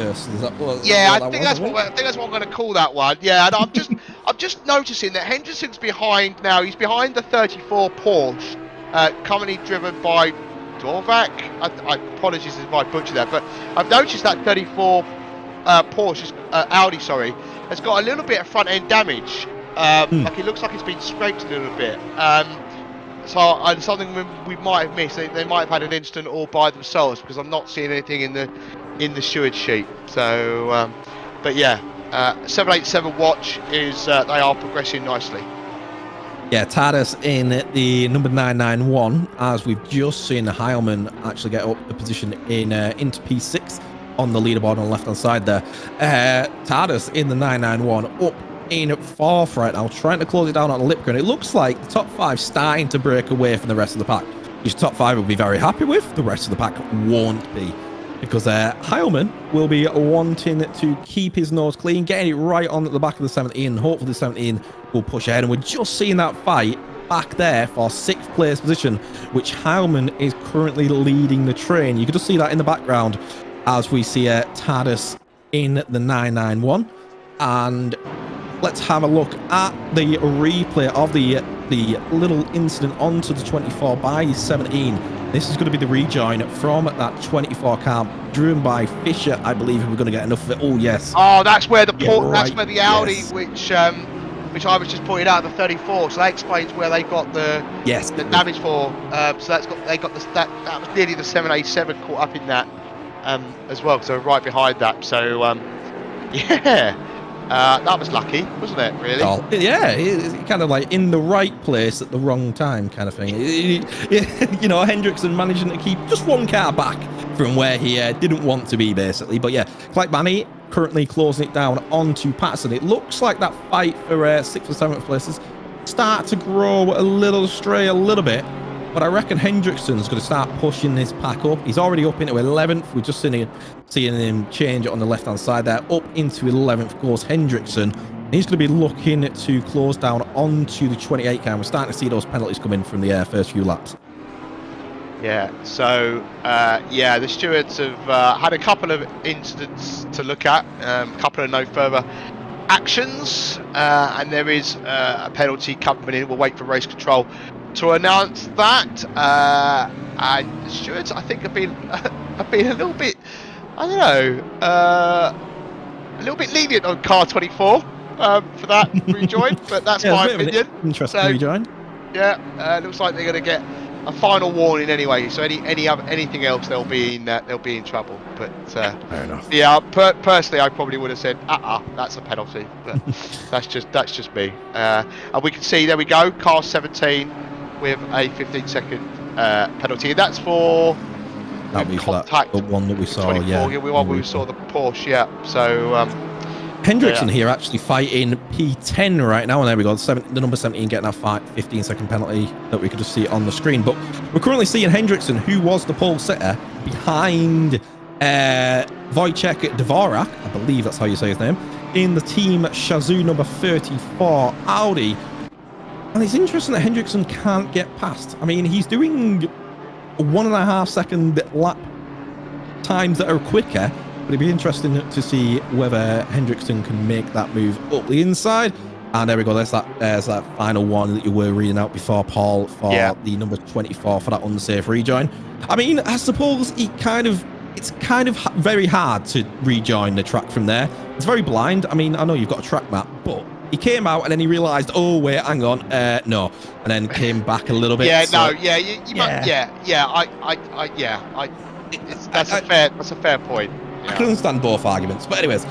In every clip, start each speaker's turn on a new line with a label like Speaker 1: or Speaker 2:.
Speaker 1: Is that what,
Speaker 2: Yeah,
Speaker 1: what
Speaker 2: I think
Speaker 1: was,
Speaker 2: that's what I'm going to call that one. Yeah, and I'm just noticing that Henderson's behind now. He's behind the 34 Porsche, currently driven by Dorvac. I apologies if I butchered that, but I've noticed that 34 Porsche, Audi, sorry, has got a little bit of front end damage. Like it looks like it's been scraped a little bit. So something we might have missed. They might have had an incident all by themselves because I'm not seeing anything in the steward sheet. So, but yeah, 787 watch is they are progressing nicely.
Speaker 1: Yeah, Tardis in the number 991, as we've just seen Heilman actually get up the position in into P6 on the leaderboard on the left hand side there. Tardis in the 991 up in fourth right now, trying to close it down on Lipgren. It looks like the top five starting to break away from the rest of the pack, which top five will be very happy with. The rest of the pack won't be, because Heilman will be wanting to keep his nose clean, getting it right on at the back of the 17. Hopefully the 17 will push ahead, and we're just seeing that fight back there for 6th place position, which Heilman is currently leading the train. You can just see that in the background as we see Tardis in the 991. And let's have a look at the replay of the little incident onto the 24 by 17. This is going to be the rejoin from that 24 car, driven by Fisher, I believe. We're going to get enough of it. Oh yes.
Speaker 2: Oh, that's where the
Speaker 1: that's
Speaker 2: where the Audi, yes, which I was just pointing out, the 34. So that explains where they got the damage for. So that was nearly the 787 caught up in that as well. So right behind that. So yeah. That was lucky, wasn't it, really?
Speaker 1: Oh, yeah, it's kind of like in the right place at the wrong time kind of thing. You know, Hendrickson managing to keep just one car back from where he didn't want to be, basically. But yeah, Clyde Banney currently closing it down onto Patterson. It looks like that fight for 6th or 7th places start to grow a little astray a little bit. But I reckon Hendrickson's going to start pushing this pack up. He's already up into 11th. We're just seeing him change it on the left-hand side there. Up into 11th, of course, Hendrickson. He's going to be looking to close down onto the 28 car. We're starting to see those penalties come in from the first few laps.
Speaker 2: Yeah, so, yeah, the stewards have had a couple of incidents to look at. A couple of no further actions. And there is a penalty coming in. We'll wait for race control to announce that, and the stewards, I think, have been a little bit, I don't know, a little bit lenient on car 24 for that rejoin, but that's my opinion.
Speaker 1: Interesting rejoin.
Speaker 2: Yeah, looks like they're going to get a final warning anyway. So anything else, they'll be in trouble. But
Speaker 1: fair enough.
Speaker 2: Yeah, personally, I probably would have said, that's a penalty. But that's just me. And we can see, there we go, car 17. With a 15-second penalty. That's for contact.
Speaker 1: The one that we saw,
Speaker 2: 24, yeah. We saw the Porsche, yeah. So
Speaker 1: Hendrickson here actually fighting P10 right now, and there we go. The number 17 getting that 15-second penalty that we could just see on the screen. But we're currently seeing Hendrickson, who was the pole sitter, behind Wojciech Dvorak, I believe that's how you say his name, in the team Shazoo number 34 Audi. And it's interesting that Hendrickson can't get past. I mean, he's doing 1.5 second lap times that are quicker, but it'd be interesting to see whether Hendrickson can make that move up the inside. And there we go. There's that final one that you were reading out before, Paul, for the number 24 for that unsafe rejoin. I mean, I suppose it's kind of very hard to rejoin the track from there. It's very blind. I mean, I know you've got a track map, but he came out and then he realised, oh wait, hang on, no, and then came back a little bit.
Speaker 2: Yeah,
Speaker 1: so,
Speaker 2: no, yeah, that's a fair point.
Speaker 1: I can understand both arguments, but anyways,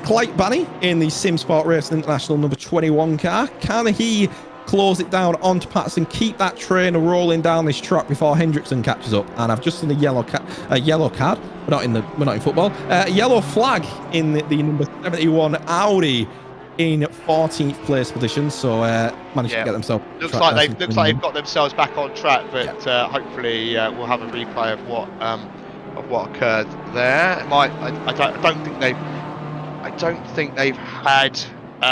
Speaker 1: Clyde Banney in the Sim Sport Racing International number 21 car. Can he close it down onto Patterson, keep that train rolling down this track before Hendrickson catches up? And I've just seen a yellow card. We're not in football. Yellow flag in the number 71 Audi in 14th place position, so managed to get themselves.
Speaker 2: Looks like they've got themselves back on track, but hopefully we'll have a replay of what occurred there. I don't think they've had.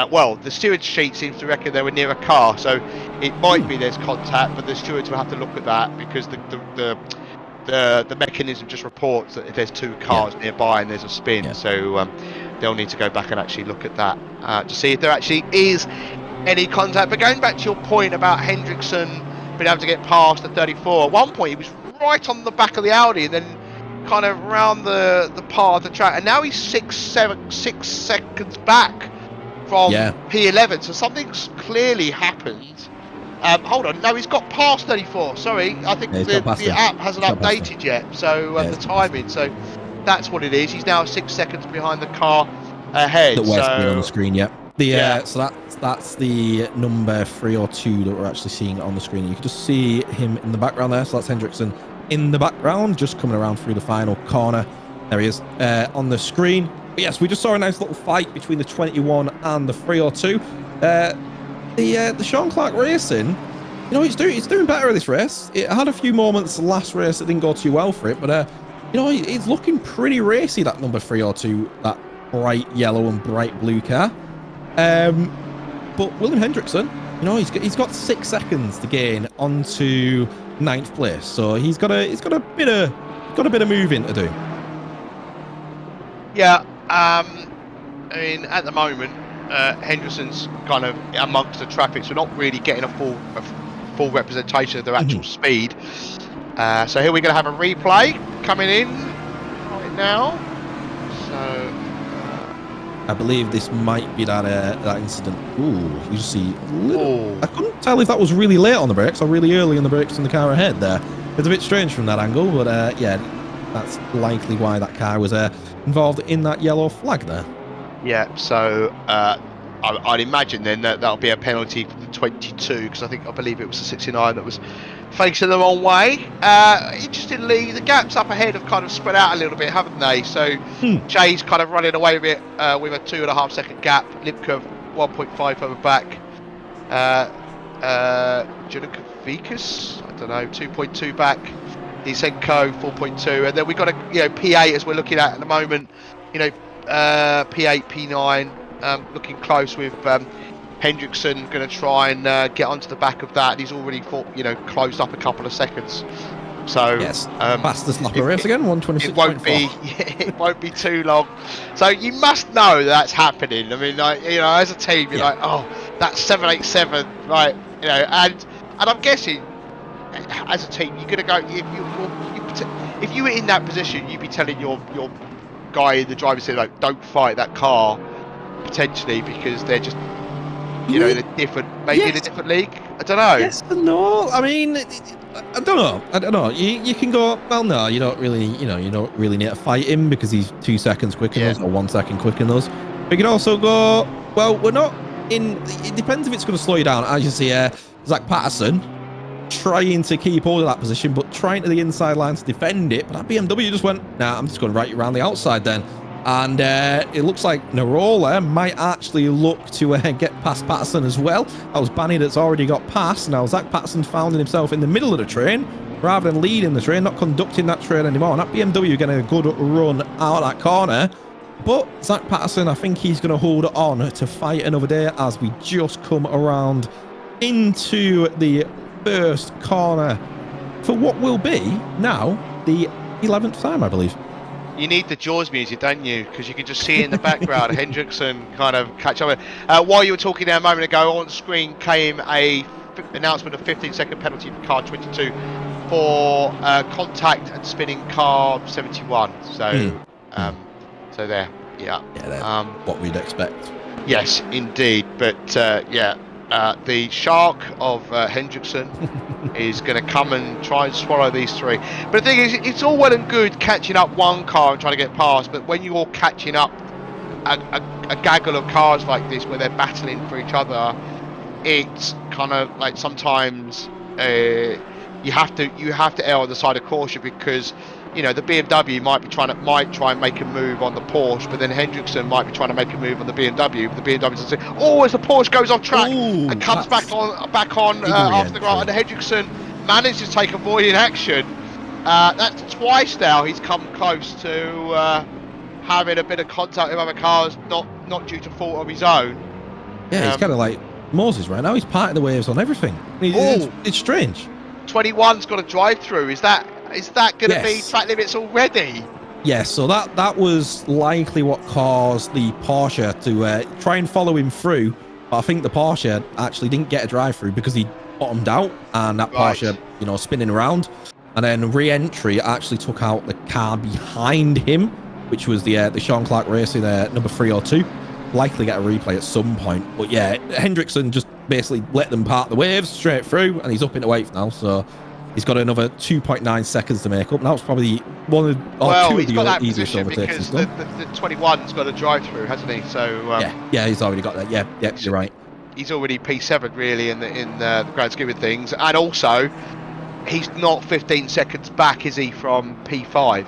Speaker 2: Well, the steward's sheet seems to reckon they were near a car, so it might be there's contact, but the stewards will have to look at that because the the mechanism just reports that if there's 2 cars nearby and there's a spin, so they'll need to go back and actually look at that to see if there actually is any contact. But going back to your point about Hendrickson being able to get past the 34, at one point he was right on the back of the Audi and then kind of around the part of the track, and now he's 6 seconds back from P11, so something's clearly happened. Hold on, no, he's got past 34. Sorry, I think the app hasn't updated yet, so the timing. So that's what it is. He's now 6 seconds behind the car ahead.
Speaker 1: That we're seeing on the screen, so that's the number 3 or 2 that we're actually seeing on the screen. You can just see him in the background there. So that's Hendrickson in the background, just coming around through the final corner. There he is on the screen. But yes, we just saw a nice little fight between the 21 and the 3 or 2. The Sean Clark Racing, you know, he's doing better at this race. It had a few moments last race that didn't go too well for it, but you know, he's looking pretty racy, that number 3 or 2, that bright yellow and bright blue car. But William Hendrickson, you know, he's got 6 seconds to gain onto 9th place, so he's got a bit of moving to do.
Speaker 2: Yeah, I mean, at the moment, Henderson's kind of amongst the traffic, so not really getting a full representation of their actual speed. So here we're going to have a replay coming in right now. So
Speaker 1: I believe this might be that incident. Ooh, you see, I couldn't tell if that was really late on the brakes or really early in the brakes in the car ahead there. It's a bit strange from that angle, but yeah, that's likely why that car was involved in that yellow flag there. Yeah,
Speaker 2: so I'd imagine then that'll be a penalty for the 22, because I believe it was the 69 that was facing the wrong way. Interestingly, the gaps up ahead have kind of spread out a little bit, haven't they? So Jay's kind of running away with it with a 2.5 second gap. Lipka 1.5 further back. Junakovikas, I don't know, 2.2 back. Isenko 4.2, and then we've got a P8 as we're looking at the moment. P8, P9, looking close with Hendrickson going to try and get onto the back of that. He's already closed up a couple of seconds. So
Speaker 1: yes, fastest lap of race again, 126.4.
Speaker 2: It won't be too long. So you must know that's happening. I mean, as a team, you're like, oh, that's 787, right? And I'm guessing, as a team, you're going to go. If you were in that position, you'd be telling your guy in the driver's seat, like, don't fight that car, potentially, because they're just in a different, maybe in a different league. I don't know.
Speaker 1: Yes and no. I mean, I don't know. You can go, well, no, you don't really need to fight him because he's 2 seconds quicker than us or 1 second quicker than us. But you can also go, well, we're not in. It depends if it's going to slow you down. As you see, Zach Patterson trying to keep hold of that position, but trying to the inside line to defend it. But that BMW just went, nah, I'm just going to right you around the outside then. And it looks like Narola might actually look to get past Patterson as well. That was Banny that's already got past. Now Zach Patterson found himself in the middle of the train rather than leading the train, not conducting that train anymore. And that BMW getting a good run out of that corner. But Zach Patterson, I think he's going to hold on to fight another day as we just come around into the first corner for what will be now the 11th time, I believe.
Speaker 2: You need the Jaws music, don't you? Because you can just see in the background Hendrickson kind of catch up. While you were talking there a moment ago, on screen came a announcement of 15-second penalty for car 22 for contact and spinning car 71. So, so there,
Speaker 1: what we'd expect.
Speaker 2: Yes, indeed. But the shark of Hendrickson is going to come and try and swallow these 3. But the thing is, it's all well and good catching up one car and trying to get past, but when you're catching up a gaggle of cars like this where they're battling for each other, it's kind of like sometimes you have to err on the side of caution, because the BMW might try and make a move on the Porsche, but then Hendrickson might be trying to make a move on the BMW. But the BMW doesn't say, as the Porsche goes off track and comes back on after the ground, and Hendrickson manages to take a void in action. That's twice now he's come close to having a bit of contact with other cars, not due to fault of his own.
Speaker 1: Yeah, he's kind of like Moses right now. He's parting the waves on everything. It's strange.
Speaker 2: 21's got a drive through. Is that Is that going to be
Speaker 1: Yes.
Speaker 2: track limits already?
Speaker 1: Yeah, so that was likely what caused the Porsche to try and follow him through. But I think the Porsche actually didn't get a drive through because he bottomed out, and that
Speaker 2: Right.
Speaker 1: Porsche, you know, spinning around. And then re-entry actually took out the car behind him, which was the Sean Clark Racing number 302. Likely get a replay at some point. But yeah, Hendrickson just basically let them part the waves straight through, and he's up into 8th now. So he's got another 2.9 seconds to make up. That was probably one of, or two of
Speaker 2: He's got
Speaker 1: the
Speaker 2: that
Speaker 1: easiest
Speaker 2: position
Speaker 1: overtakes he's
Speaker 2: because
Speaker 1: done.
Speaker 2: the 21's got a drive through, hasn't he? So
Speaker 1: Yeah, he's already got that. Yeah, you're right.
Speaker 2: He's already P7 really in the grand scheme of things, and also he's not 15 seconds back, is he, from P5,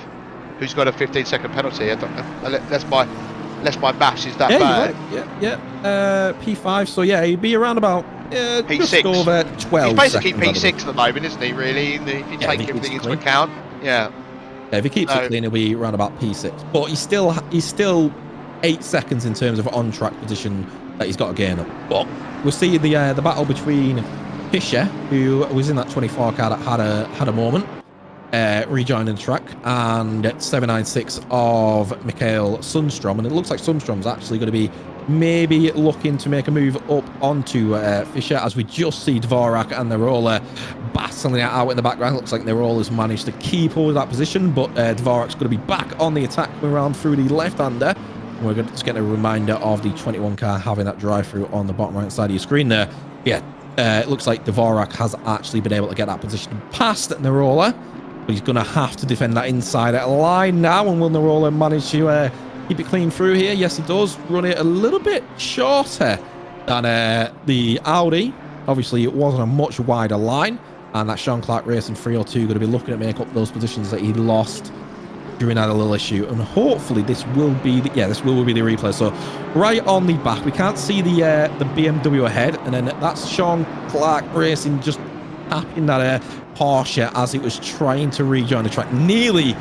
Speaker 2: who's got a 15-second penalty? Unless my maths is that bad.
Speaker 1: Right. Yeah. P5. So yeah, he'd be around about
Speaker 2: P6.
Speaker 1: just over 12.
Speaker 2: He's basically
Speaker 1: seconds,
Speaker 2: P6 at the moment, isn't he? Really, if you take everything into account. Yeah.
Speaker 1: If he keeps it clean, he'll be around about P6. But he's still 8 seconds in terms of on-track position that he's got to gain up. But we'll see the battle between Fisher, who was in that 24 car that had a moment, rejoining the track, and 796 of Mikhail Sundstrom. And it looks like Sundstrom's actually going to be maybe looking to make a move up onto Fisher, as we just see Dvorak and Nirola battling it out in the background. Looks like Nirola's managed to keep hold of that position, but Dvorak's going to be back on the attack coming around through the left-hander. And we're just getting a reminder of the 21 car having that drive-through on the bottom right side of your screen there. Yeah, it looks like Dvorak has actually been able to get that position past Nirola, but he's going to have to defend that inside line now. And will Nirola manage to keep it clean through here? Yes, he does. Run it a little bit shorter than the Audi. Obviously, it wasn't a much wider line, and that Sean Clark Racing 302 going to be looking to make up those positions that he lost during that little issue. And hopefully this will be the replay. So right on the back, we can't see the BMW ahead, and then that's Sean Clark Racing just tapping that Porsche as it was trying to rejoin the track. Nearly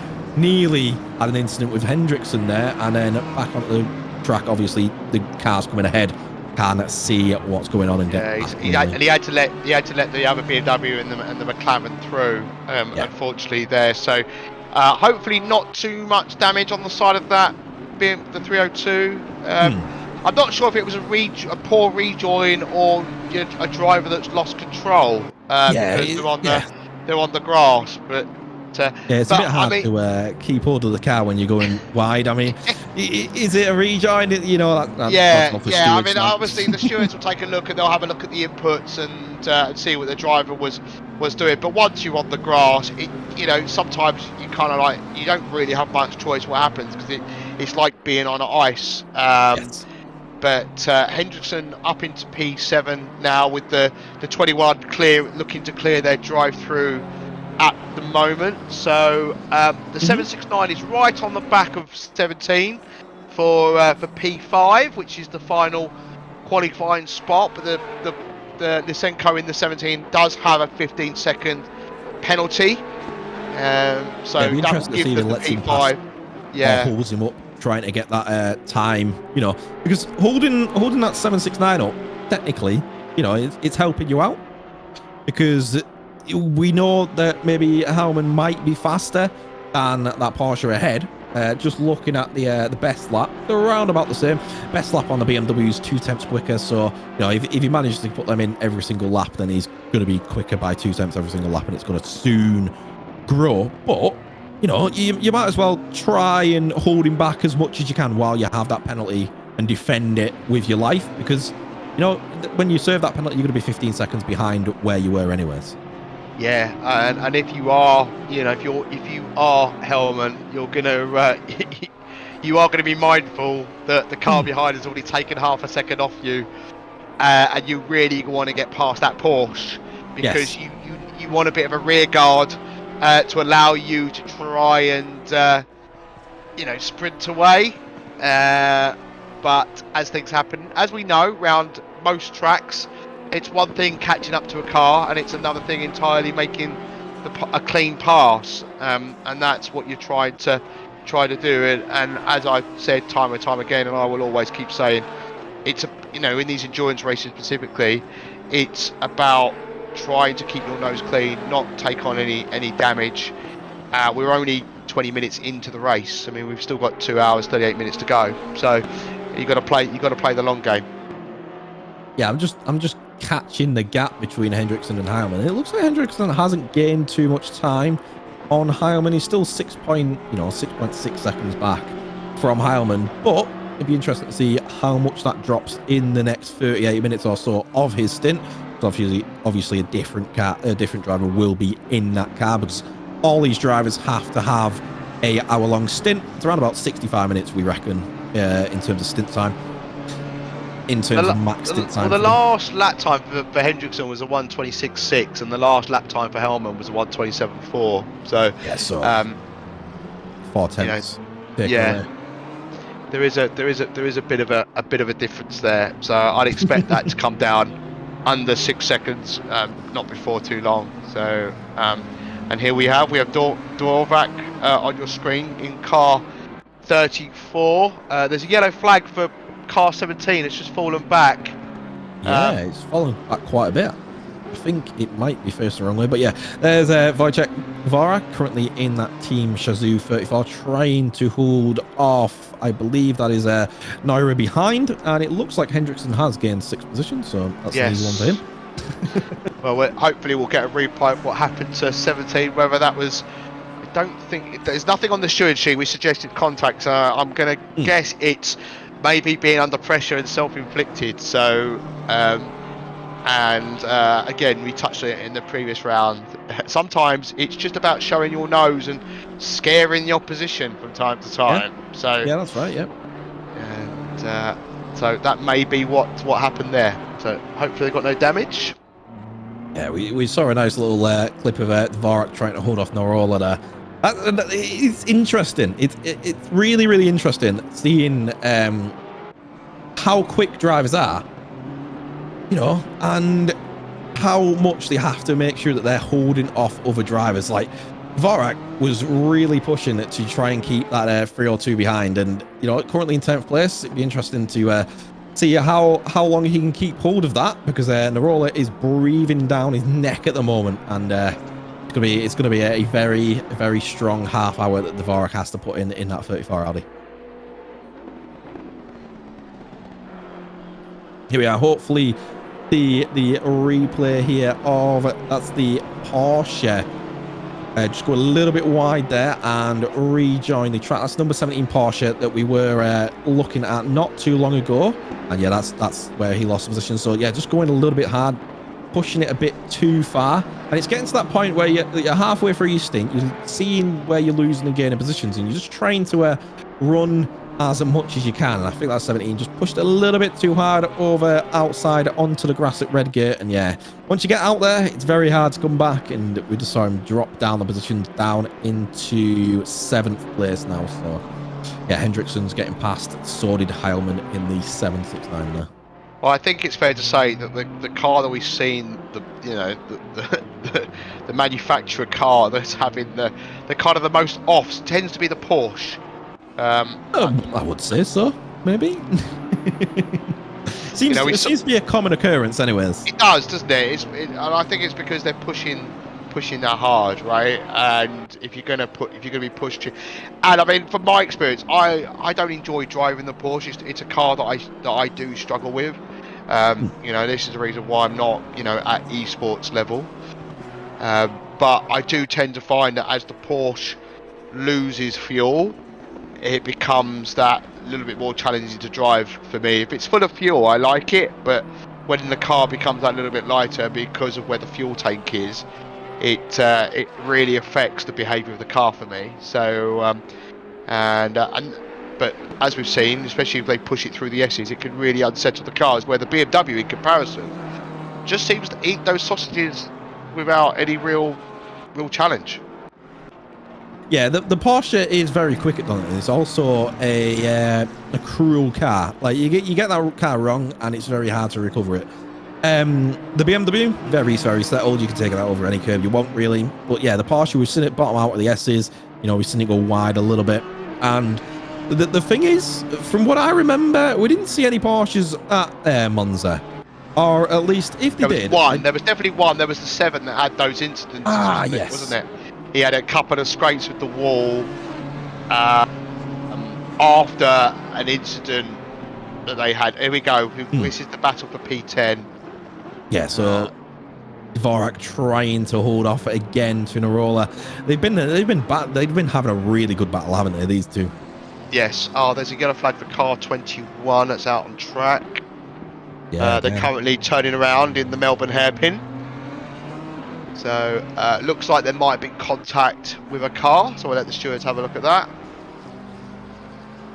Speaker 1: had an incident with Hendrickson there, and then back onto the track. Obviously the car's coming ahead, can't see what's going on, and
Speaker 2: he had to let the other BMW and the McLaren through, unfortunately there. So hopefully not too much damage on the side of that the 302. I'm not sure if it was a poor rejoin or a driver that's lost control because they're on the grass, but
Speaker 1: it's a bit hard to keep hold of the car when you're going wide. I mean, is it a rejoin? You know,
Speaker 2: I mean, obviously the stewards will take a look and they'll have a look at the inputs and see what the driver was doing. But once you're on the grass, sometimes you kind of you don't really have much choice what happens, because it's like being on ice.
Speaker 1: Yes.
Speaker 2: But Hendrickson up into P7 now with the 21 looking to clear their drive-through at the moment. So the 769 is right on the back of 17 for P5, which is the final qualifying spot. But the Lysenko in the 17 does have a 15-second penalty. So
Speaker 1: it'd be interesting to see if it lets him pass, or holds him up, trying to get that time. Because holding that 769 up, technically, it's helping you out, because we know that maybe Hellman might be faster than that Porsche ahead. Just looking at the best lap, they're around about the same. Best lap on the BMW is 2 tenths quicker. So if he manages to put them in every single lap, then he's going to be quicker by 2 tenths every single lap, and it's going to soon grow. But you might as well try and hold him back as much as you can while you have that penalty, and defend it with your life, because when you serve that penalty, you're going to be 15 seconds behind where you were anyways.
Speaker 2: Yeah, and if you are, if you are Hellman, you are gonna be mindful that the car behind has already taken half a second off you, and you really want to get past that Porsche, because you want a bit of a rear guard to allow you to try and sprint away. But as things happen, as we know, round most tracks, it's one thing catching up to a car, and it's another thing entirely making a clean pass, and that's what you're trying to do. And as I've said time and time again, and I will always keep saying, it's in these endurance races specifically, it's about trying to keep your nose clean, not take on any damage, we're only 20 minutes into the race. I mean, we've still got 2 hours 38 minutes to go. So you got to play the long game.
Speaker 1: Yeah, I'm just catching the gap between Hendrickson and Heilman. It looks like Hendrickson hasn't gained too much time on Heilman. He's still 6.6 seconds back from Heilman, but it'd be interesting to see how much that drops in the next 38 minutes or so of his stint. So obviously a different driver will be in that car, because all these drivers have to have a hour-long stint. It's around about 65 minutes, we reckon, in terms of stint time. In terms of max stint time.
Speaker 2: Well, the last lap time for Hendrickson was a 1:26.6, and the last lap time for Hellman was a 1:27.4. So
Speaker 1: yeah, so 4/10.
Speaker 2: Yeah, there is a bit of a difference there. So I'd expect that to come down under 6 seconds, not before too long. So and here we have Dvorak on your screen in car 34. There's a yellow flag for car 17. It's just fallen back.
Speaker 1: Yeah, it's fallen back quite a bit. I think it might be first the wrong way, but yeah, there's Wojciech Dvorak currently in that Team Shazoo 34, trying to hold off, I believe that is Naira behind, and it looks like Hendrickson has gained 6th position, so that's an easy one for him.
Speaker 2: Well, hopefully we'll get a replay of what happened to 17, whether that was, I don't think, there's nothing on the steward sheet. We suggested contact, so I'm going to guess it's maybe being under pressure and self-inflicted. So again, we touched on it in the previous round. Sometimes it's just about showing your nose and scaring the opposition from time to time.
Speaker 1: Yeah.
Speaker 2: So
Speaker 1: yeah, that's right. Yeah,
Speaker 2: and so that may be what happened there. So hopefully they got no damage.
Speaker 1: Yeah, we saw a nice little clip of Dvorak trying to hold off Narola there. It's interesting. It's really, really interesting seeing how quick drivers are, and how much they have to make sure that they're holding off other drivers. Like Dvorak was really pushing it to try and keep that 302 behind, and currently in 10th place. It'd be interesting to see how long he can keep hold of that, because Narola is breathing down his neck at the moment, and it's gonna be a very, very strong half hour that Dvorak has to put in that 34 Audi. Here we are. Hopefully the replay here of that's the Porsche. Just go a little bit wide there and rejoin the track. That's number 17 Porsche that we were looking at not too long ago, and yeah, that's where he lost position. So yeah, just going a little bit hard, pushing it a bit too far, and it's getting to that point where you're halfway through your stint, you're seeing where you're losing and gaining positions, and you're just trying to run as much as you can. And I think that 17 just pushed a little bit too hard over outside onto the grass at Redgate, and yeah, once you get out there, it's very hard to come back, and we just saw him drop down the positions down into 7th place now. So yeah, Hendrickson's getting past, so did Heilman in the 769 there.
Speaker 2: Well, I think it's fair to say that the car that we've seen, the manufacturer car that's having the kind of the most offs tends to be the Porsche.
Speaker 1: I would say so, maybe. seems to be a common occurrence, anyways.
Speaker 2: It does, doesn't it? And I think it's because they're pushing that hard, right? And if you're gonna be pushed to, and I mean, from my experience, I don't enjoy driving the Porsche. It's a car that I do struggle with. This is the reason why I'm not at esports level. But I do tend to find that as the Porsche loses fuel, it becomes that little bit more challenging to drive for me. If it's full of fuel, I like it, but when the car becomes that little bit lighter because of where the fuel tank is, it really affects the behaviour of the car for me. So but as we've seen, especially if they push it through the S's, it can really unsettle the cars, where the BMW in comparison just seems to eat those sausages without any real challenge.
Speaker 1: Yeah, the Porsche is very quick at doing it. It's also a cruel car. Like you get that car wrong, and it's very hard to recover it. The BMW, very, very settled. You can take it out over any curve you want, really. But yeah, the Porsche, we've seen it bottom out of the S's. We've seen it go wide a little bit. And the thing is, from what I remember, we didn't see any Porsches at Monza. Or at least, if they did...
Speaker 2: There was definitely one. There was the 7 that had those incidents,
Speaker 1: yes.
Speaker 2: wasn't it? he had a couple of scrapes with the wall after an incident that they had. Here we go. This is the battle for P10.
Speaker 1: Yeah, so Dvorak trying to hold off again to Narola. They've been having a really good battle, haven't they, these two?
Speaker 2: Yes. Oh, there's a yellow flag for car 21 that's out on track.
Speaker 1: Yeah,
Speaker 2: they're currently turning around in the Melbourne hairpin. So looks like there might be contact with a car. So we'll let the stewards have a look at that.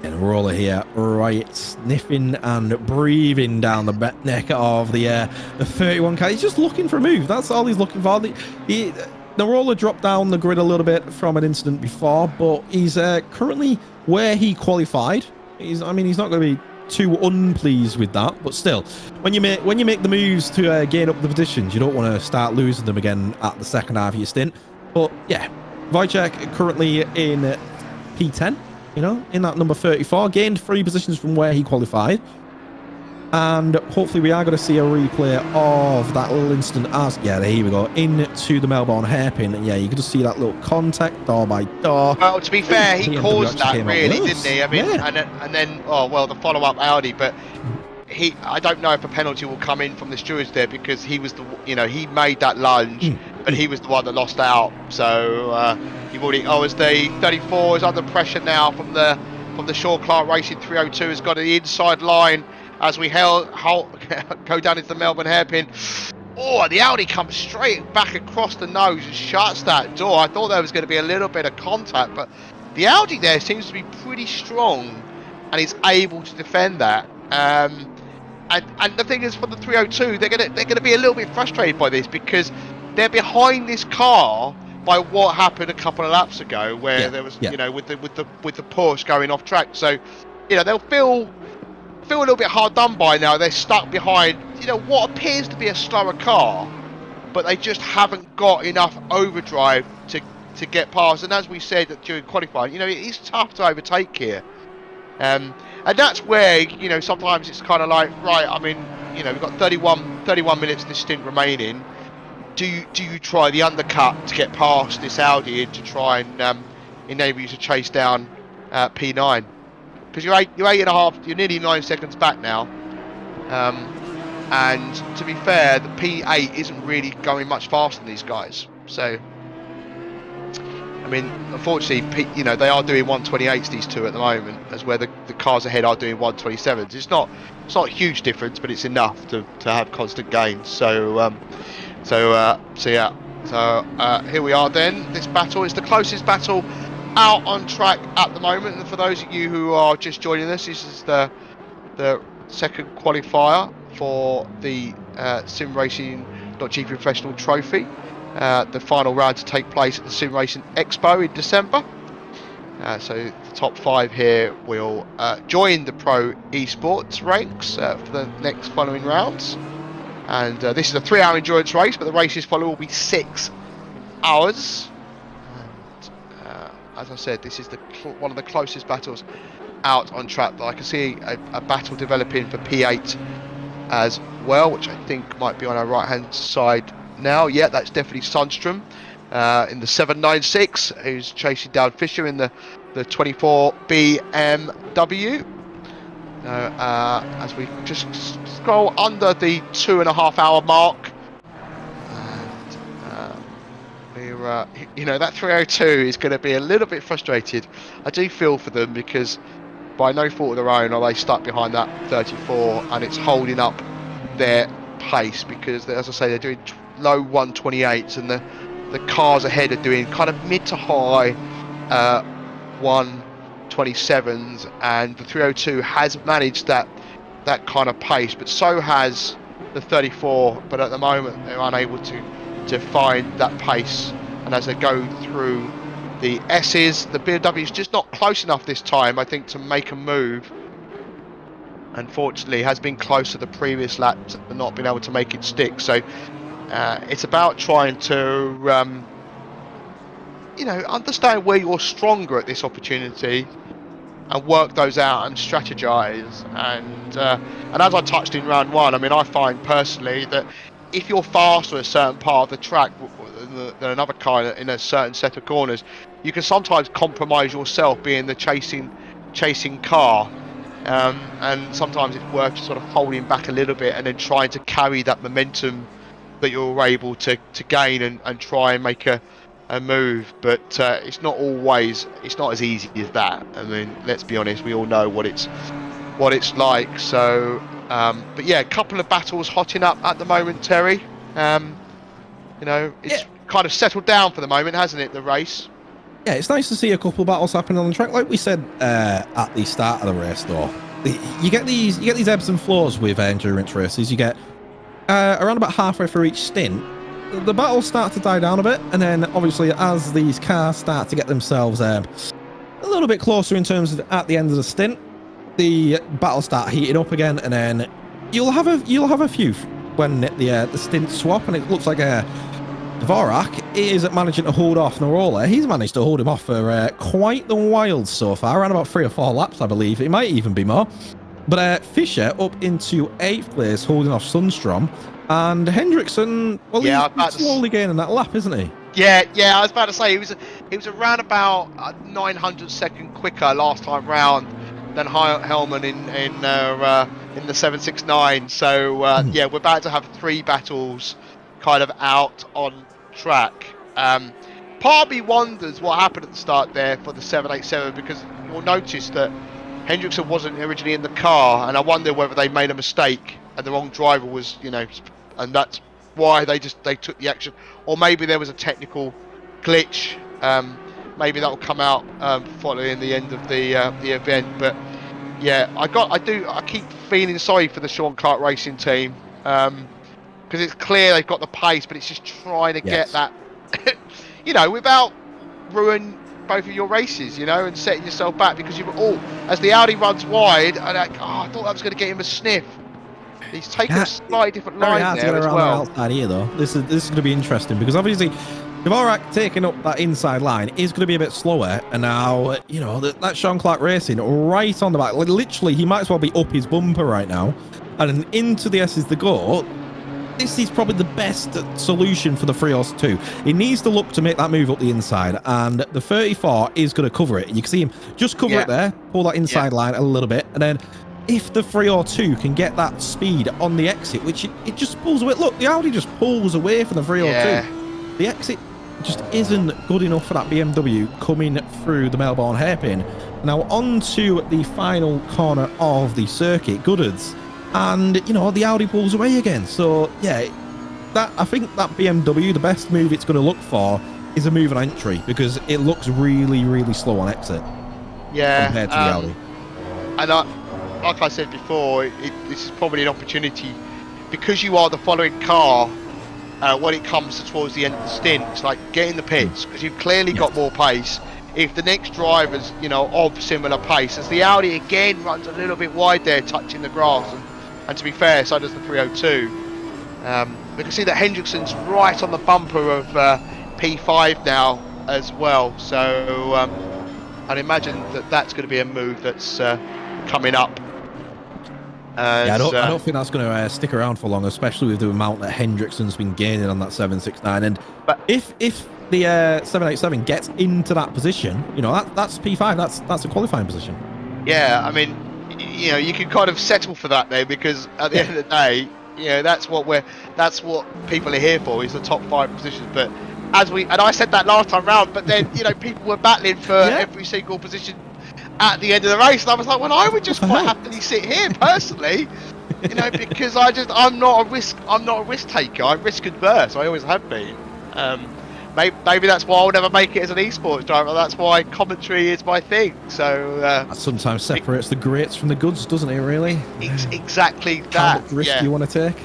Speaker 1: And Narola here, right, sniffing and breathing down the neck of the 31 car. He's just looking for a move. That's all he's looking for. Narola dropped down the grid a little bit from an incident before, but he's currently where he qualified. He's not going to be too unpleased with that, but still, when you make the moves to gain up the positions, you don't want to start losing them again at the second half of your stint. But yeah, Wojciech currently in P10, in that number 34, gained 3 positions from where he qualified. And hopefully we are going to see a replay of that little incident as, yeah, here we go, into the Melbourne hairpin. And yeah, you can just see that little contact door by door.
Speaker 2: Well, to be fair, he caused that really,
Speaker 1: worse,
Speaker 2: didn't he? I mean, yeah. and then, oh, well, the follow-up Audi, but I don't know if a penalty will come in from the stewards there, because he was he made that lunge, but he was the one that lost out. So you've already, as the 34 is under pressure now from the Shaw Clark Racing 302, has got the inside line as we go down into the Melbourne hairpin. Oh, the Audi comes straight back across the nose and shuts that door. I thought there was going to be a little bit of contact, but the Audi there seems to be pretty strong and is able to defend that. And the thing is, for the 302, they're gonna be a little bit frustrated by this, because they're behind this car by what happened a couple of laps ago, where there was with the Porsche going off track. So they'll feel a little bit hard done by now. They're stuck behind what appears to be a slower car, but they just haven't got enough overdrive to get past. And as we said during qualifying, it's tough to overtake here. And that's where sometimes it's kind of like, right, I mean, we've got 31 minutes of this stint remaining. Do you try the undercut to get past this Audi and to try and enable you to chase down P9? Because you're 8.5, you're nearly 9 seconds back now. And to be fair, the P8 isn't really going much faster than these guys. So, I mean, unfortunately, they are doing 128s, these two, at the moment, as where the cars ahead are doing 127s. It's not a huge difference, but it's enough to have constant gains. So yeah. So here we are then. This battle is the closest battle out on track at the moment. And for those of you who are just joining us, this is the second qualifier for the Simracing.gp Professional Trophy. The final round to take place at the Simracing Expo in December. So the top 5 here will join the Pro Esports ranks for the next following rounds. And this is a 3-hour endurance race, but the races follow will be 6 hours. And as I said, this is one of the closest battles out on track. I can see a battle developing for P8 as well, which I think might be on our right hand side now. Yeah, that's definitely Sundstrom in the 796, who's chasing down Fisher in the 24 BMW. As we just scroll under the 2.5 hour mark, and that 302 is going to be a little bit frustrated. I do feel for them, because by no fault of their own are they stuck behind that 34, and it's holding up their pace, because as I say, they're doing low 128s, and the cars ahead are doing kind of mid to high 127s, and the 302 has managed that kind of pace, but so has the 34. But at the moment they're unable to find that pace, and as they go through the S's, the BMW is just not close enough this time, I think, to make a move. Unfortunately, has been close to the previous laps but not been able to make it stick. So it's about trying to understand where you're stronger at this opportunity and work those out and strategize. And as I touched in round 1, I mean, I find personally that if you're faster a certain part of the track than another car in a certain set of corners, you can sometimes compromise yourself being the chasing car. And sometimes it's worth sort of holding back a little bit and then trying to carry that momentum that you're able to gain and try and make a move. But it's not as easy as that. I mean, let's be honest, we all know what it's like. So but yeah, a couple of battles hotting up at the moment, Terry. It's kind of settled down for the moment, hasn't it, the race?
Speaker 1: Yeah, it's nice to see a couple of battles happening on the track. Like we said at the start of the race, though, you get these ebbs and flows with endurance races. You get around about halfway through each stint, the battles start to die down a bit, and then obviously as these cars start to get themselves a little bit closer in terms of at the end of the stint, the battles start heating up again, and then you'll have a few when the stints swap, and it looks like Dvorak is managing to hold off Narola. He's managed to hold him off for quite the while so far, around about 3 or 4 laps, I believe. It might even be more. But Fischer up into 8th place, holding off Sundstrom. And Hendrickson, well, he's slowly gaining that lap, isn't he?
Speaker 2: Yeah, I was about to say, he was around about 900 second quicker last time round than Hellman in the 769. So, yeah, we're about to have 3 battles kind of out on track. Part of me wonders what happened at the start there for the 787, because you'll notice that Hendrickson wasn't originally in the car, and I wonder whether they made a mistake and the wrong driver was, and that's why they took the action, or maybe there was a technical glitch. Maybe that will come out following the end of the event. But yeah, I keep feeling sorry for the Sean Clark Racing team. Because it's clear they've got the pace, but it's just trying to get that, without ruin both of your races, and setting yourself back, because as the Audi runs wide, and I thought I was going to get him a sniff. He's taken a slightly different line there as well.
Speaker 1: Outside here, though. This is going to be interesting, because obviously Dvorak taking up that inside line is going to be a bit slower, and now that Sean Clark Racing right on the back. Literally, he might as well be up his bumper right now, and into the S's the go. This is probably the best solution for the 302. He needs to look to make that move up the inside, and the 34 is going to cover it. You can see him just cover it there, pull that inside line a little bit, and then if the 302 can get that speed on the exit, which it just pulls away. Look, the Audi just pulls away from the 302. The exit just isn't good enough for that BMW coming through the Melbourne hairpin. Now on to the final corner of the circuit, Goodhards. And, the Audi pulls away again. So, yeah, I think that BMW, the best move it's going to look for is a move on entry, because it looks really, really slow on exit.
Speaker 2: Yeah.
Speaker 1: Compared to the Audi.
Speaker 2: And like I said before, this is probably an opportunity, because you are the following car when it comes towards the end of the stint. It's like getting the pits, because you've clearly got more pace. If the next driver's, of similar pace, as the Audi again runs a little bit wide there, touching the grass, and to be fair, so does the 302. We can see that Hendrickson's right on the bumper of P5 now as well. So I'd imagine that's going to be a move that's coming up.
Speaker 1: I don't think that's going to stick around for long, especially with the amount that Hendrickson's been gaining on that 769. But if the 787 gets into that position, that's P5. That's a qualifying position.
Speaker 2: Yeah, I mean, you can kind of settle for that there, because at the end of the day, that's what people are here for, is the top 5 positions. But I said that last time round, but then people were battling for every single position at the end of the race, and I was like, well, I would just quite happily sit here personally, because I'm not a risk taker. I'm risk adverse. I always have been. Maybe that's why I'll never make it as an esports driver. That's why commentary is my thing. So
Speaker 1: that sometimes separates the greats from the goods, doesn't it? Really?
Speaker 2: Exactly that.
Speaker 1: How much risk do you want to take?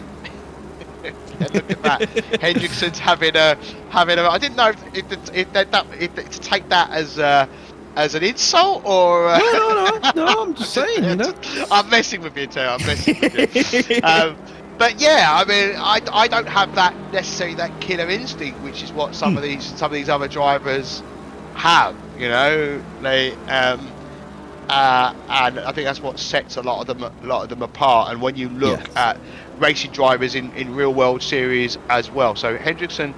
Speaker 2: Look at that. Hendrickson's having a. I didn't know if to take that as an insult or.
Speaker 1: No. I'm just saying.
Speaker 2: I'm messing with you, too. I'm messing with you. But yeah, I mean, I don't have necessarily that killer instinct, which is what some of these other drivers have. They and I think that's what sets a lot of them apart. And when you look at racing drivers in real world series as well, so Hendrickson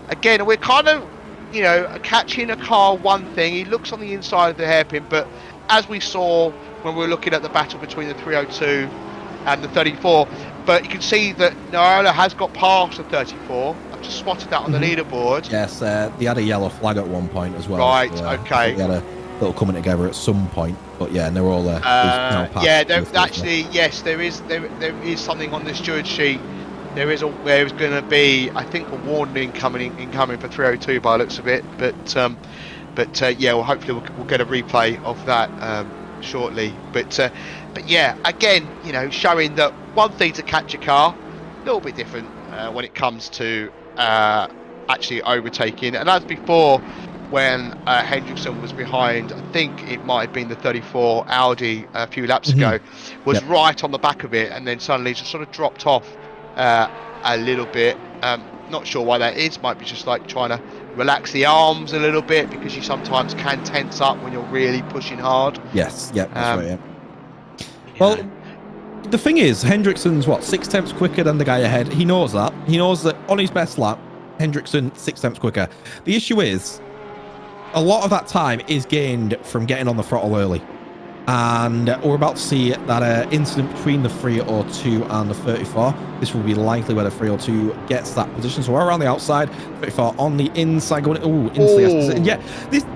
Speaker 2: again, we're kind of, you know, catching a car one thing. He looks on the inside of the hairpin, but as we saw when we were looking at the battle between the 302 and the 34, but you can see that Nola has got past the 34. I've just spotted that on the leaderboard.
Speaker 1: Yes, they had a yellow flag at one point as well.
Speaker 2: Right,
Speaker 1: so,
Speaker 2: okay.
Speaker 1: They had a little coming together at some point, but yeah, and they're all there.
Speaker 2: Yeah, actually, yes, there is something on the steward sheet. There is going to be, I think, a warning incoming for 302 by the looks of it. But yeah, well, hopefully we'll get a replay of that shortly. But yeah, again, you know, showing that one thing to catch a car, a little bit different when it comes to actually overtaking. And as before, when Hendrickson was behind, I think it might have been the 34 Audi a few laps ago, was right on the back of it, and then suddenly just sort of dropped off a little bit. Not sure why that is. Might be just like trying to relax the arms a little bit, because you sometimes can tense up when you're really pushing hard.
Speaker 1: Yes, yeah, that's right. Yeah. Well, the thing is, Hendrickson's what, 6 tenths quicker than the guy ahead. He knows that. He knows that on his best lap, Hendrickson 6 tenths quicker. The issue is, a lot of that time is gained from getting on the throttle early. And we're about to see that incident between the 302 and the 34. This will be likely where the 302 gets that position. So we're around the outside, 34 on the inside, going into the yeah,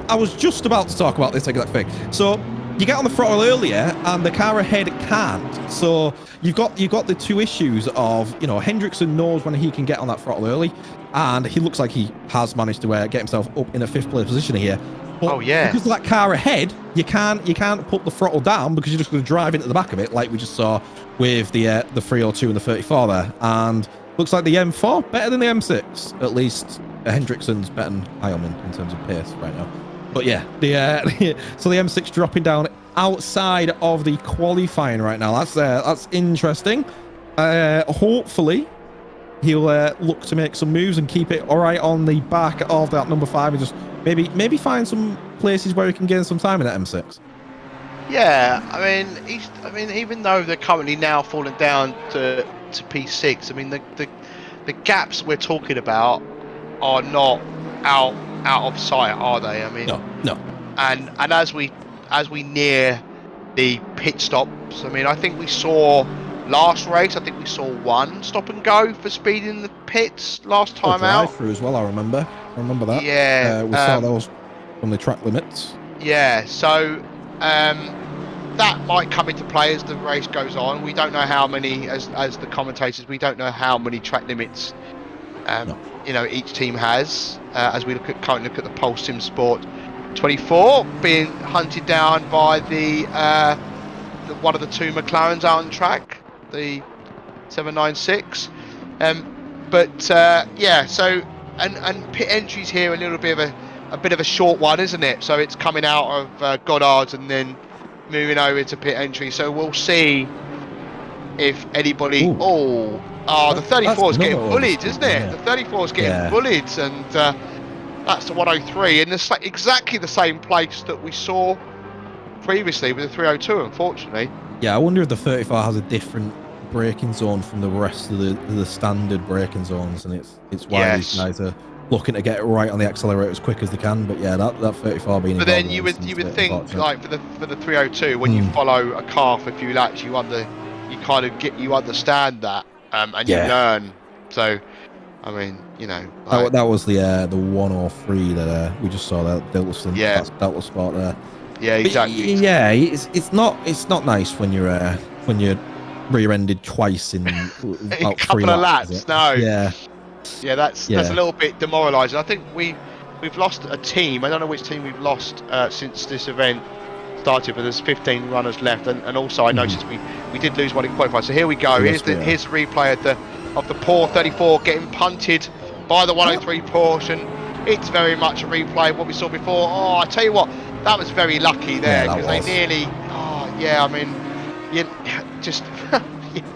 Speaker 1: I was just about to talk about this exact thing. So you get on the throttle earlier, and the car ahead can't. So you've got the two issues of, you know, Hendrickson knows when he can get on that throttle early, and he looks like he has managed to get himself up in a 5th place position here. But because of that car ahead, you can't put the throttle down, because you're just going to drive into the back of it, like we just saw with the 302 and the 34 there. And looks like the M4 better than the M6. At least Hendrickson's better than Heilmann in terms of pace right now. But yeah, so the M6 dropping down outside of the qualifying right now. That's interesting. Hopefully he'll look to make some moves and keep it all right on the back of that number 5, and just maybe find some places where he can gain some time in that M6.
Speaker 2: Yeah, I mean, even though they're currently now falling down to P6, I mean, the gaps we're talking about are not out of sight, are they? I mean,
Speaker 1: no.
Speaker 2: And as we near the pit stops, I mean, I think we saw last race, I think we saw one stop and go for speed in the pits last time out.
Speaker 1: Through as well, I remember that.
Speaker 2: Yeah,
Speaker 1: we saw those from the track limits.
Speaker 2: Yeah, so that might come into play as the race goes on. We don't know how many, as the commentators, we don't know how many track limits you know, each team has. As we currently look at the Pulse Sim Sport 24 being hunted down by the one of the 2 McLarens out on track, the 796. Yeah, so and pit entries here, a little bit of a short one, isn't it? So it's coming out of Goddard's and then moving over to pit entry. So we'll see if anybody. The 34 is getting bullied, isn't it? Yeah. The 34 is getting bullied, and that's the 103, and it's like exactly the same place that we saw previously with the 302, unfortunately.
Speaker 1: Yeah, I wonder if the 34 has a different braking zone from the rest of the standard braking zones, and it's why these guys are looking to get it right on the accelerator as quick as they can. But yeah, that 34 being.
Speaker 2: But then you would think, like for the 302, when you follow a car for a few laps, you understand that, and you learn. So, I mean, you know, like,
Speaker 1: that was the 103 that we just saw, that Delta Sport there.
Speaker 2: Yeah, exactly.
Speaker 1: But, yeah, it's not nice when you're rear-ended twice in about
Speaker 2: a couple of laps. No. Yeah, that's a little bit demoralising. I think we've lost a team. I don't know which team we've lost since this event started, but there's 15 runners left, and also I noticed we did lose one in qualifying. So here we go. Here's the replay of the poor 34 getting punted by the 103 Porsche, and it's very much a replay of what we saw before. Oh, I tell you what, that was very lucky there, because they nearly. Oh yeah, I mean, just.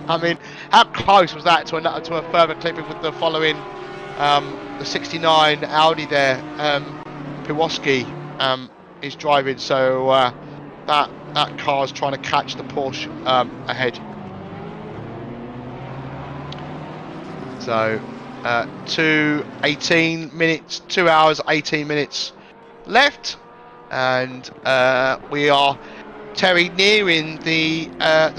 Speaker 2: I mean, how close was that to a further clipping with the following the 69 Audi there? Piwoski is driving, so that car's trying to catch the Porsche ahead. So 2 hours 18 minutes left, and we are, Terry, nearing the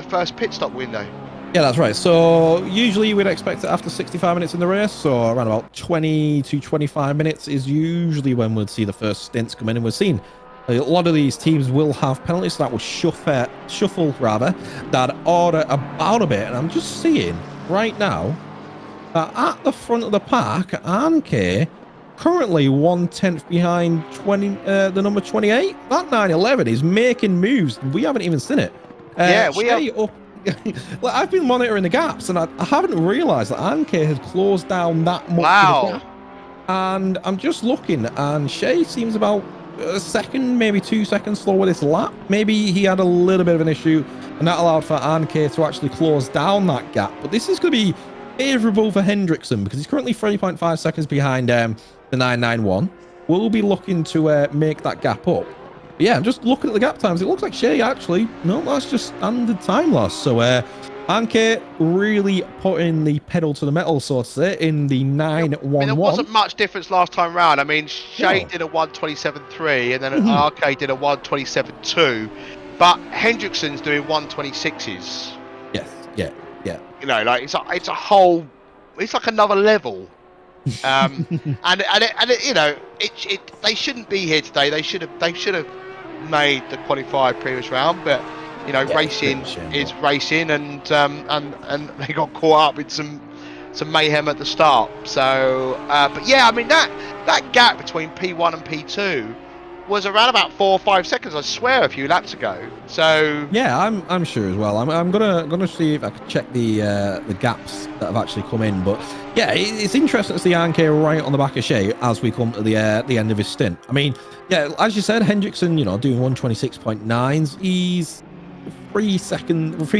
Speaker 2: first pit stop window.
Speaker 1: Yeah, that's right. So usually we'd expect it after 65 minutes in the race, so around about 20 to 25 minutes is usually when we'd see the first stints come in, and we're seeing a lot of these teams will have penalties, so that will shuffle that order about a bit. And I'm just seeing right now that at the front of the pack, Anke currently 1/10 behind the number 28. That 911 is making moves. We haven't even seen it.
Speaker 2: Yeah, we are
Speaker 1: up. Well, I've been monitoring the gaps, and I haven't realised that Anke has closed down that much.
Speaker 2: Wow.
Speaker 1: And I'm just looking, and Shea seems about a second, maybe 2 seconds slower this lap. Maybe he had a little bit of an issue, and that allowed for Anke to actually close down that gap. But this is going to be favourable for Hendrickson, because he's currently 3.5 seconds behind the 991. We'll be looking to make that gap up. But yeah, I'm just looking at the gap times. It looks like Shea actually, no, that's just standard time loss. So Anke really putting the pedal to the metal, so to say, in the 911.
Speaker 2: I mean, there wasn't much difference last time round. I mean, Shea did a 1:27.3, and then Arke did a 1:27.2, but Hendrickson's doing 1:26s.
Speaker 1: Yes, yeah.
Speaker 2: You know, like it's like another level. And you know, they shouldn't be here today. They should have made the qualified previous round, but you know, yeah, racing is racing, and they got caught up with some mayhem at the start. So, but yeah, I mean that gap between P1 and P2 was around about 4 or 5 seconds, I swear, a few laps ago. So
Speaker 1: yeah, I'm sure as well. I'm gonna see if I can check the gaps that have actually come in. But yeah, it's interesting to see Anke right on the back of Shea as we come to the end of his stint. I mean, yeah, as you said, Hendrickson, you know, doing 1:26.9s. He's 3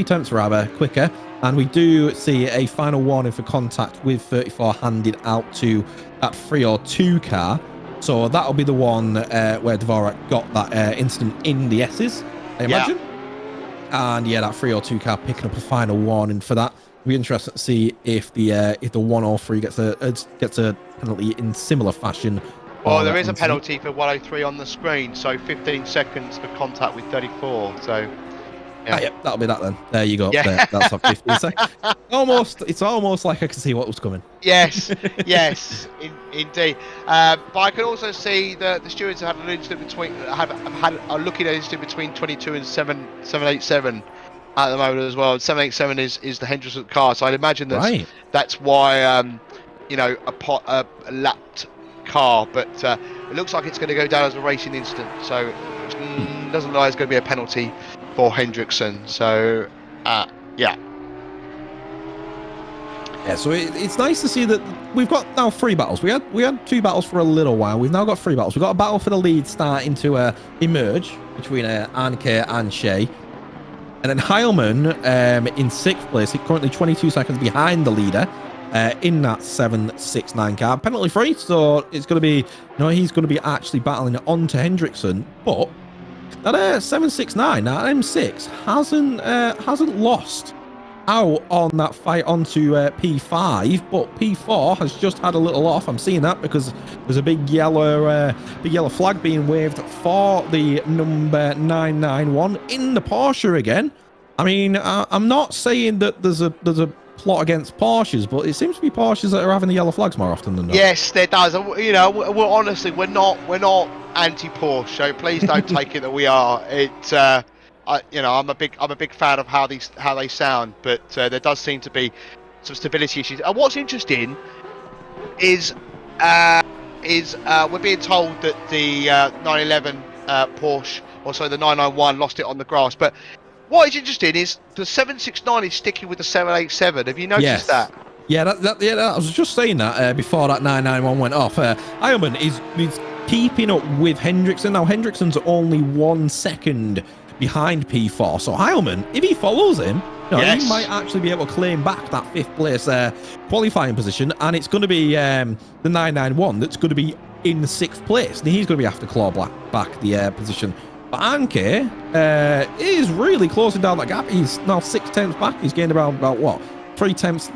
Speaker 1: tenths rather quicker, and we do see a final warning for contact with 34 handed out to that 302 car. So that'll be the one where Dvorak got that incident in the S's, I imagine. Yeah. And yeah, that 302 car picking up a final warning for that. It'll be interesting to see if the 103 gets a penalty in similar fashion.
Speaker 2: Well, there is a penalty for 103 on the screen, so 15 seconds for contact with 34. So yeah,
Speaker 1: that'll be that then. There you go.
Speaker 2: Yeah.
Speaker 1: There, that's a 15 seconds. It's almost like I can see what was coming.
Speaker 2: Yes, yes, indeed. But I can also see that the stewards have had an incident are looking at an incident between 22 and 787 at the moment as well. 787 is the Hendrickson car, so I'd imagine that's why you know, a lapped car, but it looks like it's going to go down as a racing incident. So it doesn't look like it's going to be a penalty for Hendrickson. So yeah, so
Speaker 1: it's nice to see that we've got now 3 battles. We had 2 battles for a little while. We've now got 3 battles. We've got a battle for the lead starting to emerge between Anke and Shea, and then Heilman in 6th place, currently 22 seconds behind the leader in that 769 car, penalty free. So it's going to be, you know, he's going to be actually battling onto Hendrickson, but that 769, that M6 hasn't lost out on that fight onto P5, but P4 has just had a little off. I'm seeing that because there's a big yellow flag being waved for the number 991 in the Porsche again. I mean, I'm not saying that there's a plot against Porsches, but it seems to be Porsches that are having the yellow flags more often than not.
Speaker 2: Yes, there does. You know, well, honestly, we're not anti-Porsche, so please don't take it that we are. You know, I'm a big fan of how they sound, but there does seem to be some stability issues. And what's interesting is we're being told that the 911 Porsche, or sorry, the 991 lost it on the grass. But what is interesting is the 769 is sticking with the 787. Have you noticed that?
Speaker 1: Yeah, I was just saying that before that 991 went off. Heilman is keeping up with Hendrickson. Now, Hendrickson's only 1 second behind P4. So Heilman, if he follows him, you know, he might actually be able to claim back that 5th place qualifying position. And it's going to be the 991 that's going to be in 6th place. And he's going to be after claw back the position. But Anke is really closing down that gap. He's now 6 tenths back. He's gained around about what, 3 tenths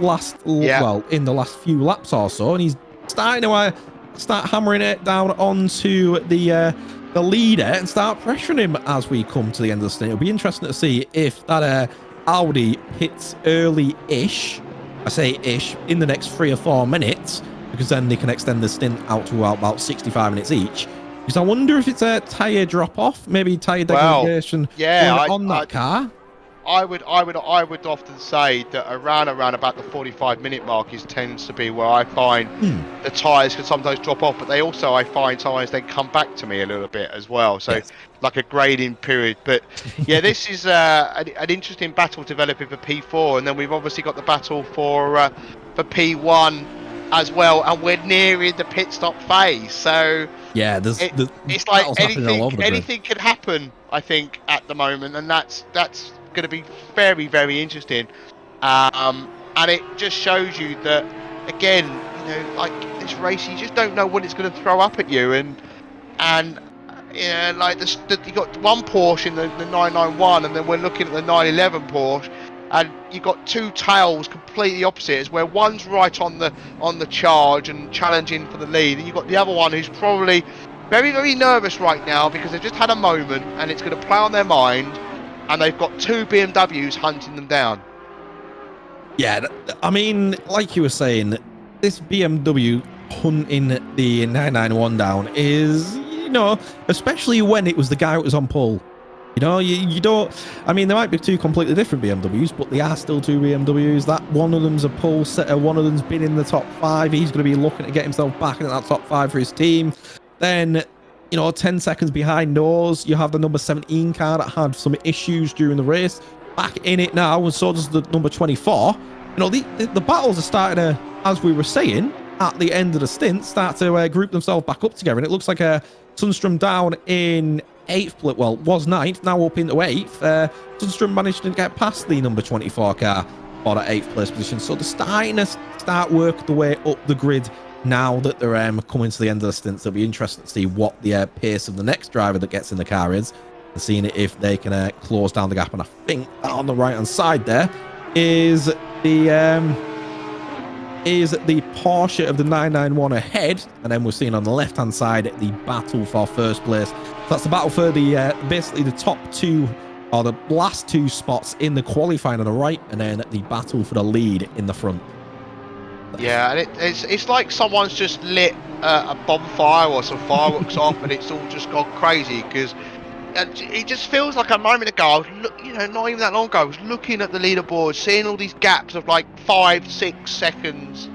Speaker 2: Yeah.
Speaker 1: well, in the last few laps or so, and he's starting to start hammering it down onto the leader and start pressuring him as we come to the end of the stint. It'll be interesting to see if that Audi hits early-ish, I say ish, in the next 3 or 4 minutes, because then they can extend the stint out to about 65 minutes each. Because I wonder if it's a tyre drop-off, maybe tyre degradation
Speaker 2: Yeah,
Speaker 1: on that car.
Speaker 2: I would often say that around about the 45-minute mark tends to be where I find the tyres can sometimes drop off, but they also, I find, sometimes then come back to me a little bit as well. So
Speaker 1: Yes.
Speaker 2: like a grading period. But yeah, this is an interesting battle developing for P4, and then we've obviously got the battle for P1 as well, and we're nearing the pit stop phase. So
Speaker 1: yeah,
Speaker 2: it's like
Speaker 1: anything
Speaker 2: anything can happen, I think, at the moment, and that's going to be very, very interesting. And it just shows you that, again, like this race, you just don't know what it's going to throw up at you, and like you got one Porsche in the 991, and then we're looking at the 911 Porsche, and you've got 2 tails completely opposite, where one's right on the charge and challenging for the lead, and you've got the other one who's probably very, very nervous right now because they've just had a moment and it's going to play on their mind, and they've got 2 BMWs hunting them down.
Speaker 1: Yeah, I mean, like you were saying, this BMW hunting the 991 down is, especially when it was the guy who was on pole. You don't, I mean, there might be 2 completely different BMWs, but they are still 2 BMWs. That one of them's a pole setter, one of them's been in the top 5. He's going to be looking to get himself back into that top 5 for his team. Then, 10 seconds behind those, you have the number 17 car that had some issues during the race. Back in it now, and so does the number 24. The battles are starting to, as we were saying, at the end of the stint, start to group themselves back up together. And it looks like Sundstrom down in 8th, well, was 9th, now up into 8th. Sundstrom managed to get past the number 24 car for that 8th place position. So they're starting to work the way up the grid now that they're coming to the end of the stint. So it'll be interesting to see what the pace of the next driver that gets in the car is, and seeing if they can close down the gap. And I think that on the right-hand side there is the Porsche of the 991 ahead, and then we're seeing on the left-hand side the battle for first place. So that's the battle for the basically the top 2 or the last 2 spots in the qualifying on the right, and then the battle for the lead in the front.
Speaker 2: Yeah, and it's like someone's just lit a bonfire or some fireworks off, and it's all just gone crazy, because it just feels like a moment ago, I was not even that long ago, I was looking at the leaderboard, seeing all these gaps of like 5-6 seconds,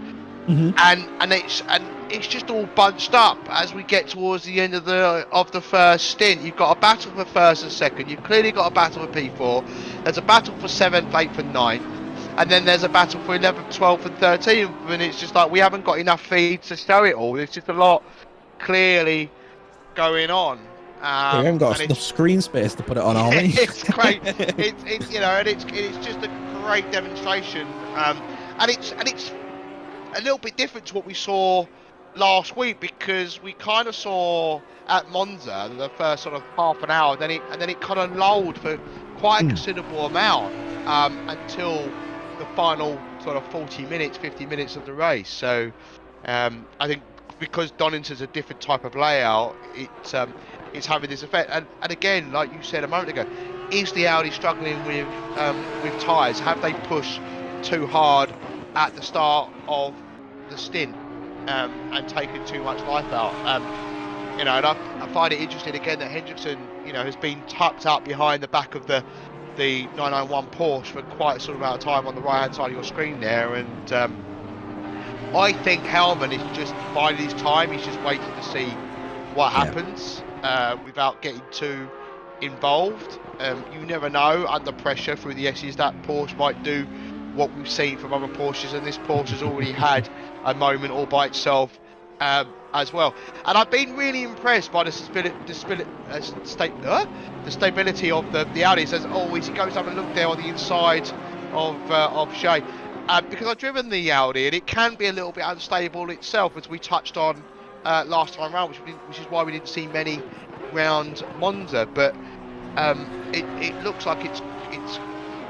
Speaker 2: and it's just all bunched up as we get towards the end of the first stint. You've got a battle for first and second. You've clearly got a battle for P4. There's a battle for 7th, 8th, and 9th. And then there's a battle for 11th, 12th, and 13th. And it's just like we haven't got enough feeds to show it all. There's just a lot clearly going on.
Speaker 1: We haven't got enough screen space to put it on, are we?
Speaker 2: It's great. And it's just a great demonstration. And it's a little bit different to what we saw last week, because we kind of saw at Monza the first sort of half an hour, and then it kind of lulled for quite a considerable amount until the final sort of 40 minutes, 50 minutes of the race. So I think because Donington's a different type of layout, it's having this effect. And again, like you said a moment ago, is the Audi struggling with tyres? Have they pushed too hard at the start of the stint and taken too much life out? And I find it interesting again that Hendrickson, has been tucked up behind the back of the 991 Porsche for quite a sort of amount of time on the right hand side of your screen there, and I think Hellman is just biding his time. He's just waiting to see what happens without getting too involved. You never know under pressure through the S's that Porsche might do what we've seen from other Porsches, and this Porsche has already had a moment all by itself as well. And I've been really impressed by the stability of the Audis, as always. He goes have a look there on the inside of Shea, because I've driven the Audi, and it can be a little bit unstable itself, as we touched on last time round, which is why we didn't see many round Monza. But it looks like it's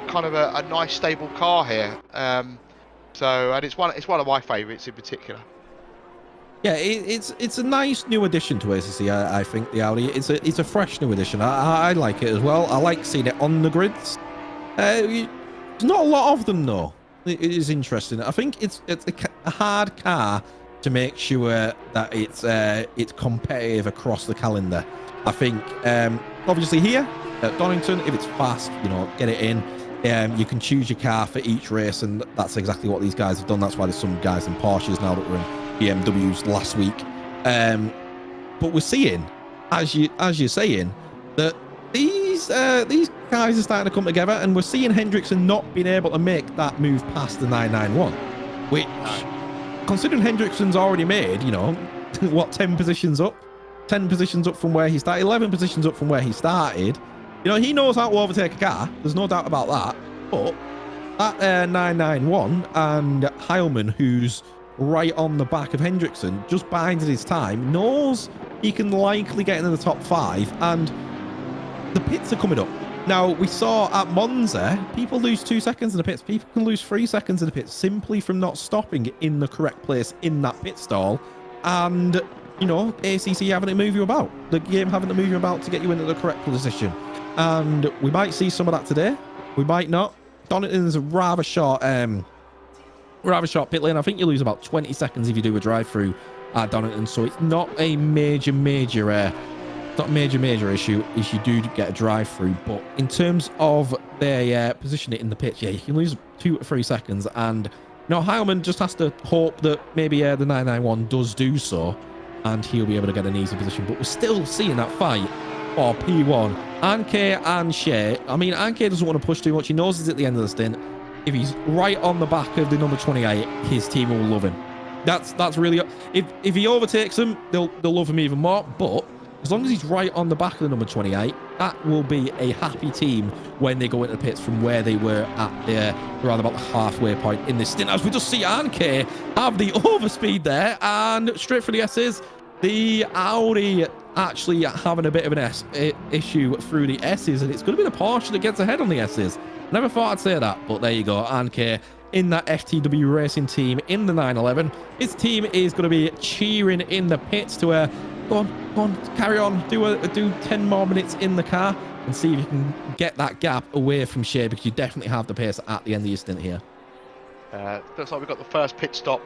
Speaker 2: kind of a nice stable car here. So, and it's one of my favourites in particular.
Speaker 1: Yeah, it's a nice new addition to ACC. I think the Audi. It's a fresh new addition. I like it as well. I like seeing it on the grids. There's not a lot of them though. It is interesting. I think it's a hard car to make sure that it's competitive across the calendar. I think obviously here at Donington, if it's fast, you know, get it in. You can choose your car for each race, and that's exactly what these guys have done. That's why there's some guys in Porsches now that were in BMWs last week. But we're seeing, as you're saying, that these guys are starting to come together, and we're seeing Hendrickson not being able to make that move past the 991, which, considering Hendrickson's already made, you know, what, 10 positions up from where he started, 11 positions up from where he started. You know, he knows how to overtake a car. There's no doubt about that. But that 991 and Heilmann, who's right on the back of Hendrickson, just biding his time, knows he can likely get into the top 5, and the pits are coming up. Now, we saw at Monza, people lose 2 seconds in the pits. People can lose 3 seconds in the pits simply from not stopping in the correct place in that pit stall. And, you know, ACC having to move you about. The game having to move you about to get you into the correct position. And we might see some of that today. We might not. Donington's a rather short pit lane. I think you lose about 20 seconds if you do a drive-through at Donington. So it's not a major issue if you do get a drive-through. But in terms of their positioning in the pitch, yeah, you can lose 2 to 3 seconds. And, you know, Heilmann just has to hope that maybe the 991 does do so, and he'll be able to get an easy position. But we're still seeing that fight for P1. Anke and Shea. I mean, Anke doesn't want to push too much. He knows he's at the end of the stint. If he's right on the back of the number 28, his team will love him. That's really... If he overtakes them, they'll love him even more. But as long as he's right on the back of the number 28, that will be a happy team when they go into the pits from where they were at around about the halfway point in this stint. As we just see Anke have the overspeed there, and straight for the S's. The Audi actually having a bit of an issue through the S's, and it's going to be the Porsche that gets ahead on the S's. Never thought I'd say that, but there you go. Anke in that FTW Racing team in the 911. His team is going to be cheering in the pits to go on, carry on, do 10 more minutes in the car and see if you can get that gap away from Shea, because you definitely have the pace at the end of your stint here.
Speaker 2: Looks like we've got the first pit stop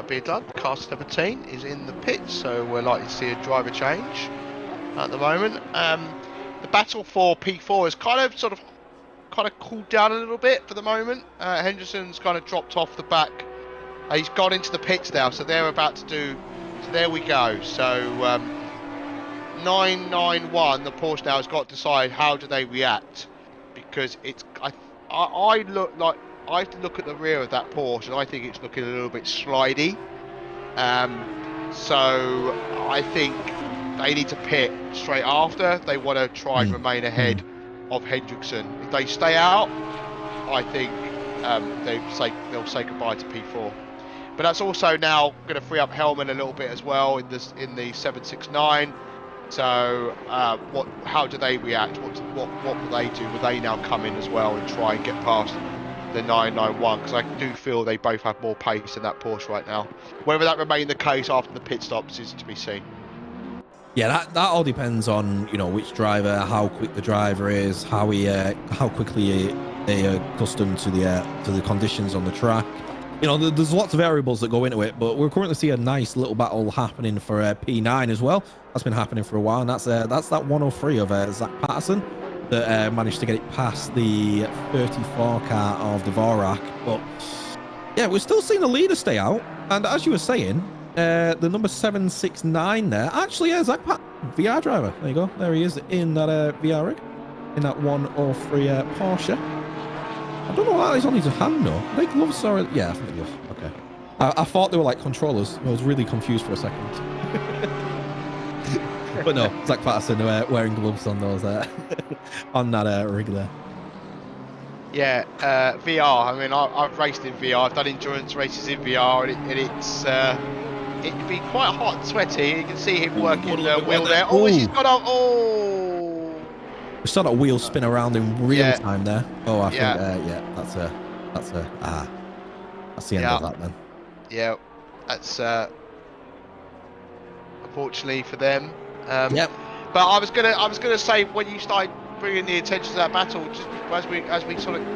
Speaker 2: being done. Car 17 is in the pits, so we're likely to see a driver change at the moment. The battle for P4 is kind of cooled down a little bit for the moment. Henderson's kind of dropped off the back. He's gone into the pits now, so they're about to do. So there we go. So 991, the Porsche now has got to decide how do they react, because it's I look at the rear of that Porsche, and I think it's looking a little bit slidey. So I think they need to pit straight after. They want to try and remain ahead of Hendrickson. If they stay out, I think they'll say goodbye to P4. But that's also now going to free up Hellman a little bit as well in the 769. So how do they react? What will they do? Will they now come in as well and try and get past the 991? Because I do feel they both have more pace in that Porsche right now. Whether that remains the case after the pit stops is to be seen.
Speaker 1: Yeah, that all depends on, you know, which driver, how quick the driver is, how quickly they are accustomed to the conditions on the track. You know, there's lots of variables that go into it, but we're currently seeing a nice little battle happening for P9 as well. That's been happening for a while, and that's that 103 of Zach Patterson that managed to get it past the 34 car of the Vorak. But yeah, we're still seeing the leader stay out, and as you were saying, the number 769 there actually is Zach Patterson, VR driver. There you go, there he is in that VR rig, in that 103 Porsche. I don't know why he's on his hand though. Are they gloves or... Yeah, I think they're gloves. Okay. I thought they were like controllers. I was really confused for a second. But no, Zach Patterson wearing gloves on those on that rig there.
Speaker 2: Yeah, VR. I mean, I've raced in VR. I've done endurance races in VR, and it'd be quite hot and sweaty. You can see him working the wheel there. Oh, he's got on. Oh.
Speaker 1: We saw that wheel spin around in real time there. Oh, I think, yeah, that's a That's the end of that then.
Speaker 2: Yeah, that's unfortunately for them.
Speaker 1: Yep.
Speaker 2: But I was gonna say, when you started bringing the attention to that battle, just as we sort of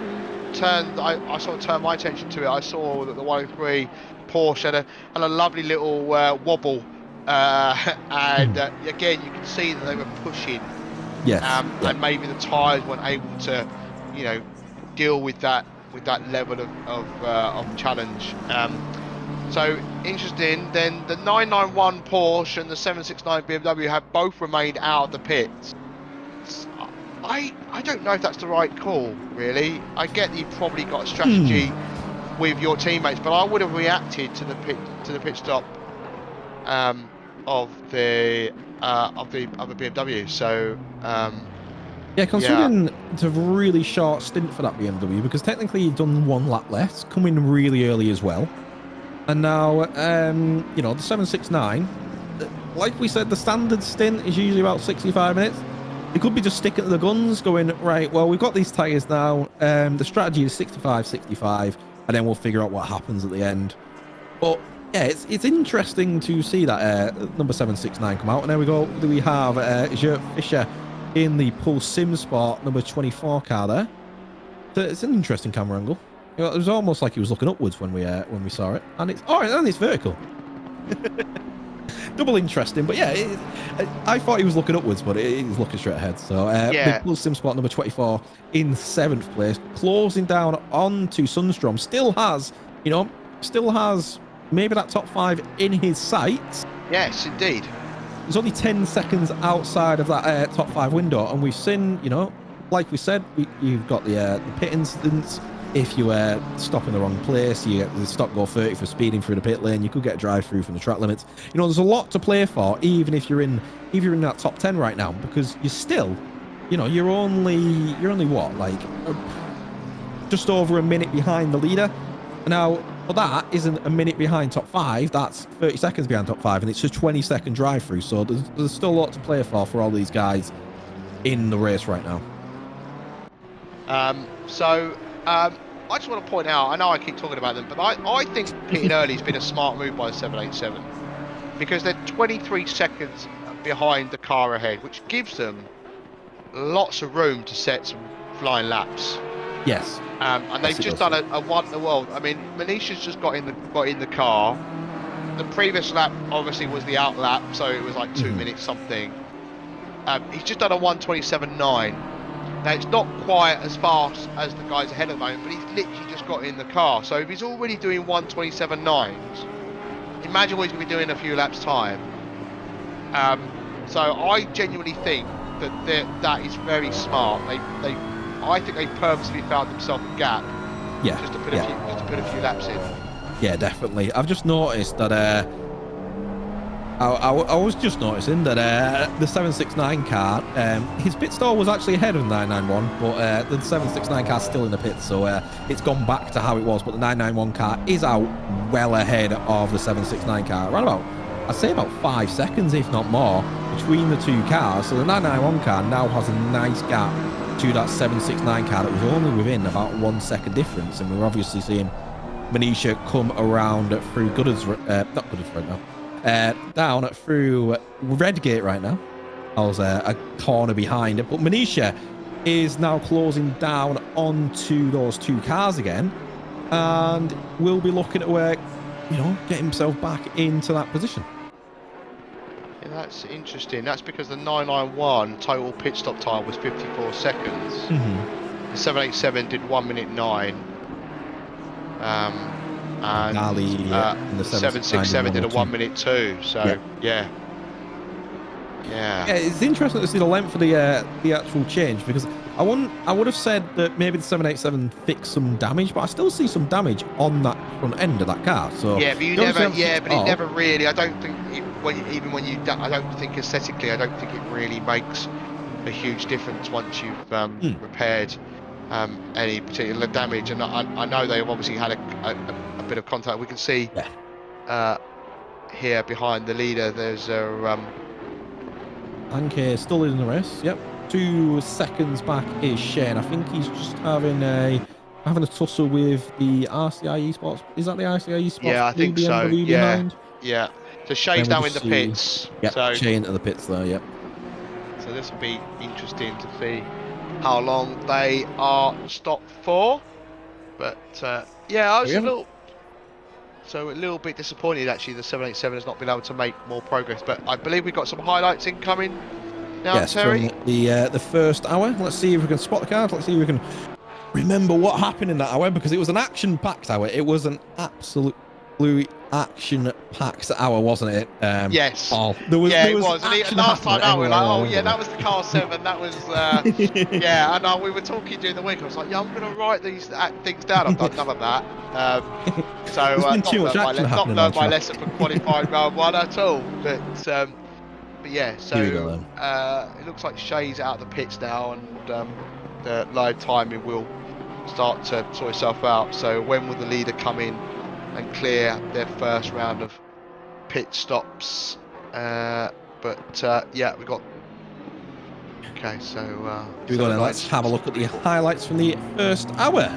Speaker 2: turned, I sort of turned my attention to it. I saw that the 103 Porsche had a lovely little wobble, and again you can see that they were pushing.
Speaker 1: Yes.
Speaker 2: And maybe the tyres weren't able to, deal with that level of challenge. So interesting. Then the 991 Porsche and the 769 BMW have both remained out of the pits. I don't know if that's the right call, really. I get that you've probably got a strategy with your teammates, but I would have reacted to the pit stop of the BMW. So
Speaker 1: yeah, considering it's a really short stint for that BMW, because technically you've done one lap less, coming really early as well. And now, the 769, like we said, the standard stint is usually about 65 minutes. It could be just sticking to the guns, going, right, well, we've got these tyres now. The strategy is 65, 65, and then we'll figure out what happens at the end. But yeah, it's interesting to see that number 769 come out. And there we go. We have Gert Fischer in the Pulse Sim Sport number 24 car there. So it's an interesting camera angle. It was almost like he was looking upwards when we saw it, and it's vertical. Double interesting, but yeah, I thought he was looking upwards, but he's looking straight ahead. So the Pulse Sim Sport number 24 in 7th place, closing down onto Sundstrom. Still has maybe that top 5 in his sights.
Speaker 2: Yes, indeed.
Speaker 1: There's only 10 seconds outside of that top 5 window, and we've seen, like we said, you've got the pit incidents. If you stop in the wrong place, you get the stop go 30 for speeding through the pit lane. You could get a drive through from the track limits. There's a lot to play for, even if you're in that top 10 right now, because you're still, you're only what, like just over a minute behind the leader. Now, but that isn't a minute behind top 5. That's 30 seconds behind top 5, and it's a 20-second drive through. So there's still a lot to play for all these guys in the race right now.
Speaker 2: I just want to point out, I know I keep talking about them, but I think pitting early has been a smart move by the 787, because they're 23 seconds behind the car ahead, which gives them lots of room to set some flying laps.
Speaker 1: Yes.
Speaker 2: And they've just done a one in the world. I mean, Manisha's just got in the car. The previous lap obviously was the out lap, so it was like 2 minutes something. He's just done a 1:27.9. Now, it's not quite as fast as the guys ahead at the moment, but he's literally just got in the car. So if he's already doing 1:27.9s, imagine what he's going to be doing in a few laps' time. So I genuinely think that is very smart. I think they purposely found themselves a gap, just to put a few laps in.
Speaker 1: Yeah, definitely. I've just noticed that. I was just noticing that the 769 car, his pit stall was actually ahead of the 991, but the 769 car's still in the pit, so it's gone back to how it was. But the 991 car is out well ahead of the 769 car, around about, I'd say about 5 seconds, if not more, between the two cars. So the 991 car now has a nice gap to that 769 car that was only within about 1 second difference, and we're obviously seeing Manisha come around through not Gooders right now. Down through Redgate right now. I was a corner behind it, but Manisha is now closing down onto those two cars again, and will be looking at where, get himself back into that position.
Speaker 2: Yeah, that's interesting. That's because the 991 total pit stop time was 54 seconds. The 787 did 1:09. And the 767 did a 1:02. So yeah,
Speaker 1: it's interesting to see the length of the actual change, because I would have said that maybe the 787 fixed some damage, but I still see some damage on that front end of that car. So
Speaker 2: yeah, but it never really. I don't think I don't think aesthetically, I don't think it really makes a huge difference once you've repaired any particular damage. And I know they've obviously had a bit of contact. We can see here behind the leader, there's a
Speaker 1: Anke still in the race. Yep, 2 seconds back is Shane. I think he's just having a having a tussle with the RCI Esports. Is that the RCI Esports
Speaker 2: Yeah, I
Speaker 1: blue
Speaker 2: think so.
Speaker 1: BMW
Speaker 2: Yeah,
Speaker 1: behind?
Speaker 2: yeah. So
Speaker 1: Then
Speaker 2: Shay's
Speaker 1: we
Speaker 2: now in
Speaker 1: just
Speaker 2: the
Speaker 1: see,
Speaker 2: pits.
Speaker 1: yep,
Speaker 2: So
Speaker 1: Shay into the pits there, yep.
Speaker 2: So this will be interesting to see how long they are stopped for. But yeah, I was a little bit disappointed actually. The 787 has not been able to make more progress. But I believe we've got some highlights incoming now,
Speaker 1: Yes,
Speaker 2: Terry.
Speaker 1: from the first hour. Let's see if we can spot the cars. Let's see if we can remember what happened in that hour, because it was an action-packed hour. It was an absolutely action-packed hour, wasn't it?
Speaker 2: Yes.
Speaker 1: Paul? There was
Speaker 2: Yeah, it was. And
Speaker 1: action
Speaker 2: last
Speaker 1: happening
Speaker 2: time out, we were
Speaker 1: everywhere
Speaker 2: like,
Speaker 1: I
Speaker 2: oh
Speaker 1: remember
Speaker 2: yeah, that
Speaker 1: there.
Speaker 2: was the car 7. That was yeah. And we were talking during the week. I was like, yeah, I'm going to write these things down. I've done none of that. So
Speaker 1: There's been too much action
Speaker 2: not
Speaker 1: happening on
Speaker 2: learned my
Speaker 1: track.
Speaker 2: lesson from qualifying round 1 at all. But yeah, so
Speaker 1: Here we go then.
Speaker 2: it looks like Shay's out of the pits now, and the live timing will start to sort itself out. So when will the leader come in and clear their first round of pit stops? Yeah, we got. Okay, so
Speaker 1: Here we go then. Let's have a look at the highlights from the first hour.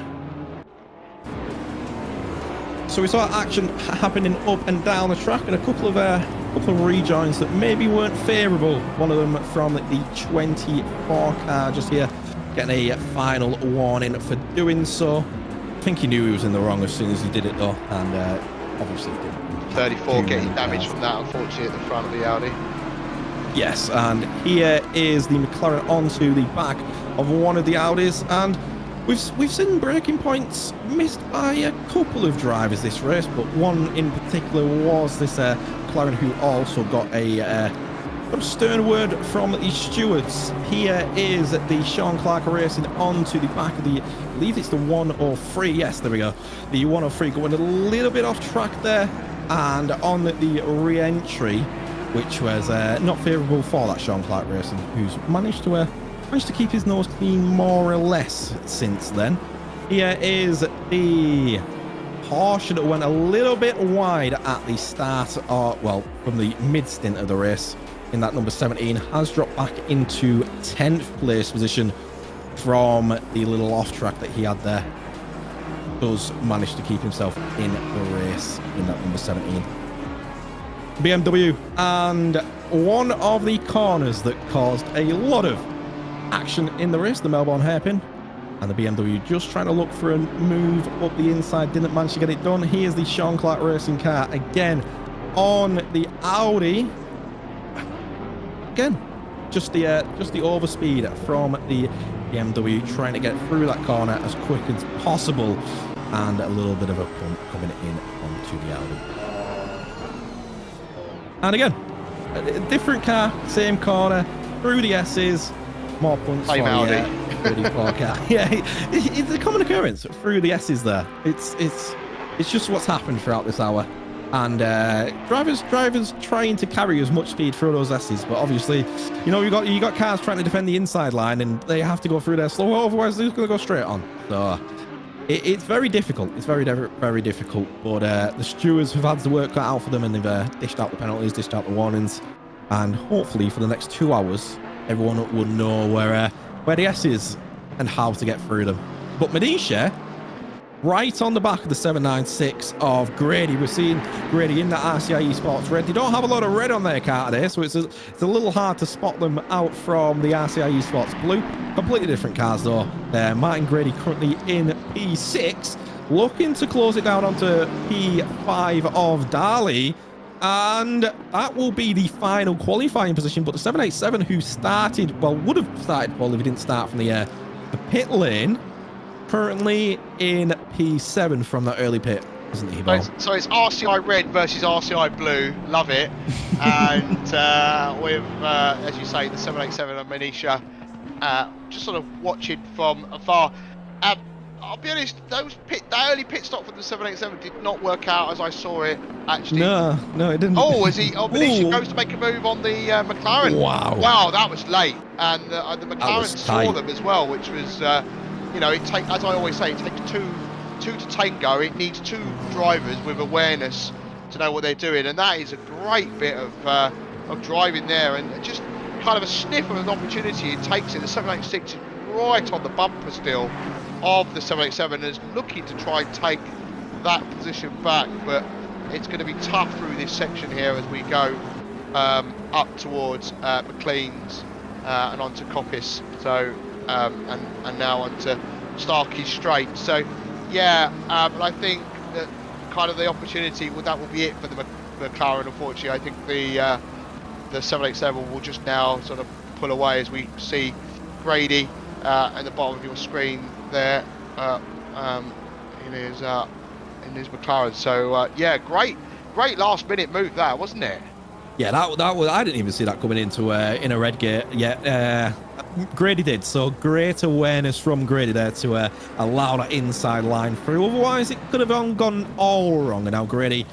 Speaker 1: So we saw action happening up and down the track, and a couple of rejoins that maybe weren't favourable. One of them from the 24 car just here, getting a final warning for doing so. I think he knew he was in the wrong as soon as he did it though, and obviously didn't.
Speaker 2: 34 getting damage from that, unfortunately, at the front of the Audi.
Speaker 1: Yes, and here is the McLaren onto the back of one of the Audis, and we've seen braking points missed by a couple of drivers this race, but one in particular was this McLaren, who also got a stern word from the stewards. Here is the Sean Clark Racing onto the back of the, I believe it's the 103. Yes, there we go. The 103 going a little bit off track there, and on the re-entry, which was not favourable for that Sean Clark Racing, who's managed to keep his nose clean more or less since then. Here is the Porsche that went a little bit wide at the start, from the mid-stint of the race. In that number 17 has dropped back into 10th place position from the little off track that he had there. Does manage to keep himself in the race in that number 17. BMW, and one of the corners that caused a lot of action in the race, the Melbourne hairpin, and the BMW just trying to look for a move up the inside, didn't manage to get it done. Here's the Sean Clark Racing car again on the Audi. Again, just the overspeed from the BMW, trying to get through that corner as quick as possible, and a little bit of a pump coming in onto the Audi. And again, a different car, same corner, through the S's, more points for the 34 car. Yeah, it's a common occurrence through the S's there. It's just what's happened throughout this hour. And drivers trying to carry as much speed through those S's, but obviously, you know, you got cars trying to defend the inside line, and they have to go through there slower, otherwise they're just going to go straight on. So it's very difficult. It's very, very difficult. But the stewards have had the work cut out for them, and they've dished out the penalties, dished out the warnings, and hopefully for the next 2 hours, everyone will know where the S is and how to get through them. But Manisha, right on the back of the 796 of Grady. We're seeing Grady in the RCI Esports red. They don't have a lot of red on their car today, so it's a little hard to spot them out from the RCI Esports blue. Completely different cars though. Martin Grady currently in P6, looking to close it down onto P5 of Dali. And that will be the final qualifying position. But the 787, who would have started pole if he didn't start from the pit lane, currently in P7 from that early pit, isn't he, Bob?
Speaker 2: So it's RCI red versus RCI blue. Love it. And with, as you say, the 787 and Manisha just sort of watching from afar. I'll be honest, that early pit stop for the 787 did not work out as I saw it, actually. No,
Speaker 1: it didn't.
Speaker 2: Manisha goes to make a move on the McLaren. Wow, that was late. And the McLaren saw them as well, which was, you know, as I always say, it takes two to tango. It needs two drivers with awareness to know what they're doing, and that is a great bit of driving there, and just kind of a sniff of an opportunity it takes it. The 786 is right on the bumper still, of the 787 and is looking to try and take that position back, but it's going to be tough through this section here as we go up towards McLean's and onto Coppice, so and now onto Starkey Strait. So yeah, and I think that kind of the opportunity, well, that will be it for the McLaren. Unfortunately, I think the 787 will just now sort of pull away as we see Grady at the bottom of your screen there in his McLaren. So yeah, great last minute move that, wasn't it?
Speaker 1: Yeah, that was, I didn't even see that coming into in a red gate yet. Grady did, so great awareness from Grady there to allow that inside line through. Otherwise, it could have gone all wrong. And now Grady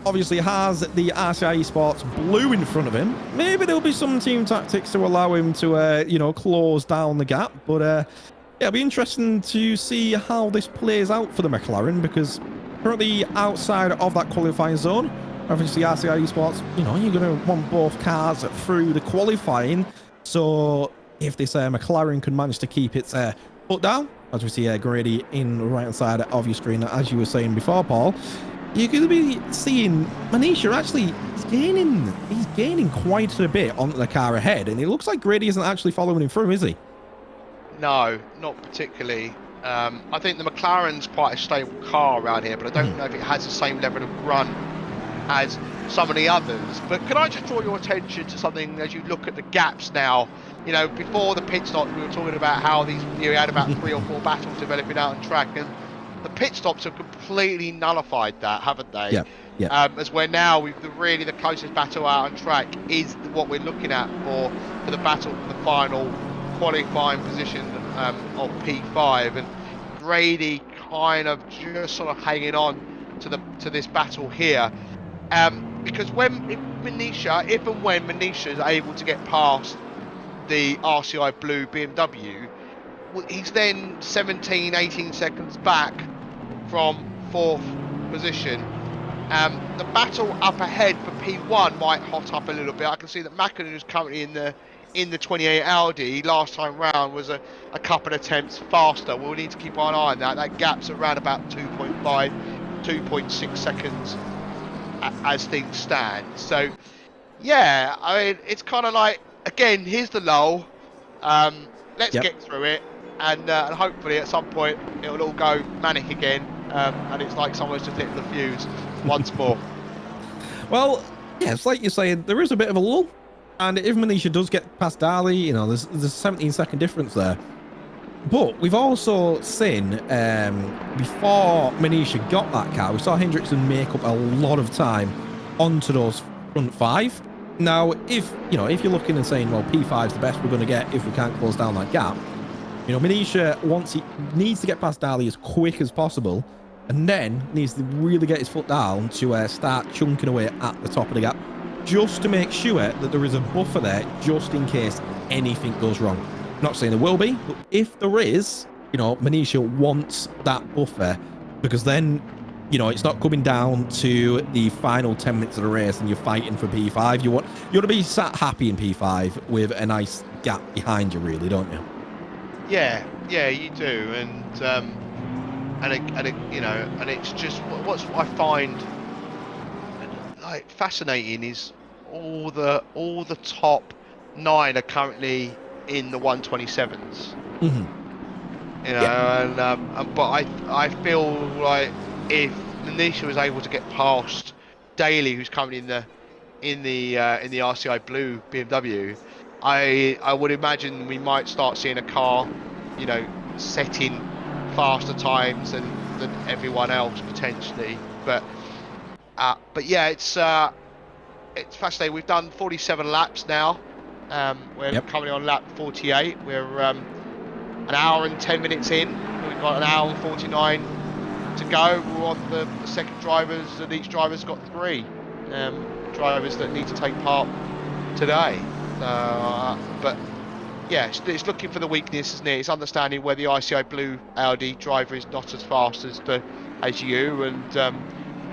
Speaker 1: obviously has the RCI Esports blue in front of him. Maybe there'll be some team tactics to allow him to, you know, close down the gap. But yeah, it'll be interesting to see how this plays out for the McLaren, because currently outside of that qualifying zone, obviously RCI Esports, you know, you're going to want both cars through the qualifying. So if this McLaren can manage to keep its foot down, as we see Grady in the right hand side of your screen, as you were saying before, Paul, you're going to be seeing Manisha actually, he's gaining quite a bit on the car ahead, and it looks like Grady isn't actually following him through, is he?
Speaker 2: No, not particularly. I think the McLaren's quite a stable car around here, but I don't know if it has the same level of run as some of the others. But can I just draw your attention to something as you look at the gaps now? You know, before the pit stop, we were talking about how you had about 3 or 4 battles developing out on track, and the pit stops have completely nullified that, haven't they?
Speaker 1: Yeah. Yeah.
Speaker 2: As we're now, really the closest battle out on track is what we're looking at for the battle for the final qualifying position of P5, and Grady kind of just sort of hanging on to this battle here. Because if and when Manisha is able to get past the RCI Blue BMW, he's then 17, 18 seconds back from 4th position. The battle up ahead for P1 might hot up a little bit. I can see that Mackinnon, who's currently in the 28 Audi, last time round was a couple of attempts faster. We'll need to keep an eye on that. That gap's around about 2.5, 2.6 seconds as things stand. So yeah, I mean, it's kind of like, again, here's the lull. Let's get through it, and hopefully at some point it'll all go manic again, and it's like someone's just lit the fuse once more.
Speaker 1: Well, yeah, it's like you're saying, there is a bit of a lull, and if Manisha does get past Dali, you know, there's a 17-second difference there. But we've also seen, before Manisha got that car, we saw Hendrickson make up a lot of time onto those front 5. Now, if you're looking and saying, well, P5 is the best we're going to get if we can't close down that gap, you know, Manisha needs to get past Dali as quick as possible, and then needs to really get his foot down to start chunking away at the top of the gap, just to make sure that there is a buffer there, just in case anything goes wrong. I'm not saying there will be, but if there is, you know, Manisha wants that buffer, because then, you know, it's not coming down to the final 10 minutes of the race and you're fighting for P5. You want to be sat happy in P5 with a nice gap behind you, really, don't you?
Speaker 2: Yeah, you do, and you know, and it's just what I find like fascinating is all the top 9 are currently in the 127s. You know, and but I feel like if Manisha was able to get past Daly, who's currently in the RCI Blue BMW, I would imagine we might start seeing a car, you know, setting faster times than everyone else potentially. But yeah, it's fascinating. We've done 47 laps now. We're currently on lap 48. We're an hour and 10 minutes in. We've got an hour and 49 to go. We're on the second drivers, and each driver's got 3 drivers that need to take part today. But yeah, it's looking for the weakness, isn't it? It's understanding where the ICI Blue Audi driver is not as fast as you, and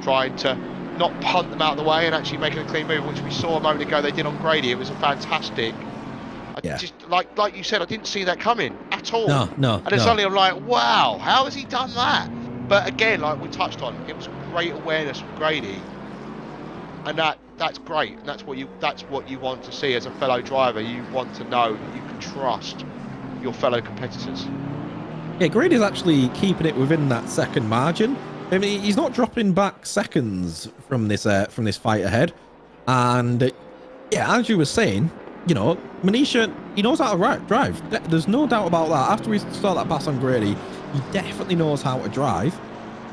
Speaker 2: trying to not punt them out of the way and actually making a clean move, which we saw a moment ago they did on Grady. It was a fantastic. Just like you said, I didn't see that coming at at all.
Speaker 1: No.
Speaker 2: And then suddenly I'm like, wow, how has he done that? But again, like we touched on, it was great awareness from Grady, and that's great, and that's what you want to see as a fellow driver. You want to know that you can trust your fellow competitors.
Speaker 1: Yeah, Grady's actually keeping it within that second margin. I mean, he's not dropping back seconds from this fight ahead. And yeah, as you were saying, you know, Manisha, he knows how to drive. There's no doubt about that. After we saw that pass on Grady, he definitely knows how to drive.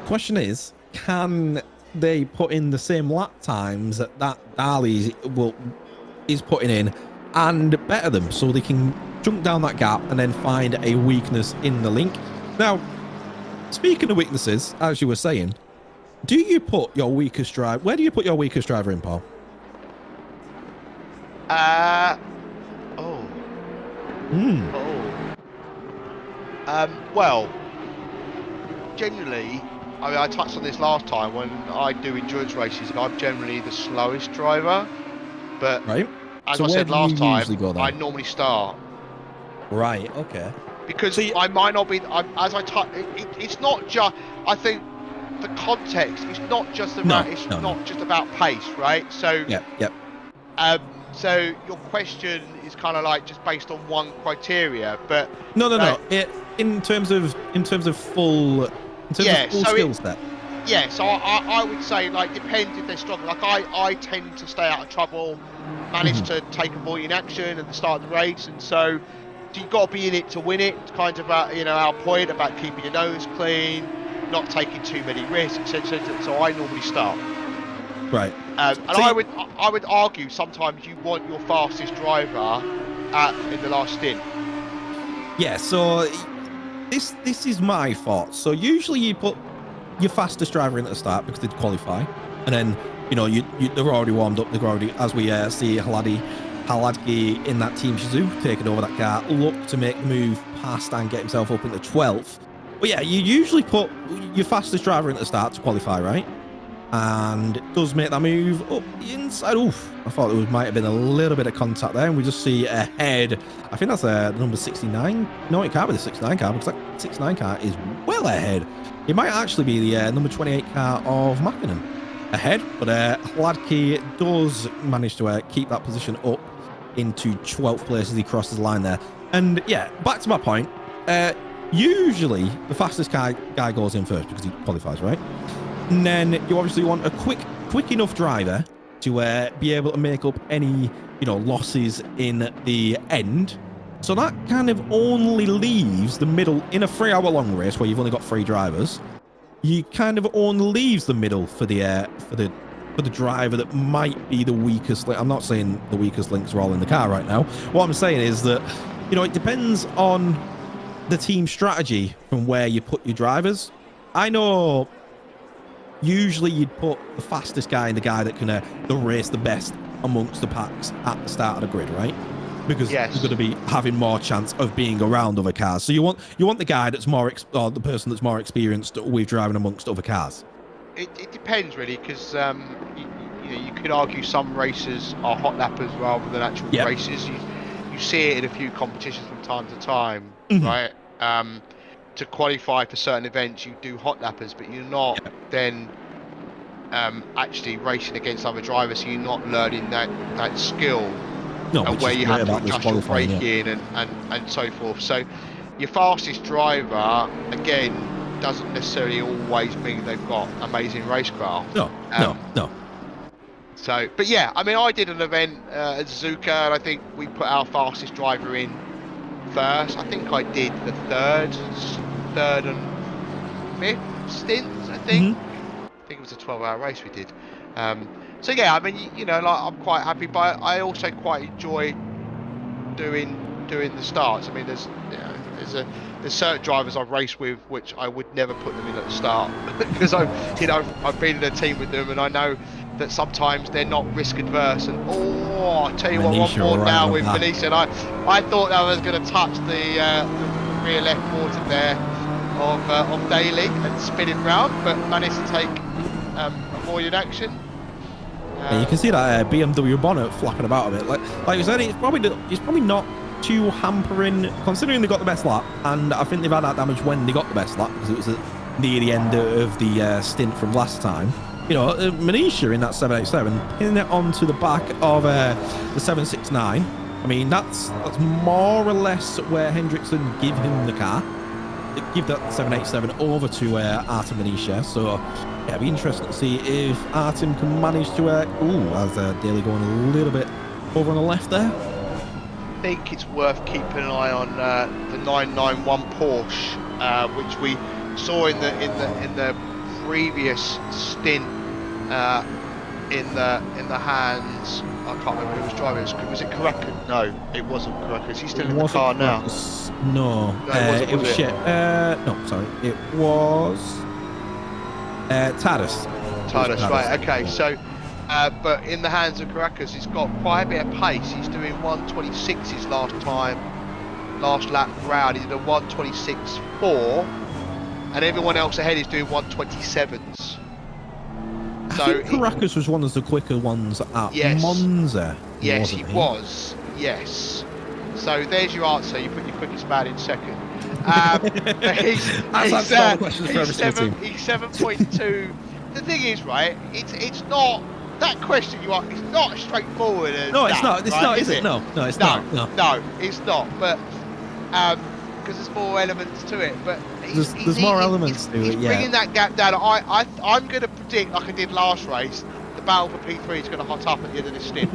Speaker 1: Question is, can they put in the same lap times that Darley is putting in and better them so they can jump down that gap and then find a weakness in the link? Now, speaking of weaknesses, as you were saying, do you put your weakest driver? Where do you put your weakest driver in, Paul?
Speaker 2: Well, generally, I mean, I touched on this last time. When I do endurance races, I'm generally the slowest driver. But
Speaker 1: right.
Speaker 2: as
Speaker 1: So
Speaker 2: I said last time,
Speaker 1: go,
Speaker 2: I normally start.
Speaker 1: Right. Okay.
Speaker 2: Because
Speaker 1: so
Speaker 2: I might not be. It's not just. I think the context. It's not just about. It's not just about pace, right? So.
Speaker 1: Yep.
Speaker 2: So your question is kind of like just based on one criteria, but
Speaker 1: no. In terms of full skill set.
Speaker 2: Yeah, so I would say, like, depends if they're strong. Like I tend to stay out of trouble, manage to take avoiding action at the start of the race, and so you've got to be in it to win it. It's kind of about, you know, our point about keeping your nose clean, not taking too many risks, etc. So I normally start.
Speaker 1: Right.
Speaker 2: And I would argue sometimes you want your fastest driver in the last stint.
Speaker 1: Yeah. So this is my thought. So usually you put your fastest driver in at the start because they'd qualify, and then, you know, they're already warmed up. They're already, as we see Haladki in that Team Shizou taking over that car, look to make the move past and get himself up into 12th. But yeah, you usually put your fastest driver in at the start to qualify, right? And it does make that move up the inside. Oof, I thought there might have been a little bit of contact there, and we just see ahead. I think that's the number 69. No, it can't be the 69 car, because that 69 car is well ahead. It might actually be the number 28 car of Mackinnon ahead, but Hladky does manage to keep that position up into 12th place as he crosses the line there. And yeah, back to my point. Usually the fastest guy goes in first because he qualifies, right? And then you obviously want a quick enough driver to be able to make up any, you know, losses in the end. So that kind of only leaves the middle in a 3-hour-long race where you've only got 3 drivers. You kind of only leaves the middle for the driver that might be the weakest link. I'm not saying the weakest links are all in the car right now. What I'm saying is that, you know, it depends on the team strategy from where you put your drivers. I know usually you'd put the fastest guy in the guy that can the race the best amongst the packs at the start of the grid, right? Because you're going to be having more chance of being around other cars. So you want the guy that's more or the person that's more experienced with driving amongst other cars.
Speaker 2: It depends really, because you could argue some races are hot lappers rather than actual races. You see it in a few competitions from time to time, right? To qualify for certain events, you do hot lappers, but you're not then actually racing against other drivers. So you're not learning that skill. And where you have to adjust your braking and so forth. So your fastest driver, again, doesn't necessarily always mean they've got amazing racecraft. No. So, but yeah, I mean, I did an event at Zuka, and I think we put our fastest driver in first. I think I did the third and 5th stints, I think. I think it was a 12-hour race we did. So yeah, I mean, you know, like, I'm quite happy, but I also quite enjoy doing the starts. I mean, there's certain drivers I've raced with which I would never put them in at the start because I've been in a team with them, and I know that sometimes they're not risk adverse. And I tell you what, one more now with Manisha, and I thought I was going to touch the rear left quarter there of Daly and spin it round, but managed to take avoided action.
Speaker 1: Yeah, you can see that BMW bonnet flapping about a bit. Like you said, it's probably not too hampering, considering they got the best lap, and I think they've had that damage when they got the best lap because it was near the end of the stint from last time. You know, Manisha in that 787 pinning it onto the back of the 769. I mean, that's more or less where Hendrickson give him the car. Give that 787 over to Artem Manisha. So yeah, it'll be interesting to see if Artem can manage to as Daly going a little bit over on the left there.
Speaker 2: I think it's worth keeping an eye on the 991 Porsche, which we saw in the previous stint in the hands. I can't remember who was driving. Was it Karakas? No, it wasn't Karakas. Is he still in the car now?
Speaker 1: No, it was shit. No, sorry, it was Tadas.
Speaker 2: Tadas, right? Okay, so. But in the hands of Karakas, he's got quite a bit of pace. He's doing 126s last lap round. He did a 126.4, and everyone else ahead is doing 127s. So
Speaker 1: I think Karakas was one of the quicker ones at Monza.
Speaker 2: Yes, he was. Yes. So there's your answer. You put your quickest man in second. He's 7.2. The thing is, right? It's not. That question you asked, it's not as straightforward as
Speaker 1: no, it's
Speaker 2: that,
Speaker 1: not. It's
Speaker 2: right?
Speaker 1: not, is it? No, it's not.
Speaker 2: No, it's not. But because there's more elements to it. But
Speaker 1: there's more elements to it.
Speaker 2: He's bringing that gap down. I'm going to predict, like I did last race, the battle for P3 is going to hot up at the end of this stint.